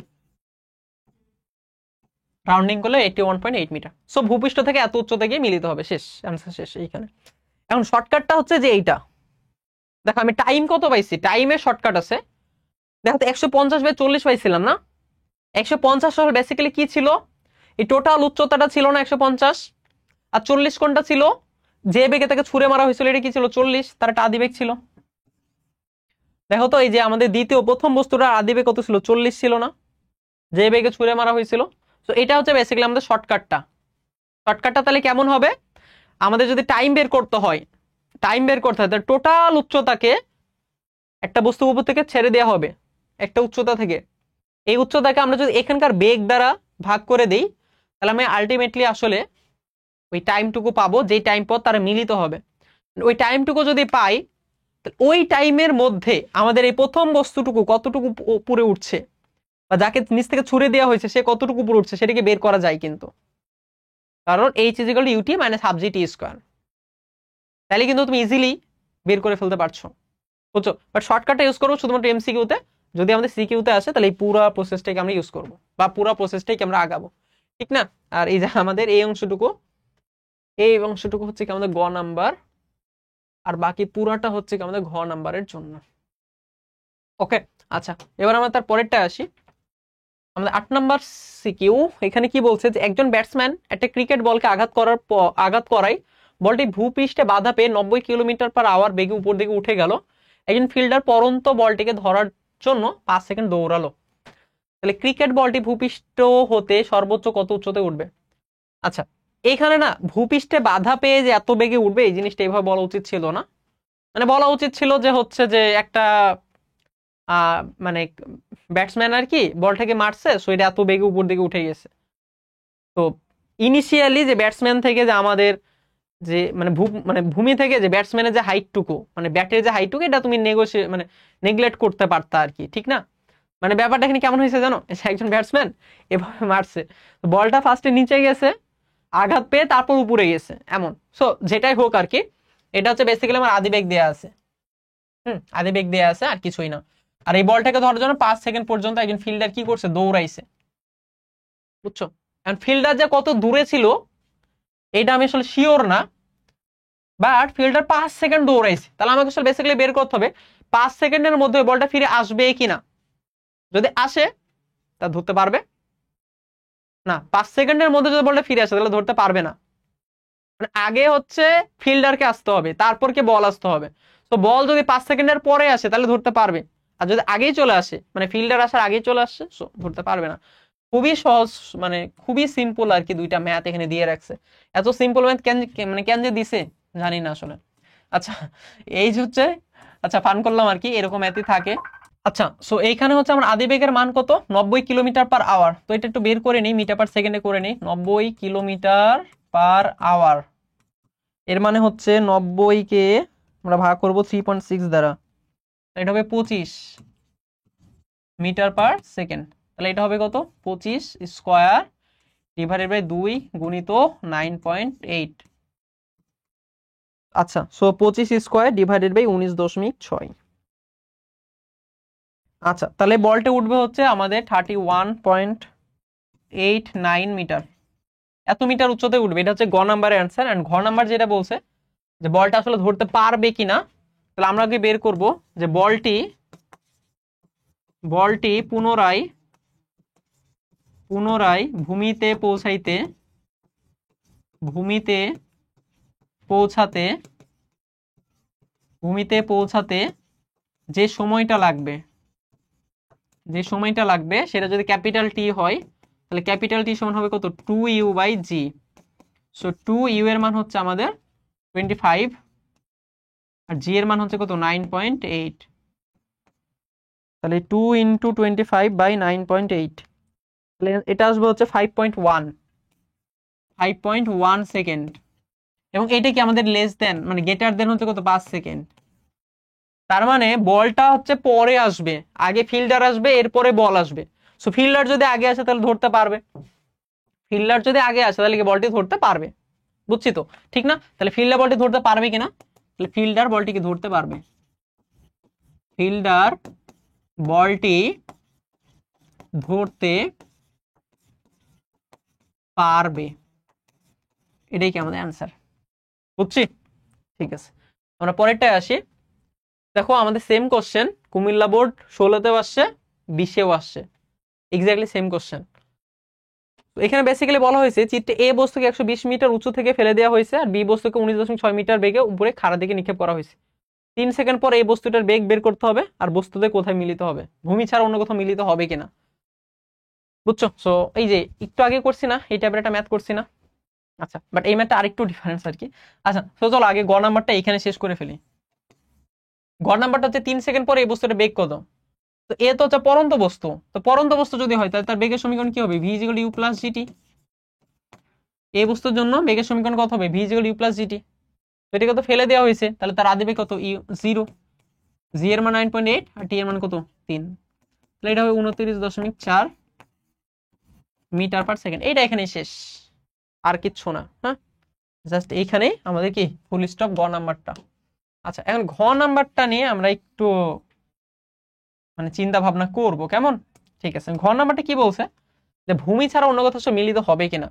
রাউন্ডিং করলে 81.8 মিটার। সো ভূপৃষ্ঠ থেকে এত উচ্চতা গিয়ে মিলিত হবে, শেষ, অ্যান্সার শেষ এইখানে। এখন শর্টকাটটা হচ্ছে যে এইটা দেখো, আমি টাইম কত পাইছি, টাইমের শর্টকাট আছে দেখো তো, 150/40 পাইছিলাম না, 150 বেসিক্যালি কি ছিল, এই টোটাল উচ্চতাটা ছিল না 150, আর 40 কোনটা ছিল, যে বেগে তাকে ছুঁড়ে মারা হয়েছিল এটা কি ছিল 40, তার একটা আদিবেগ ছিল। দেখো তো এই যে আমাদের প্রথম বস্তুটার আদিবেগ কত ছিল, 40 ছিল না, যে বেগে ছুঁড়ে মারা হয়েছিল। তো এটা হচ্ছে বেসিক্যালি আমাদের শর্টকাটটা। তাহলে কেমন হবে, আমাদের যদি টাইম বের করতে হয় তাহলে টোটাল উচ্চতাকে একটা বস্তু উপর থেকে ছেড়ে দেওয়া হবে একটা উচ্চতা থেকে, এই উচ্চতাকে আমরা যদি এখানকার বেগ দ্বারা ভাগ করে দিই, তাহলে আমি আলটিমেটলি আসলে ওই টাইমটুকু পাবো, যেই টাইম পর তারা মিলিত হবে। ওই টাইমটুকু যদি পাই, ওই টাইমের মধ্যে আমাদের এই প্রথম বস্তুটুকু কতটুকু উপরে উঠছে, বা যাকে নিচ থেকে ছুড়ে দেওয়া হয়েছে সে কতটুকু উপরে উঠছে, সেটাকে বের করা যায় কিন্তু, কারণ H is equal to UT minus half G T square. তাহলে কিন্তু তুমি ইজিলি বের করে ফেলতে পারছো, বুঝছো। বাট শর্টকাটটা ইউজ করবো শুধুমাত্র এমসিকিউতে, যদি আমাদের সিকিউতে আসে তাহলে এই পুরো প্রসেসটাকে আমরা ইউজ করবো, বা পুরো প্রসেসটাকে আমরা আগাবো, ঠিক না। আর এই যে আমাদের এই অংশটুকু হচ্ছে কি আমাদের গ নাম্বার, আর বাকি পুরাটা হচ্ছে কি আমাদের ঘ নাম্বারের জন্য। ওকে, আচ্ছা এবার আমরা তার পরেরটা আসি, আমাদের 8 নাম্বার সিকিউ। এখানে কি বলছে যে একজন ব্যাটসম্যান একটা ক্রিকেট বলকে আঘাত করায় বলটি ভূপৃষ্ঠে বাধা পেয়ে 90 কিলোমিটার/আওয়ার বেগে উপর দিকে উঠে গেল। একজন ফিল্ডার পরন্ত বলটিকে ধরার জন্য 5 সেকেন্ড দৌড়ালো। তাহলে ক্রিকেট বলটি ভূপৃষ্ঠ হতে সর্বোচ্চ কত উচ্চতায় উঠবে। আচ্ছা এখানে না ভূপৃষ্ঠে বাধা পেয়ে যে এত বেগে উঠবে এই জিনিসটা এইভাবে বলা উচিত ছিল না, মানে বলা উচিত ছিল যে হচ্ছে যে একটা মানে ব্যাটসম্যান আর কি বলটাকে মারছে, সো এটা এত বেগে উপর দিকে উঠে গেছে। তো ইনিশিয়ালি যে ব্যাটসম্যান থেকে যে আমাদের যে মানে ভূমি থেকে যে ব্যাটসম্যানের যে হাইটটুকু, মানে ব্যাটের যে হাইটটুকু, এটা তুমি নেগলেক্ট করতে পারতা আর কি, ঠিক না। মানে ব্যাপারটা এখানে কেমন হয়েছে জানো, একজন ব্যাটসম্যান এভাবে মারছে, বলটা ফার্স্টে নিচে গেছে, আঘাত পেয়ে তারপর উপরে গেছে এমন। সো যেটাই হোক আর কি, এটা হচ্ছে বেসিক্যালি আমার আদিবেগ দেয়া আছে। আদিবেগ দেয়া আছে, আর কিছুই না। আর এই বলটাকে ধরার জন্য 5 সেকেন্ড পর্যন্ত একজন ফিল্ডার কি করছে, দৌড়াইছে, বুঝছো? এখন ফিল্ডার যে কত দূরে ছিল এটা আমি আসলে শিওর না, বাট ফিল্ডার 5 সেকেন্ড দৌড়াইছে, তাহলে আমাকে আসলে বেসিক্যালি বের করতে হবে 5 সেকেন্ডের মধ্যে বলটা ফিরে আসবে কিনা। যদি আসে তা ধরতে পারবে না, 5 সেকেন্ডের মধ্যে যদি বলটা ফিরে আসে তাহলে ধরতে পারবে না। মানে আগে হচ্ছে ফিল্ডারকে আসতে হবে, তারপর কে বল আসতে হবে। তো বল যদি 5 সেকেন্ডের পরে আসে তাহলে ধরতে পারবে, আর যদি আগেই চলে আসে, মানে ফিল্ডার আসার আগেই চলে আসছে, ধরতে পারবে না। খুবই সহজ, মানে খুবই সিম্পল আর কি, দুইটা ম্যাথ এখানে দিয়ে রাখছে। এত সিম্পল ম্যাথ কেন যে দিছে জানি না আসলে। আচ্ছা, এই যে হচ্ছে, আচ্ছা ফান করলাম আর কি, এরকম ম্যাথই থাকে। আচ্ছা, সো এইখানে হচ্ছে আমার আদিবেগের মান কত, 90 কিলোমিটার পার আওয়ার। তো এটা একটু বের করে নিই, মিটার পার সেকেন্ডে করে নিই। 90 কিলোমিটার পার আওয়ার, এর মানে হচ্ছে 90 কে আমরা ভাগ করবো 3.6 দ্বারা, এটা হবে 25 মিটার পার সেকেন্ড। তাহলে এটা হবে কত, 25 স্কোয়ার ডিভাইডেড বাই 2 গুণিত 9.8। আচ্ছা, সো 25 স্কোয়ার ডিভাইডেড বাই 19.6। আচ্ছা, তাহলে বলটা উঠবে হচ্ছে আমাদের 31.89 মিটার, এত মিটার উচ্চতায় উঠবে। এটা হচ্ছে গ নাম্বারের অ্যান্সার। এন্ড ঘ নাম্বার যেটা বলছে যে বলটা আসলে ধরতে পারবে কিনা, তাহলে আমরা আগে বের করব যে বলটি পুনরায় ভূমিতে পৌঁছাতে যে সময়টা লাগবে সেটা যদি ক্যাপিটাল টি হয়, তাহলে ক্যাপিটাল টি সমান হবে কত, 2u/g। সো 2u এর মান হচ্ছে আমাদের 25, আর জি এর মান হচ্ছে কত, 9.8। তাহলে 2 × 25/9.8, তাহলে এটা আসবে হচ্ছে 5.1 সেকেন্ড। এবং এটা কি আমাদের লেস দেন, মানে গ্রেটার দেন হচ্ছে কত, 5 সেকেন্ড। তার মানে বলটা হচ্ছে পরে আসবে, আগে ফিল্ডার আসবে, এরপরে বল আসবে। সো ফিল্ডার যদি আগে আসে তাহলে ধরতে পারবে, ফিল্ডার যদি আগে আসে তাহলে কি বলটি ধরতে পারবে, বুঝছি তো, ঠিক না? তাহলে ফিল্ডার বলটি ধরতে পারবে কিনা, তাহলে ফিল্ডার বলটিকে ধরতে পারবে, ফিল্ডার বলটি ধরতে পারবে, এটাই কি আমাদের অ্যান্সার, বুঝছি? ঠিক আছে, আমরা পরেরটায় আসি। দেখো আমাদের সেম কোশ্চেন কুমিল্লা বোর্ড 16তেও আসছে, 20এও আসছে, এক্স্যাক্টলি সেম কোশ্চেন। এখানে বেসিক্যালি বলা হয়েছে চিত্রে এ বস্তুকে 120 মিটার উঁচু থেকে ফেলে দেওয়া হয়েছে, আর বি বস্তুকে 19.6 মিটার বেগে উপরে খাড়া দিকে নিক্ষেপ করা হয়েছে। 3 সেকেন্ড পর এই বস্তুটার বেগ বের করতে হবে, আর বস্তুতে কোথায় মিলিত হবে, ভূমি ছাড়া অন্য কোথাও মিলিত হবে কিনা, বুঝছো? সো এই যে একটু আগে করছি না, এই টাইপের একটা ম্যাথ করছি না। আচ্ছা, বাট এই ম্যাথটা আরেকটু ডিফারেন্স আর কি। আচ্ছা, তো চলো আগে গ নাম্বারটা এখানে শেষ করে ফেলি। গ নাম্বারটা হচ্ছে 3 সেকেন্ড পরে এই বস্তুটা বেগ কত। তো এ তো হচ্ছে পরন্ত বস্তু, তো পরন্ত বস্তু যদি হয় তাহলে তার বেগের সমীকরণ কি হবে, v = u + gt। এই বস্তুর জন্য বেগের সমীকরণ কত হবে, v = u + gt। তো এটাকে তো ফেলে দেওয়া হয়েছে, তাহলে তার আদিবেগ কত, 0। জি এর মান 9.8 আর টি এর মান কত, 3। তাহলে এটা হবে 29.4 মিটার পার সেকেন্ড। এইটা এখানে শেষ, আর কিচ্ছু না। হ্যাঁ, জাস্ট এইখানেই আমাদের কি ফুল স্টপ গ নাম্বারটা। আচ্ছা, এখন ঘ নাম্বারটা নিয়ে আমরা একটু মানে চিন্তা ভাবনা করব, কেমন? ঠিক আছে, ঘ নাম্বারটা কি বলছে যে ভূমি ছাড়া অন্য কোথাও মিলিত হবে কিনা।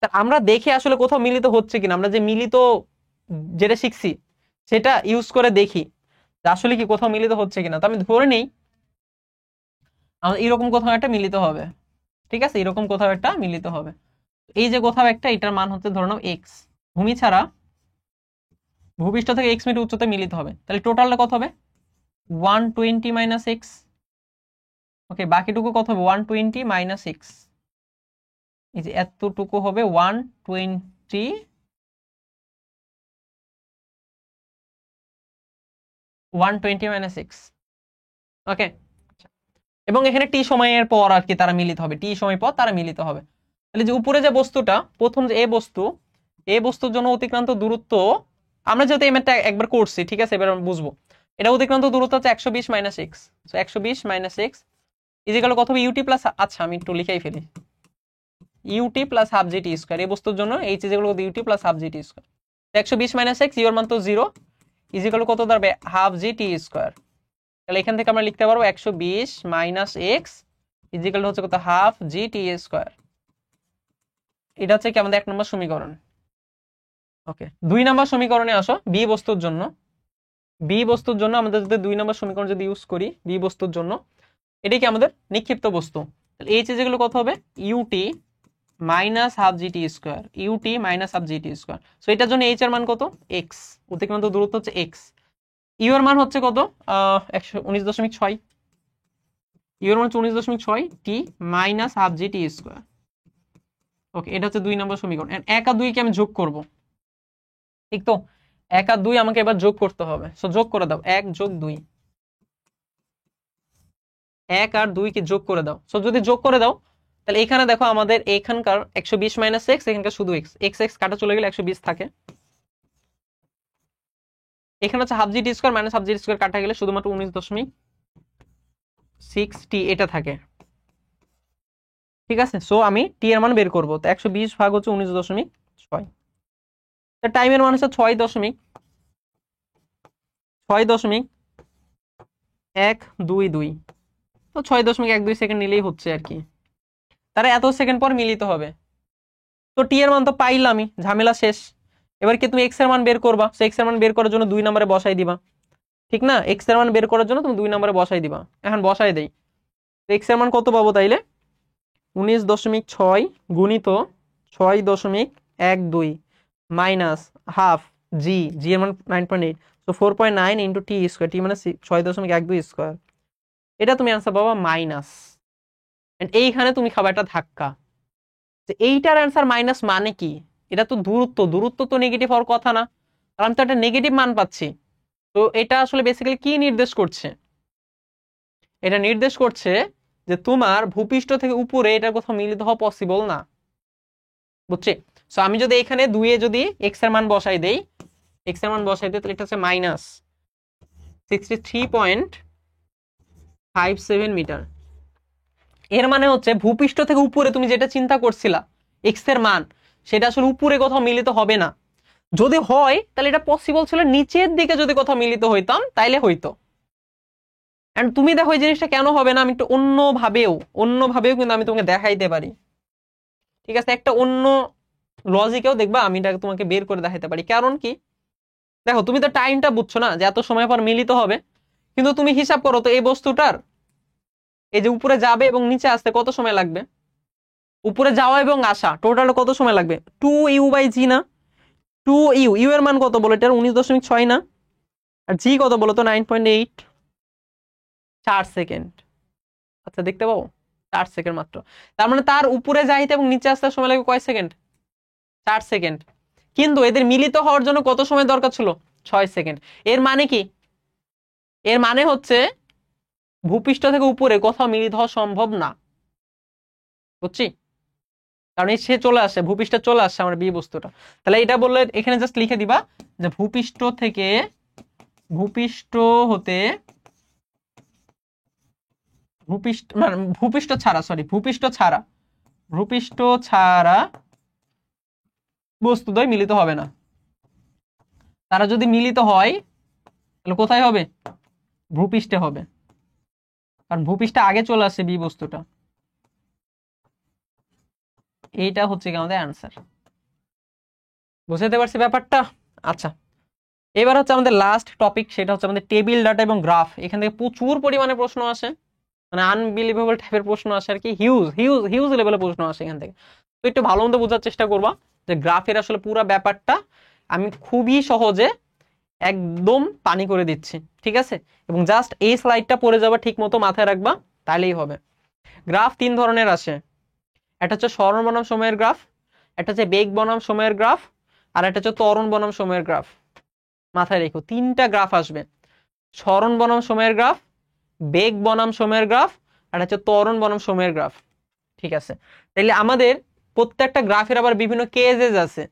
তা আমরা দেখে আসলে কোথাও মিলিত হচ্ছে কিনা, আমরা যে মিলিত যেটা শিখছি সেটা ইউজ করে দেখি যে আসলে কি কোথাও মিলিত হচ্ছে কিনা। তো আমি ধরে নেই আমাদের এরকম কোথাও একটা মিলিত হবে, ঠিক আছে, এরকম কোথাও একটা মিলিত হবে। এই যে কোথাও একটা, এটার মান হচ্ছে ধরে নাও এক্স, ভূমি ছাড়া ভূপৃষ্ঠ থেকে এক্স মিটার উচ্চতায় মিলিত হবে। তাহলে টোটালটা কত হবে, 120 - x। ওকে, বাকিটুকু কত হবে, 120 - x। এই যে এতটুকু হবে 120 - x। ওকে, এবং এখানে টি সময়ের পর আর কি তারা মিলিত হবে, টি সময় পর তারা মিলিত হবে। তাহলে যে উপরে যে বস্তুটা, প্রথম যে এ বস্তুর জন্য অতিক্রান্ত দূরত্ব, আমরা যেহেতু এই ম্যাথটা একবার করছি, ঠিক আছে, এবার বুঝবো। এটা অতিক্রান্ত দূরত্ব হচ্ছে 120 - x। সো 120 - x ইজিক্যাল কত হবে, ইউটি প্লাস, আচ্ছা আমি একটু লিখাই ফেলি, UT plus half GT square. এই বস্তুর জন্য এইচ ইজিক্যাল কত, UT plus half GT square. 120 minus X, U এর মান তো 0, ইজ ইকুয়াল টু কত দাঁড়াবে, হাফ জি টি স্কোয়ার। তাহলে এখান থেকে আমরা লিখতে পারবো 120 minus x is equal to হচ্ছে কত, হাফ জি টি স্কোয়ার। এটা হচ্ছে কি আমাদের 1 নম্বর সমীকরণ। ওকে, 2 নম্বর সমীকরণে আসো, বি বস্তুর জন্য। বি বস্তুর জন্য আমাদের যদি 2 নম্বর সমীকরণ যদি ইউজ করি বি বস্তুর জন্য, এটা কি আমাদের নিক্ষিপ্ত বস্তু। তাহলে এইচ যেগুলো কত হবে, UT minus half GT square, UT minus half GT square. So এটার জন্য এইচ এর মান কত, এক্স, অতিক্রান্ত দূরত্ব হচ্ছে এক্স। ইউ এর মান হচ্ছে কত, 119.6, ইউ এর মান হচ্ছে 19.6 টি মাইনাস হাফ জিটি স্কোয়ার। ওকে, এটা হচ্ছে 2 নম্বর সমীকরণ। 1 আর 2 কে আমি যোগ করব, ঠিক তো, 1 আর 2 আমাকে এবার যোগ করতে হবে। সো যোগ করে দাও, 1 যোগ 2, 1 আর 2 কে যোগ করে দাও। সো যদি যোগ করে দাও তাহলে এখানে দেখো আমাদের এখানকার 120 মাইনাস এক্স, এখানকার শুধু এক্স, এক্স এক্স কাটা চলে গেলে 120 থাকে। এখানে হচ্ছে half GT square minus half GT square কাটা গেলে শুধুমাত্র 19.6 টি এটা থাকে। ঠিক আছে, সো আমি টি এর মান বের করবো। তো 120 ভাগ হচ্ছে 19.6, তো টাইমের মান হচ্ছে 6.122, তো 6.12 সেকেন্ড নিলেই হচ্ছে আর কি। তারা এত সেকেন্ড পর মিলিত হবে। তো টি এর মান তো পাইলামই, ঝামেলা শেষ। এবার কি তুমি এক্স এর মান বের করবা, সো এক্স এর মান বের করার জন্য 2 নম্বরে বসাই দিবা, ঠিক না, এক্স এর মান বের করার জন্য তুমি 2 নম্বরে বসাই দিবা। এখন বসাই দেই, এক্স এর মান কত পাবো তাইলে, 19.6 গুণিত 6.12 মাইনাস হাফ জি, জি এর মান 9.8, সো 4.9 ইন্টু টি স্কোয়ার, টি মানে 6.12 স্কোয়ার। এটা তুমি আনসার পাবা মাইনাস। এইখানে তুমি খাবা একটা ধাক্কা, যে এইটার অ্যান্সার মাইনাস মানে কি, এটা তো দূরত্ব, দূরত্ব তো নেগেটিভ হওয়ার কথা না, কারণ আমি তো একটা নেগেটিভ মান পাচ্ছি। তো এটা আসলে বেসিক্যালি কি নির্দেশ করছে, এটা নির্দেশ করছে যে তোমার ভূপৃষ্ঠ থেকে উপরে এটা কোথাও মিলিত হওয়া পসিবল না, বুঝছি। সো আমি যদি এখানে 2 এ যদি এক্স এর মান বসাই দেই, এক্স এর মান বসাই দিই, তাহলে এটা হচ্ছে মাইনাস 63.57 মিটার। এর মানে হচ্ছে ভূপৃষ্ঠ থেকে উপরে তুমি যেটা চিন্তা করছিলা এক্স এর মান, সেটা আসলে উপরে কোথাও মিলিত হবে না। যদি হয় তাহলে এটা পসিবল ছিল নিচের দিকে যদি কোথাও মিলিত হইতাম তাইলে হইতো। এন্ড তুমি দেখো এই জিনিসটা কেন হবে না, আমি একটু অন্যভাবেও কিন্তু আমি তোমাকে দেখাইতে পারি। ঠিক আছে, একটা অন্য লজিকেও দেখবা আমি এটা তোমাকে বের করে দেখাইতে পারি। কারণ কি, দেখো তুমি তো টাইমটা বুঝছো না যে এত সময় পর মিলিত হবে, কিন্তু তুমি হিসাব করো তো এই বস্তুটার এই যে উপরে যাবে এবং নিচে আসতে কত সময় লাগবে, উপরে যাওয়া এবং আসা টোটাল কত সময় লাগবে, 2u/g না, 2u, ইউ এর মান কত বলো, এটার 19.6 না, আর জি কত বলো তো 9.8, 4 সেকেন্ড। আচ্ছা দেখতে পাবো 4 সেকেন্ড মাত্র, তার মানে তার উপরে যাইতে এবং নিচে আসতে সময় লাগবে কয় সেকেন্ড, 4 সেকেন্ড। কিন্তু এদের মিলিত হওয়ার জন্য কত সময় দরকার ছিল, 6 সেকেন্ড। এর মানে কি, এর মানে হচ্ছে ভূপৃষ্ঠ থেকে উপরে কোথাও মিলিত হওয়া সম্ভব না, বুঝছি, কারণ সে চলে আসে, ভূপৃষ্ঠে চলে আসছে আমার বি বস্তুটা। তাহলে এটা বললে এখানে জাস্ট লিখে দিবা যে ভূপৃষ্ঠ থেকে, ভূপৃষ্ঠ হতে, ভূপৃষ্ঠ মানে ভূপৃষ্ঠ ছাড়া, সরি ভূপৃষ্ঠ ছাড়া, ভূপৃষ্ঠ ছাড়া বস্তুদ্বয় মিলিত হবে না। তারা যদি মিলিত হয় তাহলে কোথায় হবে, ভূপৃষ্ঠে হবে, কারণ ভূপৃষ্ঠে আগে চলে আসছে বি বস্তুটা। এইটা হচ্ছে কি আমাদের অ্যান্সার, বুঝতে পারছি ব্যাপারটা। আচ্ছা, এবার হচ্ছে আমাদের লাস্ট টপিক, সেটা হচ্ছে আমাদের টেবিল ডাটা এবং গ্রাফ। এখান থেকে প্রচুর পরিমাণে প্রশ্ন আসে, মানে আনবিলিভেবল টাইপের প্রশ্ন আসে আর কি, হিউজ হিউজ হিউজ লেভেলের প্রশ্ন আসে এখান থেকে। তো একটু ভালো মতো বোঝার চেষ্টা করবা যে গ্রাফের আসলে পুরো ব্যাপারটা আমি খুবই সহজে একদম পানি করে দিচ্ছি, ঠিক আছে, এবং জাস্ট এই স্লাইডটা পড়ে যাবা, ঠিক মতো মাথায় রাখবা, তাহলেই হবে। গ্রাফ 3 ধরনের আসে, একটা হচ্ছে সরণ বনাম সময়ের গ্রাফ, একটা হচ্ছে বেগ বনাম সময়ের গ্রাফ, আর একটা হচ্ছে ত্বরণ বনাম সময়ের গ্রাফ। মাথায় রেখো 3টা গ্রাফ আসবে, সরণ বনাম সময়ের গ্রাফ, বেগ বনাম সময়ের গ্রাফ, আর হচ্ছে ত্বরণ বনাম সময়ের গ্রাফ। ঠিক আছে, তাইলে আমাদের প্রত্যেকটা গ্রাফের আবার বিভিন্ন কেজেস আছে,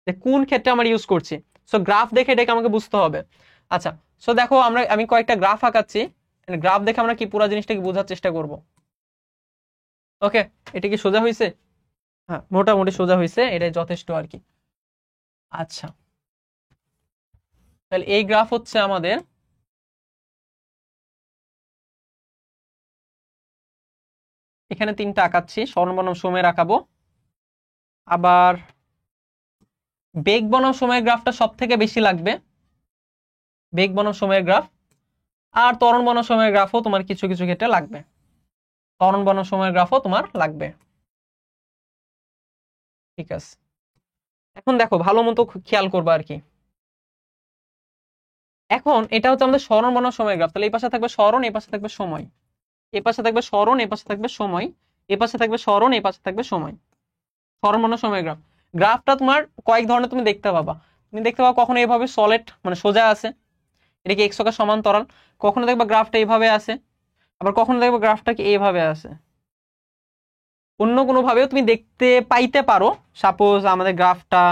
যে কোন ক্ষেত্রে আমরা ইউজ করছি। সো গ্রাফ দেখে এটাকে আমাকে বুঝতে হবে। আচ্ছা, সো দেখো আমি কয়েকটা গ্রাফ আঁকাচ্ছি, গ্রাফ দেখে আমরা কি পুরো জিনিসটাকে বোঝার চেষ্টা করব। ওকে, এটা কি সোজা হয়েছে, হ্যাঁ মোটামুটি সোজা হয়েছে, এটাই যথেষ্ট আর কি। আচ্ছা, তাহলে এই গ্রাফ হচ্ছে আমাদের, এখানে 3টা আঁকাচ্ছি, সরণ বনাম সময়ের আঁকাবো। আবার বেগ বনাম সময়ের গ্রাফটা সব থেকে বেশি লাগবে, বেগ বনাম সময়ের গ্রাফ। আর ত্বরণ বনাম সময়ের গ্রাফও তোমার কিছু কিছু ক্ষেত্রে লাগবে, ত্বরণ বনাম সময়ের গ্রাফও তোমার লাগবে। ঠিক আছে, এখন দেখো ভালো মতো খেয়াল করবা আর কি। এখন এটা হচ্ছে আমাদের সরণ বনাম সময়ের গ্রাফ। তাহলে এই পাশে থাকবে সরণ, এই পাশে থাকবে সময়, এই পাশে থাকবে সরণ, এই পাশে থাকবে সময়, এই পাশে থাকবে সরণ, এই পাশে থাকবে সময়। সরণ বনাম সময়ের গ্রাফ, গ্রাফটা তোমার কয়েক ধরনের তুমি দেখতে পাবা। তুমি দেখতে পাবা কখনো এইভাবে সলিড মানে সোজা আছে, এটা কি এক্স অক্ষের সমান্তরাল। কখনো দেখবা গ্রাফটা এইভাবে আছে, আবার কখনো দেখবা গ্রাফটা কি এইভাবে আছে। অন্য কোনো ভাবেও তুমি দেখতে পাইতে পারো। সাপোজ আমাদের গ্রাফটা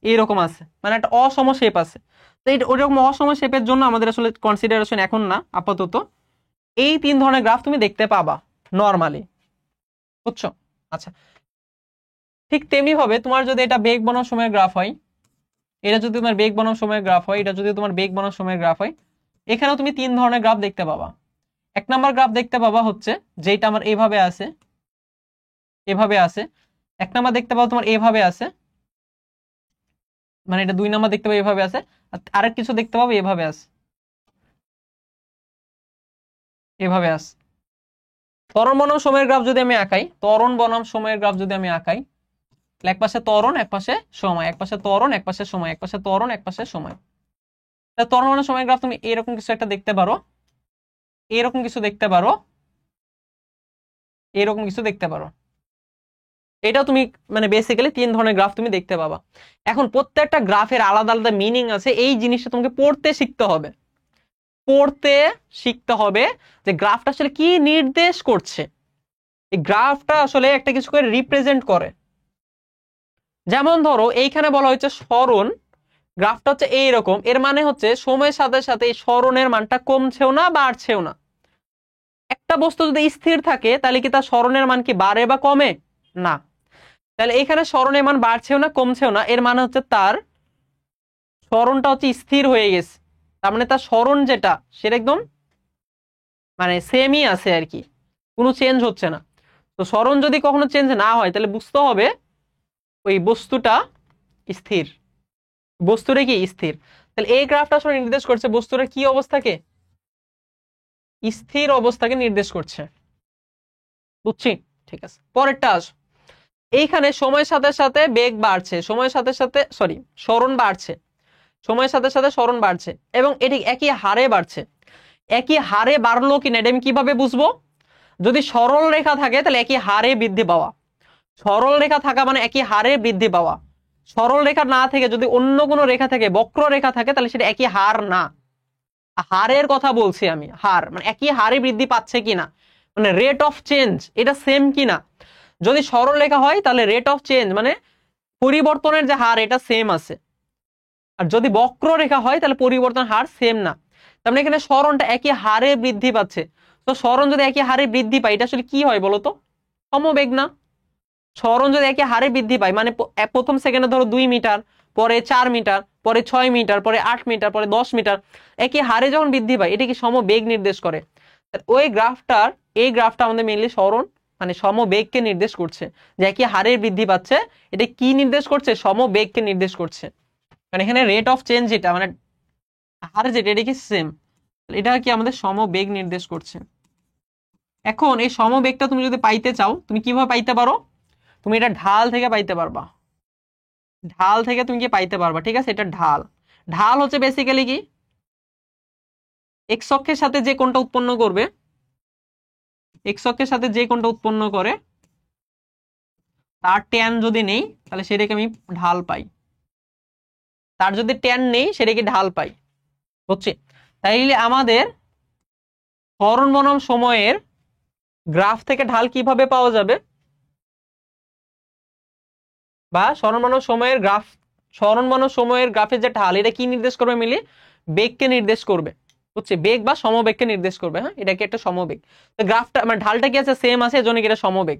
এইরকম আছে, মানে একটা অসম শেপ আছে, তো এই ওইরকম অসম শেপের জন্য আমাদের আসলে কনসিডারেশন এখন না, আপাতত এই 3 ধরনের গ্রাফ তুমি দেখতে পাবা নরমালি, বুঝছো? আচ্ছা, ঠিক তেমনি ভাবে তোমার যদি এটা বেগ বনাম সময়ের গ্রাফ হয়, এটা যদি তোমার বেগ বনাম সময়ের গ্রাফ হয়, এটা যদি তোমার বেগ বনাম সময়ের গ্রাফ হয়, এখানেও তুমি 3 ধরনের গ্রাফ দেখতে পাবা। 1 নাম্বার গ্রাফ দেখতে পাবা হচ্ছে যেটা আমার এইভাবে আছে, এভাবে আছে। 1 নাম্বার দেখতে পাবো তোমার এভাবে আছে, মানে এটা 2 নাম্বার দেখতে পাবো এভাবে আছে। আর আরেক কিছু দেখতে পাবো এভাবে আছে, এভাবে আছে। ত্বরণ বনাম সময়ের গ্রাফ যদি আমি আঁকাই, ত্বরণ বনাম সময়ের গ্রাফ যদি আমি আঁকাই, এক পাশে ত্বরণ, এক পাশে সময়, এক পাশে ত্বরণ, এক পাশে সময়, এক পাশে ত্বরণ, এক পাশে সময়। ত্বরণ বনাম সময়ের গ্রাফ তুমি এরকম কিছু একটা দেখতে পারো, এরকম কিছু দেখতে পারো, এরকম কিছু দেখতে পারো। এটা তুমি মানে বেসিক্যালি 3 ধরনের গ্রাফ তুমি দেখতে পাবা। এখন প্রত্যেকটা গ্রাফের আলাদা আলাদা মিনিং আছে, এই জিনিসটা তোমাকে পড়তে শিখতে হবে, পড়তে শিখতে হবে যে গ্রাফটা আসলে কি নির্দেশ করছে। এই গ্রাফটা আসলে একটা কিছু করে রিপ্রেজেন্ট করে। যেমন ধরো এইখানে বলা হয়েছে সরণ, গ্রাফটা হচ্ছে এইরকম, এর মানে হচ্ছে সময়ের সাথে সাথে এই সরণের মানটা কমছেও না বাড়ছেও না। একটা বস্তু যদি স্থির থাকে তাহলে কি তার সরণের মান কি বাড়ে বা কমে? না। তাহলে এখানে সরণের মান বাড়ছেও না কমছেও না, এর মানে হচ্ছে তার সরণটা হচ্ছে স্থির হয়ে গেছে। তার মানে তার সরণ যেটা সেটা একদম মানে সেমই আছে আর কি, কোনো চেঞ্জ হচ্ছে না। তো সরণ যদি কখনো চেঞ্জ না হয় তাহলে বুঝতে হবে ওই বস্তুটা স্থির, বস্তুটা কি স্থির। তাহলে এই গ্রাফটা আসলে নির্দেশ করছে বস্তুটার কি অবস্থাকে, স্থির অবস্থাকে নির্দেশ করছে, বুঝছি? ঠিক আছে, পরেরটা আস। এইখানে সময়ের সাথে সাথে বেগ বাড়ছে, সময়ের সাথে সাথে সরি সরণ বাড়ছে, সময়ের সাথে সাথে সরণ বাড়ছে এবং এটি একই হারে বাড়ছে। একই হারে বাড়লো কিনা এটা আমি কিভাবে বুঝবো? যদি সরল রেখা থাকে তাহলে একই হারে বৃদ্ধি পাওয়া, সরল রেখা থাকা মানে একই হারে বৃদ্ধি পাওয়া। সরল রেখা না থেকে যদি অন্য কোনো রেখা থাকে, বক্র রেখা থাকে, তাহলে সেটা একই হার না। হারের কথা বলছি আমি, হার মানে একই হারে বৃদ্ধি পাচ্ছে কিনা, মানে রেট অফ চেঞ্জ এটা সেম কিনা। যদি সরল রেখা হয় তাহলে রেট অফ চেঞ্জ মানে পরিবর্তনের যে হার এটা সেম আছে, আর যদি বক্র রেখা হয় তাহলে পরিবর্তন হার সেম না। তার মানে এখানে সরণটা একই হারে বৃদ্ধি পাচ্ছে। তো সরণ যদি একই হারে বৃদ্ধি পায় এটা আসলে কি হয় বলতো? সমবেগ না? সরণ যদি একই হারে বৃদ্ধি পায় মানে প্রথম সেকেন্ডে ধরো 2 মিটার, পরে 4 মিটার, পরে 6 মিটার, পরে 8 মিটার, পরে 10 মিটার, একই হারে যখন বৃদ্ধি পায় এটা কি সমবেগ নির্দেশ করে। ওই গ্রাফটার, এই গ্রাফটা আমাদের মেইনলি সরণ মানে সমবেগকে নির্দেশ করছে, যে একই হারে বৃদ্ধি পাচ্ছে। এটা কি নির্দেশ করছে? সমবেগকে নির্দেশ করছে। কারণ এখানে রেট অফ চেঞ্জ যেটা মানে হার যেটা এটা কি সেম, এটা কি আমাদের সমবেগ নির্দেশ করছে। এখন এই সমবেগটা তুমি যদি পাইতে চাও তুমি কিভাবে পাইতে পারো? তুমি এটা ঢাল থেকে পাইতে পারবা, ঢাল থেকে তুমি কি পাইতে পারবা, ঠিক আছে? এটা ঢাল, ঢাল হচ্ছে বেসিক্যালি কি এক্স অক্ষের সাথে যে কোণটা উৎপন্ন করবে, এক্স অক্ষের সাথে যে কোণটা উৎপন্ন করে তার ট্যান যদি নেই তাহলে সেটাকে আমি ঢাল পাই, তার যদি ট্যান নেই সেটাকে ঢাল পাই, বুঝছি? তাইলে আমাদের সরণ বনাম সময়ের গ্রাফ থেকে ঢাল কিভাবে পাওয়া যাবে, বা সরণ বনাম সময়ের গ্রাফ, সরণ বনাম সময়ের গ্রাফের যে ঢাল এটা কি নির্দেশ করবে মিলি? বেগকে নির্দেশ করবে, বুঝছি? বেগ বা সমবেগকে নির্দেশ করবে। হ্যাঁ, এটা কি একটা সমবেগ। তো গ্রাফটা মানে ঢালটা কি আছে সেম আছে, এজন্য কি এটা সমবেগ,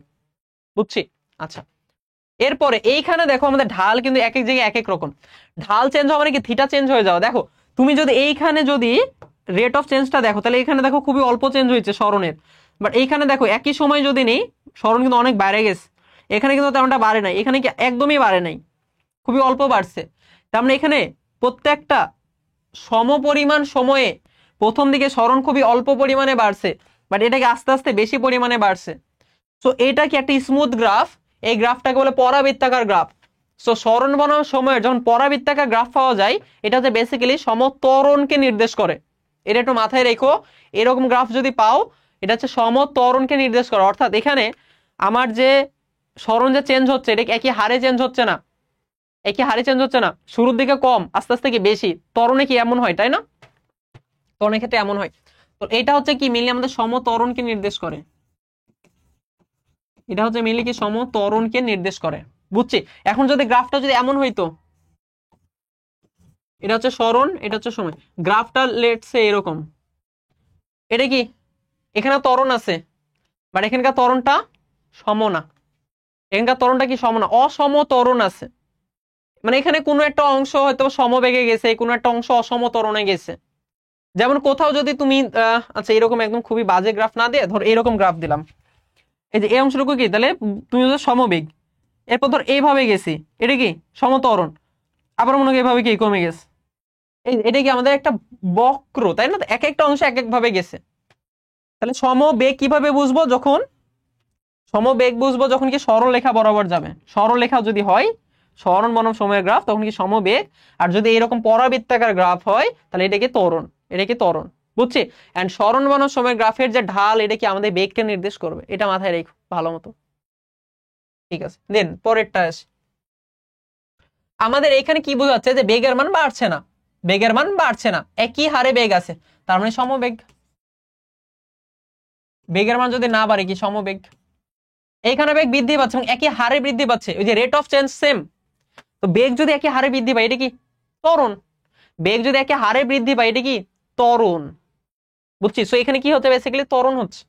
বুঝছি? আচ্ছা, এরপরে এইখানে দেখো আমাদের ঢাল কিন্তু এক এক জায়গায় এক এক রকম। ঢাল চেঞ্জ হওয়া মানে কি থিটা চেঞ্জ হয়ে যাওয়া। দেখো তুমি যদি এইখানে যদি রেট অফ চেঞ্জটা দেখো, তাহলে এখানে দেখো খুবই অল্প চেঞ্জ হয়েছে স্মরণের, বাট এইখানে দেখো একই সময় যদি নেই স্মরণ কিন্তু অনেক বাইরে গেছে, এখানে কিন্তু তেমনটা বাড়ে নাই, এখানে কি একদমই বাড়ে নাই, খুবই অল্প বাড়ছে। তার মানে এখানে প্রত্যেকটা সমপরিমাণ সময়ে প্রথম দিকে স্মরণ খুবই অল্প পরিমাণে বাড়ছে, বাট এটাকে আস্তে আস্তে বেশি পরিমাণে বাড়ছে। সো এটা কি একটা স্মুথ গ্রাফ, এই গ্রাফটাকে বলে পরাবৃত্তাকার গ্রাফ। সো স্মরণ বনাম সময়ের যখন পরাবৃত্তাকার গ্রাফ পাওয়া যায়, এটা হচ্ছে বেসিক্যালি সমত্বরণকে নির্দেশ করে। এটা একটু মাথায় রেখো, এরকম গ্রাফ যদি পাও এটা হচ্ছে সমত্বরণকে নির্দেশ করে। অর্থাৎ এখানে আমার যে স্মরণ যে চেঞ্জ হচ্ছে এটা একই হারে চেঞ্জ হচ্ছে না, একই হারে চেঞ্জ হচ্ছে না, শুরুর দিকে কম আস্তে আস্তে কি বেশি, ত্বরণে কি এমন হয় তাই না, ত্বরণের ক্ষেত্রে এমন হয়। তো এটা হচ্ছে কি মিলে আমাদের সমত্বরণকে নির্দেশ করে, এটা হচ্ছে মিলে কি সমত্বরণকে নির্দেশ করে, বুঝছি। এখন যদি গ্রাফটা যদি এমন হইতো, এটা হচ্ছে স্মরণ, এটা হচ্ছে সময়, গ্রাফটা লেটস সে এরকম, এটা কি এখানে ত্বরণ আছে, বাট এখানকার ত্বরণটা সম না, এখানকার ত্বরণটা কি সম না, অসম ত্বরণ আছে, মানে এখানে কোনো একটা অংশ হয়তো সমবেগে গেছে, কোনো একটা অংশ অসম ত্বরণে গেছে। যেমন কোথাও যদি তুমি আচ্ছা এরকম একদম খুবই বাজে গ্রাফ না দিয়ে ধর এরকম গ্রাফ দিলাম, এই যে এই অংশটুকু কি, তাহলে তুমি যদি সমবেগ, এরপর ধর এইভাবে গেছি, এটা কি সমত্বরণ, আবার মনে হয় এভাবে কি কমে গেছে, এটা কি আমাদের একটা বক্র তাই না, এক একটা অংশ এক এক ভাবে গেছে। তাহলে সমবেগ কিভাবে বুঝবো, যখন সমবেগ বুঝবো যখন কি সরলরেখা বরাবর যাবে, সরলরেখা যদি হয় স্মরণ বনাম সময়ের গ্রাফ তখন কি সমবেগ, আর যদি এরকম পরাবৃত্তাকার গ্রাফ হয় তাহলে এটা কি ত্বরণ, এটা কি ত্বরণ, বুঝছি। এন্ড স্মরণ বনাম সময়ের গ্রাফের যে ঢাল এটা কি আমাদের বেগকে নির্দেশ করবে, এটা মাথায় রেখো ভালো মতো, ঠিক আছে। দেন পরেরটা আসে, আমাদের এখানে কি বোঝাচ্ছে যে বেগের মান বাড়ছে না, বেগের মান বাড়ছে না, একই হারে বেগ আছে, তার মানে সমবেগ। বেগের মান যদি না বাড়ে কি সমবেগ, এইখানে বেগ বৃদ্ধি পাচ্ছে এবং একই হারে বৃদ্ধি পাচ্ছে, ওই যে রেট অফ চেঞ্জ সেম, তো বেগ যদি একই হারে বৃদ্ধি পায় এটা কি ত্বরণ, বেগ যদি একই হারে বৃদ্ধি পায় এটা কি ত্বরণ, বুঝছি। সো এখানে কি হচ্ছে, বেসিক্যালি ত্বরণ হচ্ছে,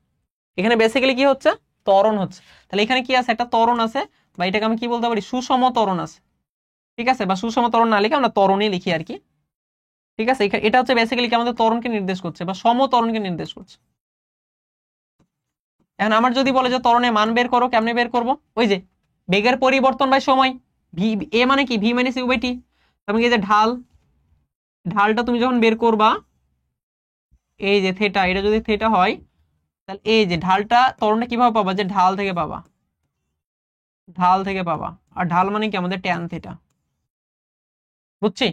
এখানে বেসিক্যালি কি হচ্ছে ত্বরণ হচ্ছে। তাহলে এখানে কি আছে, একটা ত্বরণ আছে, বা এটাকে আমি কি বলতে পারি সুষম ত্বরণ আছে, ঠিক আছে, বা সুষম ত্বরণ না লিখে আমরা ত্বরণই লিখি আর কি, ঠিক আছে। এটা হচ্ছে বেসিক্যালি কি আমাদের ত্বরণকে নির্দেশ করছে বা সমত্বরণকে নির্দেশ করছে। এখন আমার যদি বলে যে ত্বরণের মান বের করো, কেমনে বের করব, ওই যে বেগের পরিবর্তন বাই সময়, ভি এ মানে কি ভি মাইনাস ইউ বাই টি, তুমি এই যে ঢাল, ঢালটা তুমি যখন বের করবা, এই যে থেটা, এটা যদি থেটা হয় তাহলে এই যে ঢালটা ত্বরণটা কিভাবে পাবা, যে ঢাল থেকে পাবা, ঢাল থেকে পাবা, আর ঢাল মানে কি আমাদের ট্যান থেটা, বুঝছি।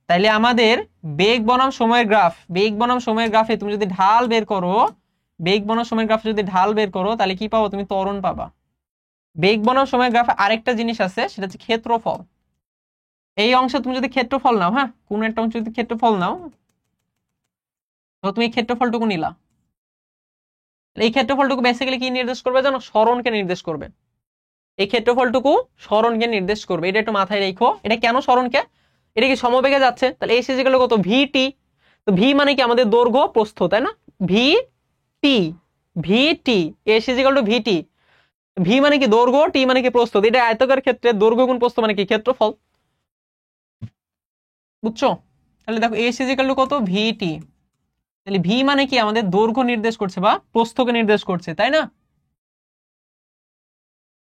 তাইলে আমাদের বেগ বনাম সময়ের গ্রাফ, বেগ বনাম সময়ের গ্রাফে তুমি যদি ঢাল বের করো, বেগ বনাম সময়ের গ্রাফে যদি ঢাল বের করো তাহলে কি পাবো, তুমি ত্বরণ পাবা। বেগ বনাম সময়ের গ্রাফে আরেকটা জিনিস আছে, সেটা হচ্ছে ক্ষেত্রফল। এই অংশে তুমি যদি ক্ষেত্রফল নাও, হ্যাঁ কোন একটা অংশ যদি ক্ষেত্রফল নাও, তো তুমি ক্ষেত্রফলটুকু নিলা, এই ক্ষেত্রফলটুকু বেসিক্যালি কি নির্দেশ করবে জানো, স্মরণকে নির্দেশ করবে, এই ক্ষেত্রফলটুকু স্মরণকে নির্দেশ করবে, এটা একটু মাথায় রেখো। এটা কেন স্মরণকে, এটা কি সমবেগে যাচ্ছে, তাহলে এই সিজিক্যাল কত ভি টি, তো ভি মানে কি আমাদের দৈর্ঘ্য প্রস্থ তাই না, ভি টি, ভি টি এ সিজিক্যাল টু ভি টি, ভি মানে কি দৈর্ঘ্য, টি মানে কি প্রস্থ, এটা আয়তকার ক্ষেত্রে দৈর্ঘ্য গুণ প্রস্থ মানে কি ক্ষেত্রফল, বুঝছো। তাহলে দেখো এ সিজিক্যাল টু কত ভি টি, তাহলে ভি মানে কি আমাদের দৈর্ঘ্য নির্দেশ করছে বা প্রস্থকে নির্দেশ করছে তাই না।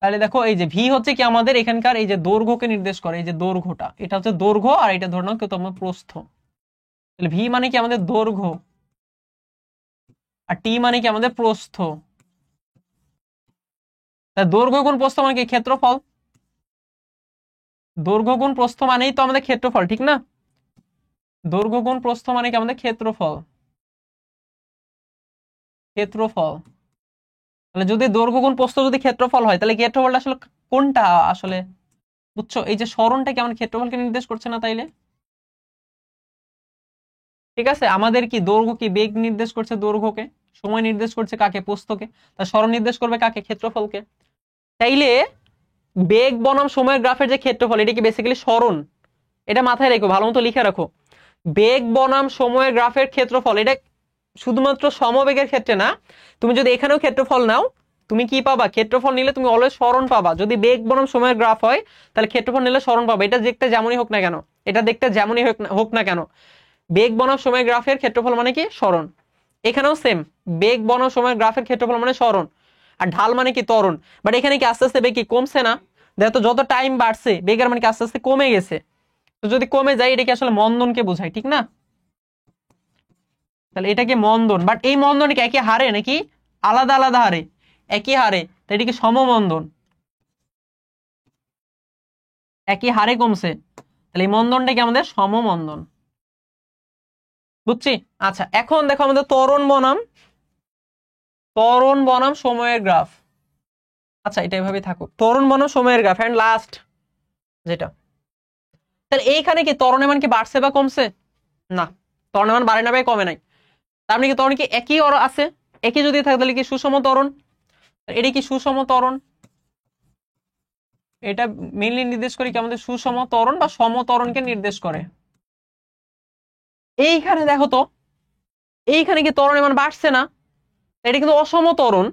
তাহলে দেখো এই যে ভি হচ্ছে কি আমাদের এখানকার এই যে দৈর্ঘ্যকে নির্দেশ করে, এই যে দৈর্ঘ্যটা, এটা হচ্ছে দৈর্ঘ্য, আর এটা ধরে নাও কেউ তোমার প্রস্থ, তাহলে ভি মানে কি আমাদের দৈর্ঘ্য, আর টি মানে কি আমাদের প্রস্থ, তা দৈর্ঘ্য গুণ প্রস্থ মানে কি ক্ষেত্রফল, দৈর্ঘ্য গুণ প্রস্থ মানেই তো আমাদের ক্ষেত্রফল, ঠিক না, দৈর্ঘ্য গুণ প্রস্থ মানে কি আমাদের ক্ষেত্রফল, ক্ষেত্রফল। তাহলে যদি দৈর্ঘ্য গুণ প্রস্থ যদি ক্ষেত্রফল হয় তাহলে ক্ষেত্রফলটা আসলে কোনটা আসলে, বুঝছো, এই যে স্মরণটা কি আমাদের ক্ষেত্রফলকে নির্দেশ করছে না তাইলে, ঠিক আছে। আমাদের কি দৈর্ঘ্য কি বেগ নির্দেশ করছে দৈর্ঘ্যকে, সময় নির্দেশ করছে কাকে, প্রস্থকে, তা স্মরণ নির্দেশ করবে কাকে, ক্ষেত্রফলকে। তাইলে বেগ বনাম সময়ের গ্রাফের যে ক্ষেত্রফল এটা কি বেসিক্যালি স্মরণ, এটা মাথায় রেখো, ভালো মতো লিখে রাখো। বেগ বনাম সময়ের গ্রাফের ক্ষেত্রফল এটা শুধুমাত্র সমবেগের ক্ষেত্রে না, তুমি যদি এখানেও ক্ষেত্রফল নাও তুমি কি পাবা, ক্ষেত্রফল নিলে তুমি অলওয়েজ স্মরণ পাবা। যদি বেগ বনাম সময়ের গ্রাফ হয় তাহলে ক্ষেত্রফল নিলে স্মরণ পাবা, এটা দেখতে যেমনই হোক না কেন, এটা দেখতে যেমনই হোক না কেন। বেগ বনাম সময়ের গ্রাফের ক্ষেত্রফল মানে কি? সরণ। এখানেও সেম, বেগ বনাম সময়ের গ্রাফের ক্ষেত্রফল মানে সরণ, আর ঢাল মানে কি? ত্বরণ। বাট এখানে কি আস্তে আস্তে বেগ কি কমছে না? দেখো যত টাইম বাড়ছে বেগের মানে কি আস্তে আস্তে কমে গেছে। তো যদি কমে যায় এটা কি আসলে মন্দনকে বোঝায়, ঠিক না? তাহলে এটা কি মন্দন, বাট এই মন্দন কি একই হারে নাকি আলাদা আলাদা হারে? একই হারে, তো এটা কি সমমন্দন? একই হারে কমছে, তাহলে এই মন্দনটা কি আমাদের সমমন্দন। বুঝছি? আচ্ছা, এখন দেখো আমাদের ত্বরণ বনাম সময়ের গ্রাফ। আচ্ছা, এটা এভাবে থাকুক, ত্বরণ বনাম সময়ের গ্রাফ। এন্ড লাস্ট যেটা, তাহলে এইখানে কি ত্বরণের মান কি বাড়ছে বা কমছে? না, ত্বরণের মান বাড়ে না বা কমে নাই। তার মানে কি ত্বরণ কি একই আছে? একই যদি থাকে তাহলে কি সুষম ত্বরণ? এটা কি সুষম ত্বরণ? এটা মেইনলি নির্দেশ করে কি আমাদের সুষম ত্বরণ বা সমত্বরণকে নির্দেশ করে। এইখানে দেখো তো, এইখানে কি ত্বরণের মান বাড়ছে না? এটা কিন্তু অসম ত্বরণ।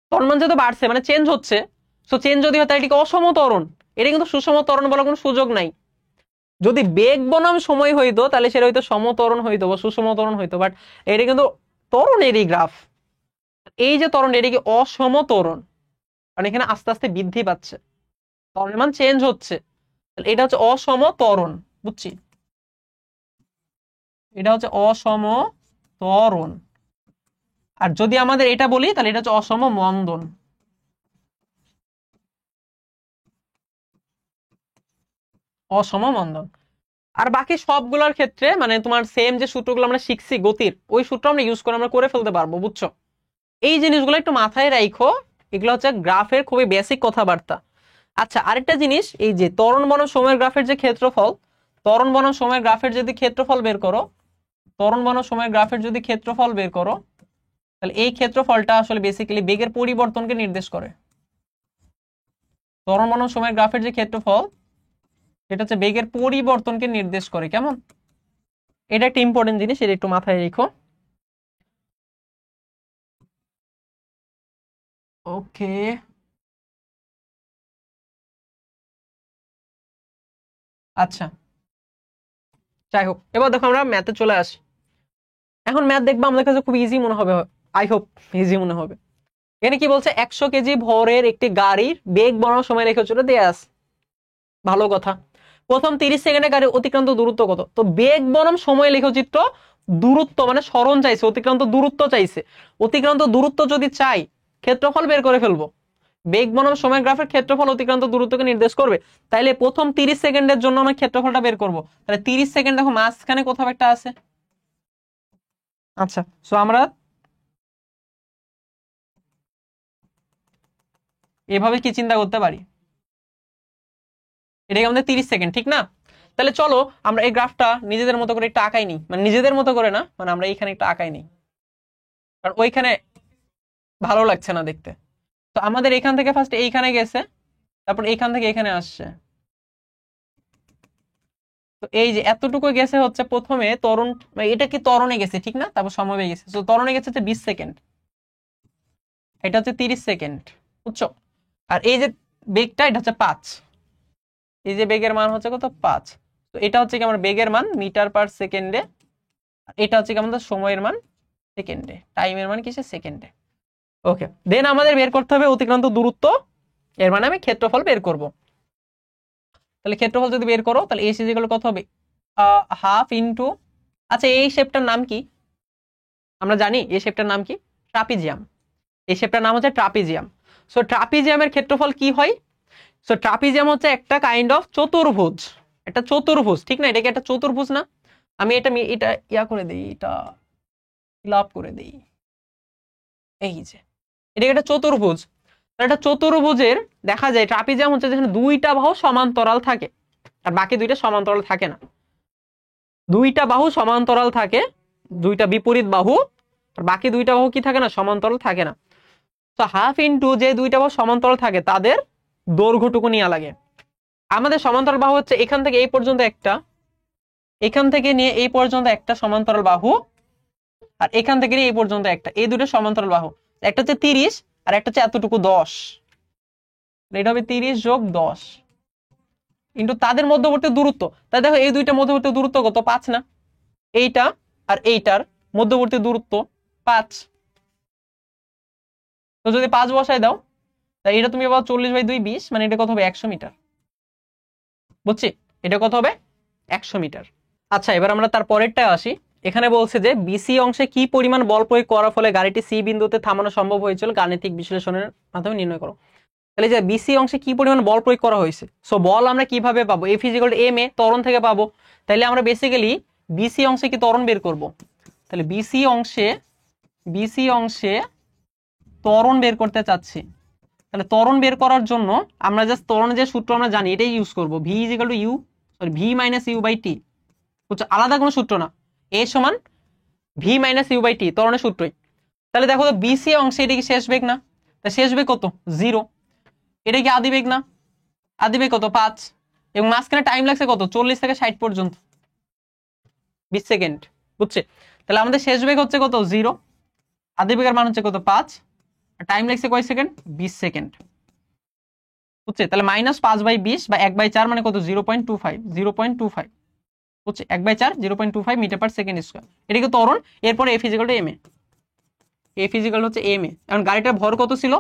ত্বরণ মান যেহেতু বাড়ছে মানে চেঞ্জ হচ্ছে, সো চেঞ্জ যদি হয় তাহলে এটিকে অসম ত্বরণ। এটা কিন্তু সুষম ত্বরণ বলার কোনো সুযোগ নাই। যদি বেগ বনাম সময় হইতো তাহলে সেটা হয়তো সমত্বরণ হইতো বা সুষম ত্বরণ হইতো, বাট এটা কিন্তু ত্বরণেরই গ্রাফ। এই যে ত্বরণ, এটা কি অসম ত্বরণ, কারণ এখানে আস্তে আস্তে বৃদ্ধি পাচ্ছে, ত্বরণের মান চেঞ্জ হচ্ছে। এটা হচ্ছে অসম ত্বরণ। বুঝছি? এটা হচ্ছে অসম ত্বরণ। আর যদি আমাদের এটা বলি তাহলে এটা হচ্ছে অসম মন্দন। অসম মন্দন। আর বাকি সবগুলোর ক্ষেত্রে মানে তোমার সেম যে সূত্রগুলো আমরা শিখছি গতির, ওই সূত্র আমরা ইউজ করে আমরা করে ফেলতে পারবো। বুঝছো? এই জিনিসগুলো একটু মাথায় রাখো, এগুলো হচ্ছে গ্রাফের খুবই বেসিক কথাবার্তা। আচ্ছা, আরেকটা জিনিস, এই যে ত্বরণ বনাম সময়ের গ্রাফের যে ক্ষেত্রফল, ত্বরণ বনাম সময়ের গ্রাফের যদি ক্ষেত্রফল বের করো, ত্বরণ বনাম সময়ের গ্রাফের যদি ক্ষেত্রফল বের করো, তাহলে এই ক্ষেত্রফলটা আসলে বেসিক্যালি বেগের পরিবর্তনকে নির্দেশ করে। ত্বরণ বনাম সময়ের গ্রাফের যে ক্ষেত্রফল, সেটা হচ্ছে বেগের পরিবর্তনকে নির্দেশ করে। কেমন? এটা একটা ইম্পর্টেন্ট জিনিস, এটা একটু মাথায় রেখো। ওকে, আচ্ছা, যাই হোক, এবার দেখো আমরা ম্যাথে চলে আসি। এখন ম্যাথ দেখবো আমাদের কাছে খুব ইজি মনে হবে, আই হোপ ইজি মনে হবে। এখানে কি বলছে? 100 কেজি ভরের একটি গাড়ির বেগ বনাম সময় রেখে চলে দেয়া আছে। ভালো কথা। প্রথম 30 সেকেন্ডে গাড়ির অতিক্রান্ত দূরত্ব কত? তো বেগ বনাম সময় লেখচিত্র, দূরত্ব মানে সরণ চাইছে, অতিক্রান্ত দূরত্ব চাইছে। অতিক্রান্ত দূরত্ব যদি চাই, ক্ষেত্রফল বের করে ফেলবো। বেগ বনাম সময় গ্রাফের ক্ষেত্রফল অতিক্রান্ত দূরত্বকে নির্দেশ করবে। তাইলে প্রথম 30 সেকেন্ডের জন্য আমরা ক্ষেত্রফলটা বের করব। তাহলে 30 সেকেন্ড দেখো মাঝখানে কোথাও একটা আছে। আচ্ছা, সো আমরা এভাবে কি চিন্তা করতে পারি, এটাকে আমাদের 30 সেকেন্ড, ঠিক না? তাহলে চলো আমরা এই গ্রাফটা নিজেদের মতো করে একটু আঁকাই নিই, মানে নিজেদের মতো করে না, মানে আমরা এইখানে একটু আঁকাই নিই, কারণ ওইখানে ভালো লাগছে না দেখতে। তো আমাদের এখান থেকে ফার্স্ট এইখানে গেছে, তারপর এইখান থেকে এখানে আসছে। তো এই যে এতটুকু গেছে হচ্ছে প্রথমে ত্বরণ, এটা কি ত্বরণে গেছে, ঠিক না? তারপর সময় গেছে, তো ত্বরণে গেছে হচ্ছে 20 সেকেন্ড, এটা হচ্ছে 30 সেকেন্ড। বুঝছো? আর এই যে বেগটা, এটা হচ্ছে 5। এই যে বেগের মান হচ্ছে কত? 5। তো এটা হচ্ছে কি আমার বেগের মান মিটার পার সেকেন্ডে, এটা হচ্ছে কি আমাদের সময়ের মান সেকেন্ডে, টাইমের মান কিসে? সেকেন্ডে। ওকে, দেন আমাদের বের করতে হবে অতিক্রান্ত দূরত্ব, এর মানে আমি ক্ষেত্রফল বের করব। তাহলে ক্ষেত্রফল যদি বের করো তাহলে এস ইকুয়াল কত হবে? হাফ ইনটু, আচ্ছা এই শেপটার নাম কি? আমরা জানি এই শেপটার নাম কি? ট্রাপিজিয়াম। এই শেপটার নাম হচ্ছে ট্রাপিজিয়াম। সো ট্রাপিজিয়ামের ক্ষেত্রফল কি হয়? সো ট্রাপিজিয়াম হচ্ছে একটা কাইন্ড অফ চতুর্ভুজ, একটা চতুর্ভুজ, ঠিক না? এটা কি একটা চতুর্ভুজ না? আমি এটা এটা ইয়া করে দিই, এটা ফিল আপ করে দিই। এই যে এটা একটা চতুর্ভুজ, একটা চতুর্ভুজের দেখা যায় ট্রাপিজিয়াম হচ্ছে যেখানে দুইটা বাহু সমান্তরাল থাকে আর বাকি দুইটা সমান্তরাল থাকে না। দুইটা বাহু সমান্তরাল থাকে, দুইটা বিপরীত বাহু, আর বাকি দুইটা বাহু কি থাকে না? সমান্তরাল থাকে না। তো হাফ ইনটু যে দুইটা বাহু সমান্তরাল থাকে তাদের দৈর্ঘ্যটুকু নেওয়া লাগে। আমাদের সমান্তরাল বাহু হচ্ছে এখান থেকে এই পর্যন্ত একটা, এখান থেকে নিয়ে এই পর্যন্ত একটা সমান্তরাল বাহু, আর এখান থেকে নিয়ে এই পর্যন্ত একটা, এই দুটো সমান্তরাল বাহু। একটা হচ্ছে 30 আর একটা হচ্ছে এতটুকু 10। এটা হবে 30 যোগ 10 ইন্টু তাদের মধ্যবর্তী দূরত্ব। তাই দেখো এই দুইটা মধ্যবর্তী দূরত্ব কত? 5 না? এইটা আর এইটার মধ্যবর্তী দূরত্ব 5। তো যদি 5 বসায় দাও তাই এটা তুমি পাবো 40/2 20, মানে এটা কত হবে 100 মিটার। বুঝছি, এটা কত হবে 100 মিটার। আচ্ছা, এবার আমরা তার পরেরটা আসি। এখানে বলছে যে বিসি অংশে কি পরিমাণ বল প্রয়োগ করার ফলে গাড়িটি সি বিন্দুতে থামানো সম্ভব হয়েছিল, গাণিতিক বিশ্লেষণের মাধ্যমে নির্ণয় করো। তাহলে যে বিসি অংশে কি পরিমাণ বল প্রয়োগ করা হয়েছে, সো বল আমরা কিভাবে পাবো, f is equal to M a, ত্বরণ থেকে পাবো। তাহলে আমরা বেসিক্যালি বিসি অংশে কি ত্বরণ বের করব। তাহলে বিসি অংশে ত্বরণ বের করতে চাচ্ছি। তাহলে ত্বরণ বের করার জন্য আমরা জাস্ট ত্বরণের যে সূত্র আমরা জানি এটাই ইউজ করব, V is equal to u sorry v minus you by t. বুঝছো, আলাদা কোনো সূত্র না, এ সমান v minus you by t, ত্বরণের সূত্রই। তাহলে দেখো তো বিসি অংশে এটা কি শেষ বেগ না, তা শেষ বেগ কত 0, এটা কি আদি বেগ না, আদি বেগ কত 5, এবং মাঝখানে টাইম লাগছে কত 40 থেকে 60 পর্যন্ত 20 সেকেন্ড। বুঝছে, তাহলে আমাদের শেষ বেগ হচ্ছে কত 0, আদি বেগের মান হচ্ছে কত 5, আর টাইম লাগছে কয় সেকেন্ড 20 সেকেন্ড। বুঝছে, তাহলে -5/20 বা 1/4 মানে কত 0.25 বুঝছে, 1/4 0.25 মিটার পার সেকেন্ড স্কয়ার, এটা কি ত্বরণ। এরপরে F is equal to M A, F is equal হচ্ছে এম এ। এখন গাড়িটার ভর কত ছিল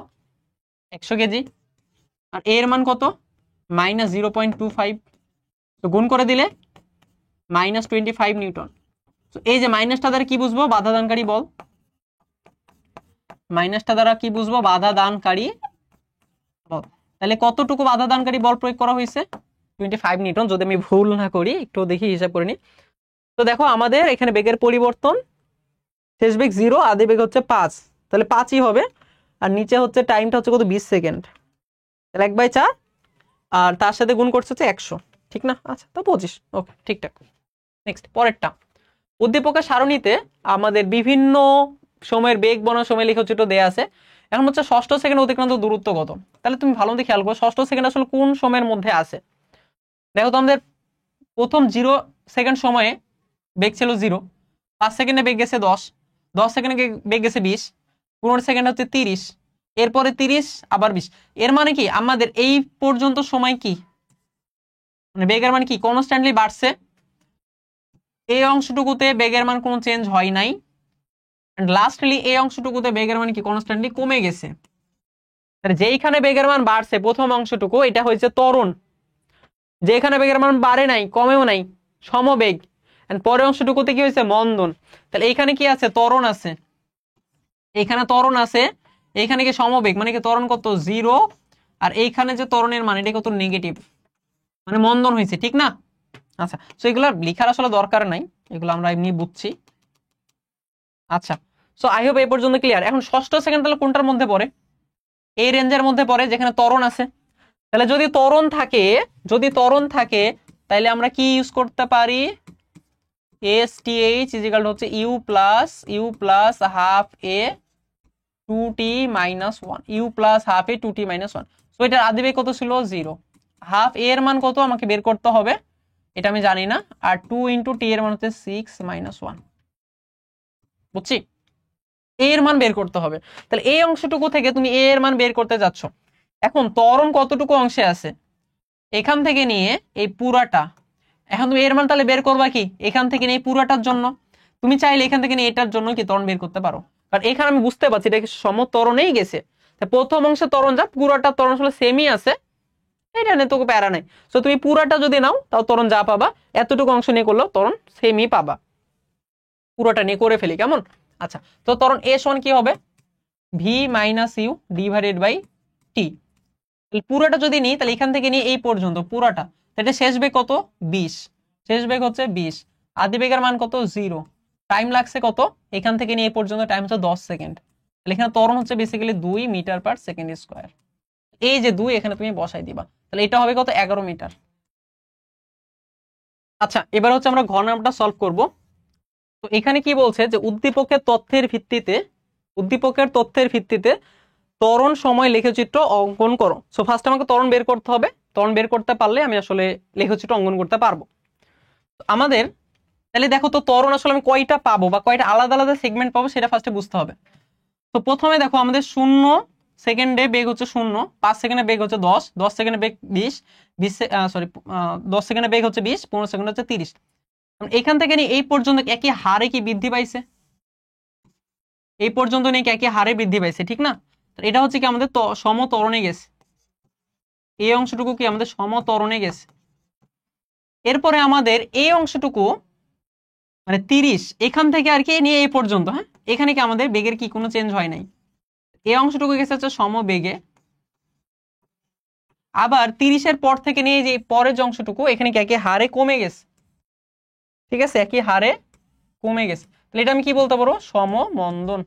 100 কেজি, আর এর মান কত -0.25, তো গুণ করে দিলে -25 নিউটন। তো এই যে মাইনাসটা দ্বারা কি বুঝবো, বাধা দানকারী বল। মাইনাসটা দ্বারা কি বুঝবো, বাধা দানকারী বল। তাহলে কতটুকু বাধা দানকারী বল প্রয়োগ করা হয়েছে 25 নিউটন, যদি আমি ভুল না করি, একটু দেখি হিসাব করে নি। তো দেখো আমাদের এখানে বেগের পরিবর্তন, শেষ বেগ 0, আদি বেগ হচ্ছে 5, তাহলে 5ই হবে। আর নিচে হচ্ছে টাইমটা হচ্ছে কত 20 সেকেন্ড, তাহলে 1/4, আর তার সাথে গুণ করছে হচ্ছে 100, ঠিক না। আচ্ছা, তো 25, ওকে ঠিকঠাক। নেক্সট পরেরটা, উদ্দীপকের সারণীতে আমাদের বিভিন্ন সময়ের বেগ বনাম সময় লেখচিত্র দেয়া আছে। এখন হচ্ছে ষষ্ঠ সেকেন্ড অতিক্রান্ত দূরত্ব কত। তাহলে তুমি ভালো মতো খেয়াল করো ষষ্ঠ সেকেন্ড আসলে কোন সময়ের মধ্যে আছে। দেখো তো আমাদের প্রথম 0 সেকেন্ড সময়ে বেগ ছিল 0, 5 সেকেন্ডে বেগ গেছে 10, 10 সেকেন্ডে বেগ গেছে 20, 15 সেকেন্ড হচ্ছে 30, এরপরে 30 আবার 20। এর মানে কি আমাদের এই পর্যন্ত সময় কি মানে বেগের মান কি কনস্ট্যান্টলি বাড়ছে, এই অংশটুকুতে বেগের মান কোনো চেঞ্জ হয় নাই, এন্ড লাস্টলি এই অংশটুকুতে বেগের মান কি কনস্ট্যান্টলি কমে গেছে। তাহলে যেইখানে বেগের মান বাড়ছে প্রথম অংশটুকু, এটা হয়েছে ত্বরণ। যেখানে বেগের মান বাড়ে নাই কমেও নাই, সমবেগ, এন্ড পরের অংশটুকুতে কি হয়েছে মন্দন। তাহলে এইখানে কি আছে ত্বরণ আছে, এইখানে ত্বরণ আছে, এইখানে কি সমবেগ, মানে কি ত্বরণ কত 0, আর এইখানে যে ত্বরণের মান এটা কত নেগেটিভ, মানে মন্দন হয়েছে, ঠিক না। আচ্ছা, তো এগুলো লেখার আসলে দরকার নাই, এগুলো আমরা এমনি বুঝছি। আচ্ছা, সো আই হোপ এই পর্যন্ত ক্লিয়ার। এখন ষষ্ঠ সেকেন্ড তাহলে কোনটার মধ্যে পড়ে, এই রেঞ্জের মধ্যে পড়ে যেখানে ত্বরণ আছে। তাহলে যদি ত্বরণ থাকে তাহলে আমরা কি ইউজ করতে পারি, STH ইজ ইকুয়াল টু হচ্ছে you plus half A 2t minus 1, U plus half A 2t minus 1। So এটার আদিবেগ কত ছিল 0, হাফ এ এর মান কত আমাকে বের করতে হবে, এটা আমি জানি না, আর 2 ইন্টু টি এর মান হচ্ছে 6 মাইনাস 1। বুঝছি, এর মান বের করতে হবে। তাহলে এই অংশটুকু থেকে তুমি এর মান বের করতে যাচ্ছ। এখন ত্বরণ কতটুকু অংশে আছে, এখান থেকে নিয়ে এই পুরাটা, এখন তুমি এর মান তাহলে বের করবা কি এখান থেকে নিয়ে পুরাটার জন্য, তুমি চাইলে এখান থেকে নিয়ে এটার জন্য কি ত্বরণ বের করতে পারো, কারণ এখানে আমি বুঝতে পারছি এটা সমত্বরণেই গেছে। প্রথম অংশে ত্বরণ যা, পুরাটা ত্বরণ আসলে সেমই আছে, এটা নিয়ে তোকে প্যারা নাই। তো তুমি পুরাটা যদি নাও তাও ত্বরণ যা পাবা, এতটুকু অংশ নিয়ে করলেও ত্বরণ সেমই পাবা। পুরোটা নিয়ে করে ফেলি কেমন। আচ্ছা, তো ত্বরণ এ সমান কি হবে v minus u divided by t. পুরোটা যদি নিই তাহলে এখান থেকে নিয়ে এই পর্যন্ত পুরোটা, এটা শেষ বেগ কত 20, শেষ বেগ হচ্ছে 20, আদি বেগের মান কত 0, টাইম লাগছে কত এখান থেকে নিয়ে এই পর্যন্ত টাইম হচ্ছে 10 সেকেন্ড। তাহলে এখানে ত্বরণ হচ্ছে basically 2 metre per second square. এই যে 2 এখানে তুমি বসাই দিবা, তাহলে এটা হবে কত 11 মিটার। আচ্ছা, এবার হচ্ছে আমরা ঘ নাম্বারটা সলভ করব। তো এখানে কি বলছে যে উদ্দীপকের তথ্যের ভিত্তিতে ত্বরণ সময় লেখচিত্র অঙ্কন করো। সো ফার্স্ট আমাকে ত্বরণ বের করতে হবে, ত্বরণ বের করতে পারলে আমি আসলে লেখচিত্র অঙ্কন করতে পারবো। আমাদের তাহলে দেখো তো ত্বরণ আসলে আমি কয়টা পাবো বা কয়টা আলাদা আলাদা সেগমেন্ট পাবো সেটা ফার্স্টে বুঝতে হবে। তো প্রথমে দেখো আমাদের 0 সেকেন্ডে বেগ হচ্ছে 0, 5 সেকেন্ডে বেগ হচ্ছে 10, 10 সেকেন্ডে বেগ 20, 10 সেকেন্ডে বেগ হচ্ছে 20, 15 সেকেন্ড হচ্ছে 30। এখান থেকে নিয়ে এই পর্যন্ত একই হারে কি বৃদ্ধি পাইছে, এই পর্যন্ত নিয়ে কি একই হারে বৃদ্ধি পাইছে, ঠিক না? এটা হচ্ছে কি আমাদের সমত্বরণে গেছে, এই অংশটুকু কি আমাদের সমত্বরণে গেছে। এরপরে আমাদের এই অংশটুকু মানে 30 এখান থেকে আর কি নিয়ে এই পর্যন্ত, হ্যাঁ এখানে কি আমাদের বেগের কি কোনো চেঞ্জ হয় নাই, এই অংশটুকু গেছে হচ্ছে সমবেগে। আবার 30-এর পর থেকে নিয়ে যে পরের যে অংশটুকু এখানে কি একই হারে কমে গেছে, ঠিক আছে, একই হারে কমে গেছে। তাহলে এটা আমি কি বলতে পারবো, সমমন্দন।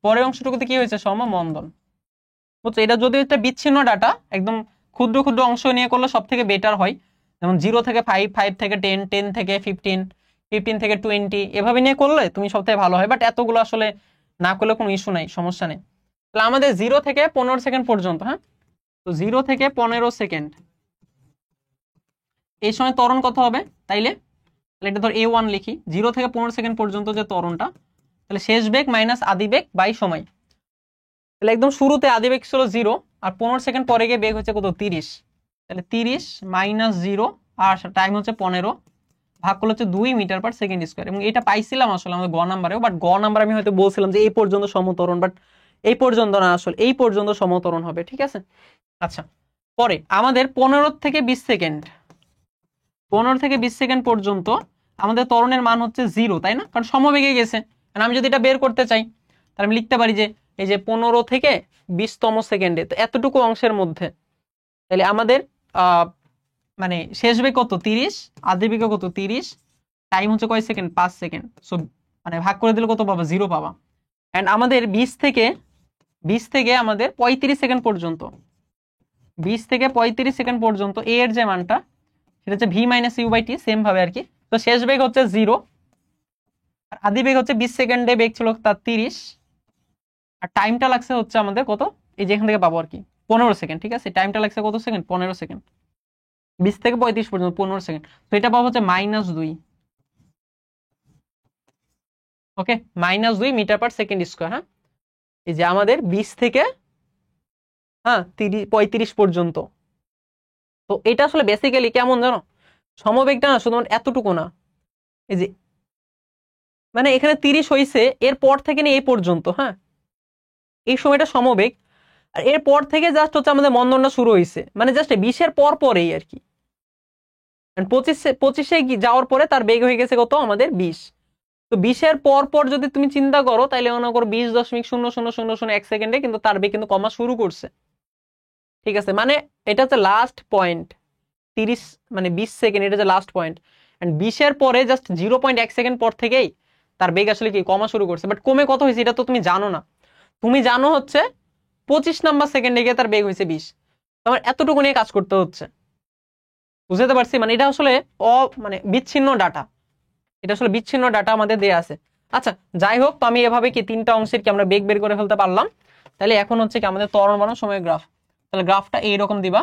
পরের অংশটুকুতে কি হয়েছে, সমমন্দন। বুঝছো, এটা যদি একটা বিচ্ছিন্ন ডাটা একদম ক্ষুদ্র ক্ষুদ্র অংশ নিয়ে করলে সব থেকে বেটার হয়, যেমন 0 থেকে 5, 5 থেকে 10, 10 থেকে 15, 15 থেকে 20 এভাবে নিয়ে করলে তুমি সব থেকে ভালো হয়। বাট এতগুলো আসলে না করলে কোনো ইস্যু নাই, সমস্যা নেই। তাহলে আমাদের 0 থেকে 15 সেকেন্ড পর্যন্ত, হ্যাঁ তো 0 থেকে 15 সেকেন্ড এই সময় ত্বরণ কত হবে, তাইলে এটা ধর a1 লিখি, 0 থেকে 15 সেকেন্ড পর্যন্ত যে ত্বরণটা, তাহলে শেষ বেগ মাইনাস আদি বেগ বাই সময়। তাহলে একদম শুরুতে আদি বেগ ছিল 0 আর 15 সেকেন্ড পরে গিয়ে বেগ হচ্ছে কত, 30। তাহলে 30 মাইনাস 0 আর টাইম হচ্ছে 15, ভাগ করলে হচ্ছে 2 মিটার পার সেকেন্ড স্কয়ার। এবং এটা পাইছিলাম আসলে আমাদের গ নাম্বারেও, বাট গ নাম্বার আমি হয়তো বলছিলাম যে এই পর্যন্ত সমত্বরণ, বাট এই পর্যন্ত না, আসলে এই পর্যন্ত সমত্বরণ হবে, ঠিক আছে। আচ্ছা, পরে আমাদের 15 থেকে 20 সেকেন্ড, 15 থেকে 20 সেকেন্ড পর্যন্ত আমাদের ত্বরণের মান হচ্ছে 0, তাই না, কারণ সমবেগে গেছে। আমি যদি এটা বের করতে চাই তাহলে আমি লিখতে পারি যে এই যে 15 থেকে 20তম সেকেন্ডে, তো এতটুকু অংশের মধ্যে তাহলে আমাদের মানে শেষ বেগ কত, 30, আদি বেগ কত 30, টাইম হচ্ছে কয় সেকেন্ড, 5 সেকেন্ড। সো মানে ভাগ করে দিলে কত পাবা, 0 পাবা। এন্ড আমাদের 20 থেকে আমাদের 35 সেকেন্ড পর্যন্ত, 20 থেকে 35 সেকেন্ড পর্যন্ত এর যে মানটা সেটা হচ্ছে v minus you by T, same ভাবে আর কি। তো শেষ বেগ হচ্ছে 0 আর আদি বেগ হচ্ছে 20 সেকেন্ডে বেগ ছিল তার 30, আর টাইমটা লাগছে হচ্ছে আমাদের কত, এই যে এখান থেকে পাবো আর কি 15 সেকেন্ড, ঠিক আছে। টাইমটা লাগছে কত সেকেন্ড, 15 সেকেন্ড, 20 থেকে 35 পর্যন্ত 15 সেকেন্ড। তো এটা পাবো হচ্ছে -2, ওকে, -2 মিটার পার সেকেন্ড স্কোয়ার। হ্যাঁ, এই যে আমাদের 20 থেকে 35 পর্যন্ত। তো এটা আসলে বেসিক্যালি কেমন জানো, সমবেগটা না শুধুমাত্র এতটুকু না, এই যে মানে এখানে 30 হয়েছে, এরপর থেকে নিয়ে এই পর্যন্ত, হ্যাঁ এই সময়টা সমবেগ। আর এরপর থেকে জাস্ট হচ্ছে আমাদের মন্দনটা শুরু হয়েছে, মানে জাস্ট 20-এর পর পরেই আর কি। 25-এ যাওয়ার পরে তার বেগ হয়ে গেছে কত আমাদের 20। তো 20-এর পর পর যদি তুমি চিন্তা করো তাহলে মনে করো 20.000001 সেকেন্ডে কিন্তু তার বেগ কিন্তু কমা শুরু করছে, ঠিক আছে। মানে এটা হচ্ছে লাস্ট পয়েন্ট, 30 মানে 20 সেকেন্ড, এটা হচ্ছে লাস্ট পয়েন্ট। এন্ড 20-এর পরে জাস্ট 0.1 সেকেন্ড পর থেকেই তার বেগ আসলে কি কমা শুরু করছে। বাট কমে কত হয়েছে এটা তো তুমি জানো না, তুমি জানো হচ্ছে 25 নাম্বার সেকেন্ডে গিয়ে তার বেগ হয়েছে 20। তোমার এতটুকু নিয়ে কাজ করতে হচ্ছে, বুঝতে পারছি। মানে এটা আসলে মানে বিচ্ছিন্ন ডাটা, এটা আসলে বিচ্ছিন্ন ডাটা আমাদের দেয়া আছে। আচ্ছা যাই হোক, তো আমি এভাবে কি 3টা অংশের কি আমরা বেগ বের করে ফেলতে পারলাম। তাহলে এখন হচ্ছে কি আমাদের ত্বরণ বানানো সময় গ্রাফ। তাহলে গ্রাফটা এইরকম দিবা,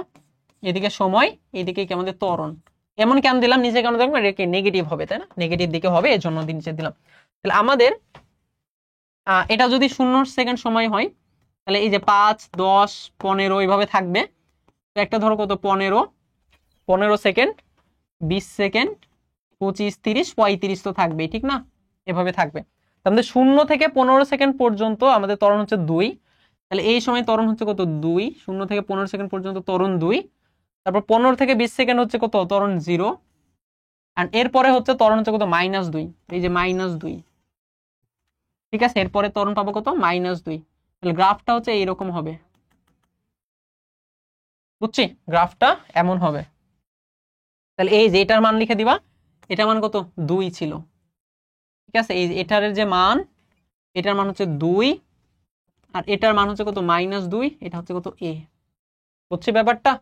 এদিকে সময়, এদিকে কি আমাদের ত্বরণ। এমন কেন দিলাম, নিচে কেন দেখবেন এটা কি নেগেটিভ হবে, তাই না, নেগেটিভ দিকে হবে, এর জন্য নিচে দিলাম। তাহলে আমাদের এটা যদি 0 সেকেন্ড সময় হয় তাহলে এই যে 5, 10, 15 এইভাবে থাকবে। তো একটা ধরো কত 15 সেকেন্ড, 20 সেকেন্ড, 25, 30, 35 তো থাকবেই, ঠিক না, এভাবে থাকবে। আমাদের 0 থেকে 15 সেকেন্ড পর্যন্ত আমাদের ত্বরণ হচ্ছে 2। তাহলে এই সময় ত্বরণ হচ্ছে কত, 2। 0 থেকে 15 সেকেন্ড পর্যন্ত ত্বরণ 2। তারপর 15 থেকে 20 সেকেন্ড হচ্ছে কত, ত্বরণ 0। আর এরপরে হচ্ছে ত্বরণ হচ্ছে কত, -2, এই যে -2, ঠিক আছে। এরপরে ত্বরণ পাবো কত, -2। তাহলে গ্রাফটা হচ্ছে এইরকম হবে, বুঝছি, গ্রাফটা এমন হবে। তাহলে এই যে এটার মান লিখে দিবা, এটার মান কত, 2 ছিল, ঠিক আছে। এই এটার যে মান, এটার মান হচ্ছে 2 আর এটার মান হচ্ছে কত, -2, এটা হচ্ছে কত, a। বুঝছি ব্যাপারটা,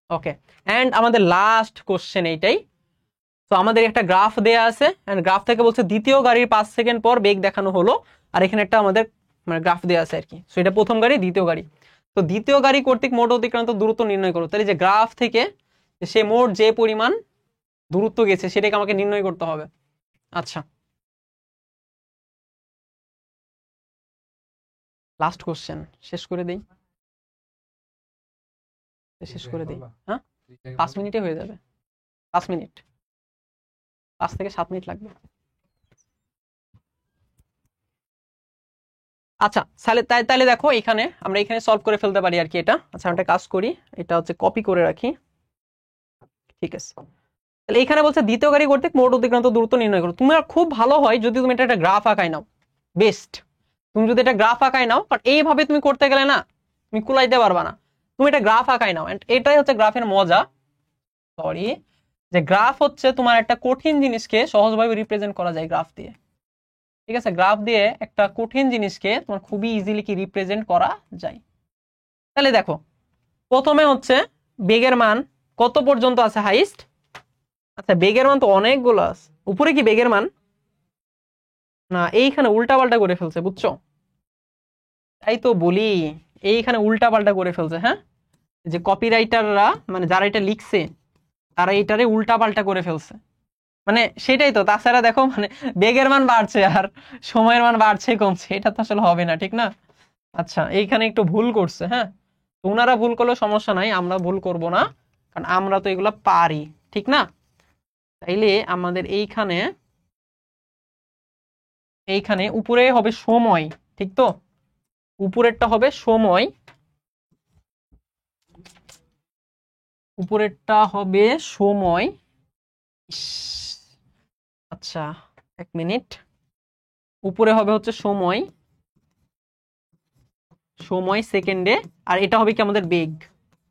ওকে। এন্ড আমাদের লাস্ট কোশ্চেন এইটাই। তো আমাদের একটা গ্রাফ দেয়া আছে, এন্ড গ্রাফ থেকে বলছে দ্বিতীয় গাড়ির 5 সেকেন্ড পর বেগ দেখানো হলো। আর এখানে একটা আমাদের মানে গ্রাফ দেয়া আছে আর কি। সো এটা প্রথম গাড়ি, দ্বিতীয় গাড়ি। তো দ্বিতীয় গাড়ি কর্তৃক মোট অতিক্রান্ত দূরত্ব নির্ণয় করো। তাহলে যে গ্রাফ থেকে সে মোট যে পরিমাণ দূরত্ব গেছে সেটাকে আমাকে নির্ণয় করতে হবে। আচ্ছা, লাস্ট কোশ্চেন শেষ করে দেই, শেষ করে দেই। হ্যাঁ 5 মিনিটে হয়ে যাবে, 5 মিনিট। 5 থেকে 7 মিনিট লাগবে। আচ্ছা তাহলে দেখো এখানে আমরা এখানে সলভ করে ফেলতে পারি আর কি এটা। আচ্ছা আমরা একটা কাজ করি, এটা হচ্ছে কপি করে রাখি। ঠিক আছে, তাহলে এখানে বলছে দ্বিতীয় গাড়ি কর্তৃক মোট অতিক্রান্ত দূরত্ব নির্ণয় করো। তোমার খুব ভালো হয় যদি তুমি এটা একটা গ্রাফ আঁকায় নাও, বেস্ট। তুমি যদি এটা গ্রাফ আঁকায় নাও, কারণ এইভাবে তুমি করতে গেলে না তুমি কুলাইতে পারবা না। তুমি এটা গ্রাফ আঁকায় নাও, এন্ড এটাই হচ্ছে গ্রাফের মজা। সরি, যে গ্রাফ হচ্ছে তোমার একটা কঠিন জিনিসকে সহজভাবে রিপ্রেজেন্ট করা যায় গ্রাফ দিয়ে। ঠিক আছে, গ্রাফ দিয়ে একটা কঠিন জিনিসকে তোমার খুবই ইজিলি কি রিপ্রেজেন্ট করা যায়। তাহলে দেখো প্রথমে হচ্ছে বেগের মান কত পর্যন্ত আছে হাইস্ট। আচ্ছা বেগের মান তো অনেকগুলো আছে, উপরে কি বেগের মান না, এইখানে উল্টা পাল্টা করে ফেলছে বুঝছো, তাই তো বলি এইখানে উল্টা পাল্টা করে ফেলছে। হ্যাঁ, যে কপিরাইটাররা মানে যারা এটা লিখছে তারা এটারে উল্টা পাল্টা করে ফেলছে, মানে সেটাই তো। তাছাড়া দেখো মানে বেগের মান বাড়ছে আর সময়ের মান বাড়ছে কমছে, এটা তো আসলে হবে না, ঠিক না? আচ্ছা এইখানে একটু ভুল করছে। হ্যাঁ, ওনারা ভুল করলে সমস্যা নাই, আমরা ভুল করব না, কারণ আমরা তো এগুলো পারি, ঠিক না? তাইলে আমাদের এইখানে এইখানে উপরে হবে সময়, ঠিক তো? উপরেরটা হবে সময়, উপরেরটা হবে সময়। আচ্ছা এক মিনিট, উপরে হবে হচ্ছে সময়, সময় সেকেন্ডে, আর এটা হবে কি আমাদের বেগ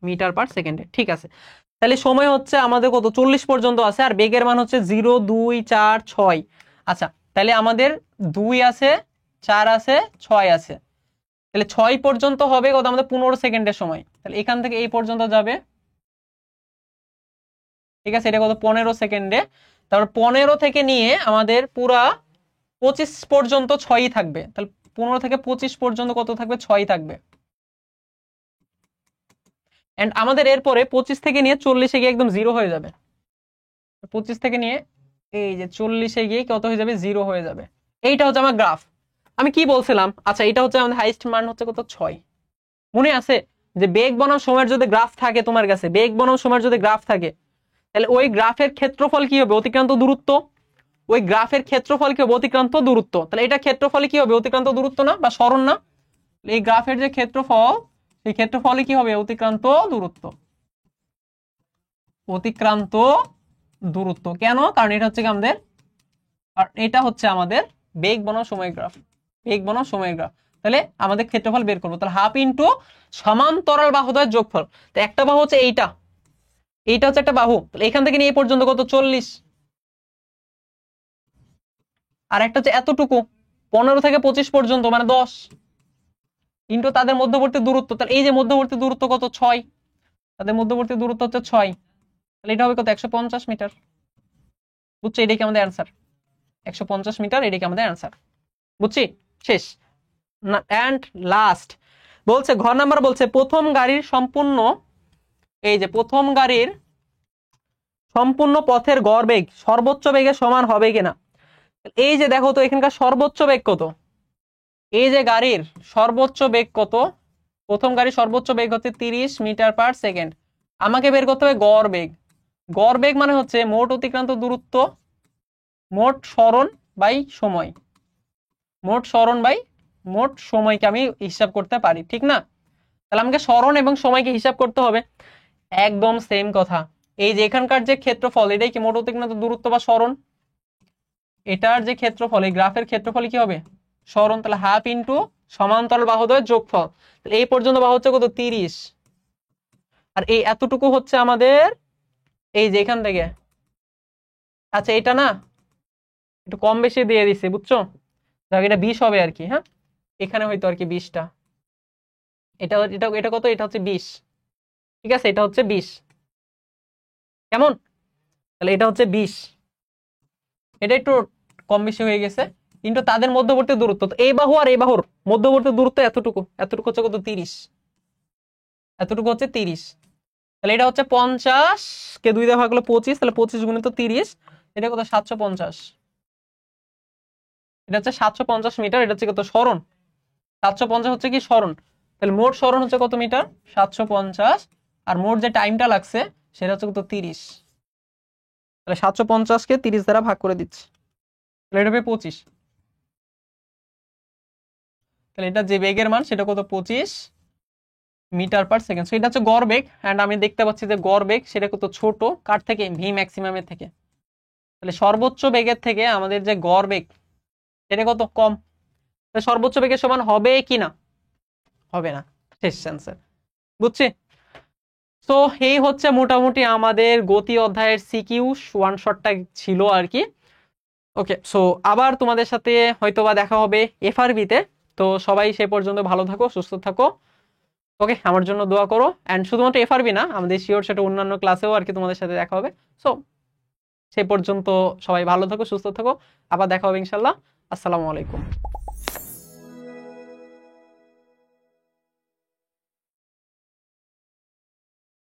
মিটার পার সেকেন্ডে। ঠিক আছে, তাহলে সময় হচ্ছে আমাদের কত 40 পর্যন্ত আছে, আর বেগের মান হচ্ছে 0 2 4 6। আচ্ছা তাহলে আমাদের 2 আছে, 4 আছে, 6 আছে, তাহলে 6 পর্যন্ত হবে কত আমাদের 15 সেকেন্ডের সময়। তাহলে এখান থেকে এই পর্যন্ত যাবে, ঠিক আছে, এটা কত 15 সেকেন্ডে। তারপর 15 থেকে নিয়ে আমাদের পুরা 25 পর্যন্ত 6ই থাকবে, তাহলে 15 থেকে 25 পর্যন্ত কত থাকবে 6ই থাকবে। এন্ড আমাদের এরপরে 25 থেকে নিয়ে 40-এ গিয়ে একদম 0 হয়ে যাবে। 25 থেকে নিয়ে এই যে 40-এ গিয়ে কত হয়ে যাবে 0 হয়ে যাবে। এইটা হচ্ছে আমার গ্রাফ। আমি কি বলছিলাম, আচ্ছা এটা হচ্ছে আমাদের হাইস্ট মান হচ্ছে কত 6। মনে আছে যে বেগ বনাম সময়ের যদি গ্রাফ থাকে তোমার কাছে, বেগ বনাম সময়ের যদি গ্রাফ থাকে, তাহলে ওই গ্রাফের ক্ষেত্রফল কি হবে অতিক্রান্ত দূরত্ব, ওই গ্রাফের ক্ষেত্রফল কি হবে অতিক্রান্ত দূরত্ব। তাহলে এটা ক্ষেত্রফলে কি হবে অতিক্রান্ত দূরত্ব না বা সরণ না, এই গ্রাফের যে ক্ষেত্রফল সেই ক্ষেত্রফলে কি হবে অতিক্রান্ত দূরত্ব, অতিক্রান্ত দূরত্ব। কেন? কারণ এটা হচ্ছে আমাদের, আর এটা হচ্ছে আমাদের বেগ বনাম সময় গ্রাফ, বেগ বনাম সময় গ্রাফ। তাহলে আমাদের ক্ষেত্রফল বের করবো, তাহলে হাফ ইন্টু সমান্তরাল বাহুদ্বয়ের যোগফল। তো একটা বাহু হচ্ছে এইটা, এইটা হচ্ছে একটা বাহু, তাহলে এখান থেকে নিয়ে এই পর্যন্ত কত 40, আর একটা হচ্ছে এতটুকু 15 থেকে 25 পর্যন্ত মানে 10 ইন্টু তাদের মধ্যবর্তী দূরত্ব। তাহলে এই যে মধ্যবর্তী দূরত্ব কত 6, তাদের মধ্যবর্তী দূরত্ব হচ্ছে 6, তাহলে এটা হবে কত 150 মিটার। বুঝছো, এটাই কি আমাদের অ্যান্সার, 150 মিটার, এটাই কি আমাদের অ্যান্সার। বুঝছি, শেষ। এন্ড লাস্ট বলছে ঘর নাম্বার বলছে প্রথম গাড়ির সম্পূর্ণ, এই যে প্রথম গাড়ির সম্পূর্ণ পথের গড় বেগ সর্বোচ্চ বেগের সমান হবে কিনা। এই যে দেখো তো এখানকার সর্বোচ্চ বেগ কত, এই যে গাড়ির সর্বোচ্চ বেগ কত, প্রথম গাড়ির সর্বোচ্চ বেগ হচ্ছে 30 মিটার পার সেকেন্ড। আমাকে বের করতে হবে গড় বেগ। গড় বেগ মানে হচ্ছে মোট অতিক্রান্ত দূরত্ব, মোট সরণ বাই সময়, মোট সরণ বাই মোট সময়কে আমি হিসাব করতে পারি, ঠিক না? তাহলে আমাকে সরণ এবং সময়কে হিসাব করতে হবে। একদম সেম কথা, এই যে এখানকার যে ক্ষেত্রফল এটাই কি মোট অতিক্রান্ত দূরত্ব বা সরণ, এটার যে ক্ষেত্রফল এই গ্রাফের ক্ষেত্রফল কি হবে সরণ, তাহলে হাফ ইন্টু সমান্তরাল বাহুদ্বয়ের যোগফল। তাহলে এই পর্যন্ত বাহু হচ্ছে কত 30, আর এই এতটুকু হচ্ছে আমাদের এই যে এখান থেকে, আচ্ছা এটা না একটু কম বেশি দিয়ে দিচ্ছে বুঝছো, যাক এটা 20 হবে আর কি। হ্যাঁ, এখানে হয়তো আর কি 20টা, এটা এটা এটা কত, এটা হচ্ছে 20, ঠিক আছে, এটা হচ্ছে 20, কেমন? তাহলে এটা হচ্ছে 20, এটা একটু কম বেশি হয়ে গেছে, কিন্তু তাদের মধ্যবর্তী দূরত্ব তো এই বাহু আর এই বাহুর মধ্যবর্তী দূরত্ব এতটুকু, এতটুকু হচ্ছে কত 30, এতটুকু হচ্ছে 30। তাহলে এটা হচ্ছে 50 কে 2 দিয়ে ভাগ করলে 25, তাহলে 25 গুণিত 30, এটা কত 750, এটা হচ্ছে 750 মিটার। এটা হচ্ছে কত সরণ, 750 হচ্ছে কি সরণ। তাহলে মোট সরণ হচ্ছে কত মিটার 750, আর মোট যে টাইমটা লাগছে সেটা হচ্ছে কত 30। তাহলে 750-কে 30 দ্বারা ভাগ করে দিচ্ছি, তাহলে এটা হবে 25। তাহলে এটা যে বেগের মান সেটা কত, 25 মিটার পার সেকেন্ড। এটা হচ্ছে গড় বেগ, এন্ড আমি দেখতে পাচ্ছি যে গড় বেগ সেটা কত ছোট, কার থেকে, ভি ম্যাক্সিমামের থেকে। তাহলে সর্বোচ্চ বেগের থেকে আমাদের যে গড় বেগ সেটা কত, কম। সর্বোচ্চ বেগের সমান হবে কি না, হবে না, শেষ অ্যান্সার। বুঝছি? তো এই হচ্ছে মোটামুটি আমাদের গতি অধ্যায়ের সিকিউ ওয়ান শটটা ছিল আর কি। ওকে, সো আবার তোমাদের সাথে হয়তোবা দেখা হবে এফআরবি তে। তো সবাই সে পর্যন্ত ভালো থাকো, সুস্থ থাকো। ওকে, আমার জন্য দোয়া করো। অ্যান্ড শুধুমাত্র এফআরবি না, আমাদের শিওর সেটা অন্যান্য ক্লাসেও আর কি তোমাদের সাথে দেখা হবে। সো সে পর্যন্ত সবাই ভালো থাকো, সুস্থ থাকো, আবার দেখা হবে ইনশাল্লাহ। আসসালামু আলাইকুম।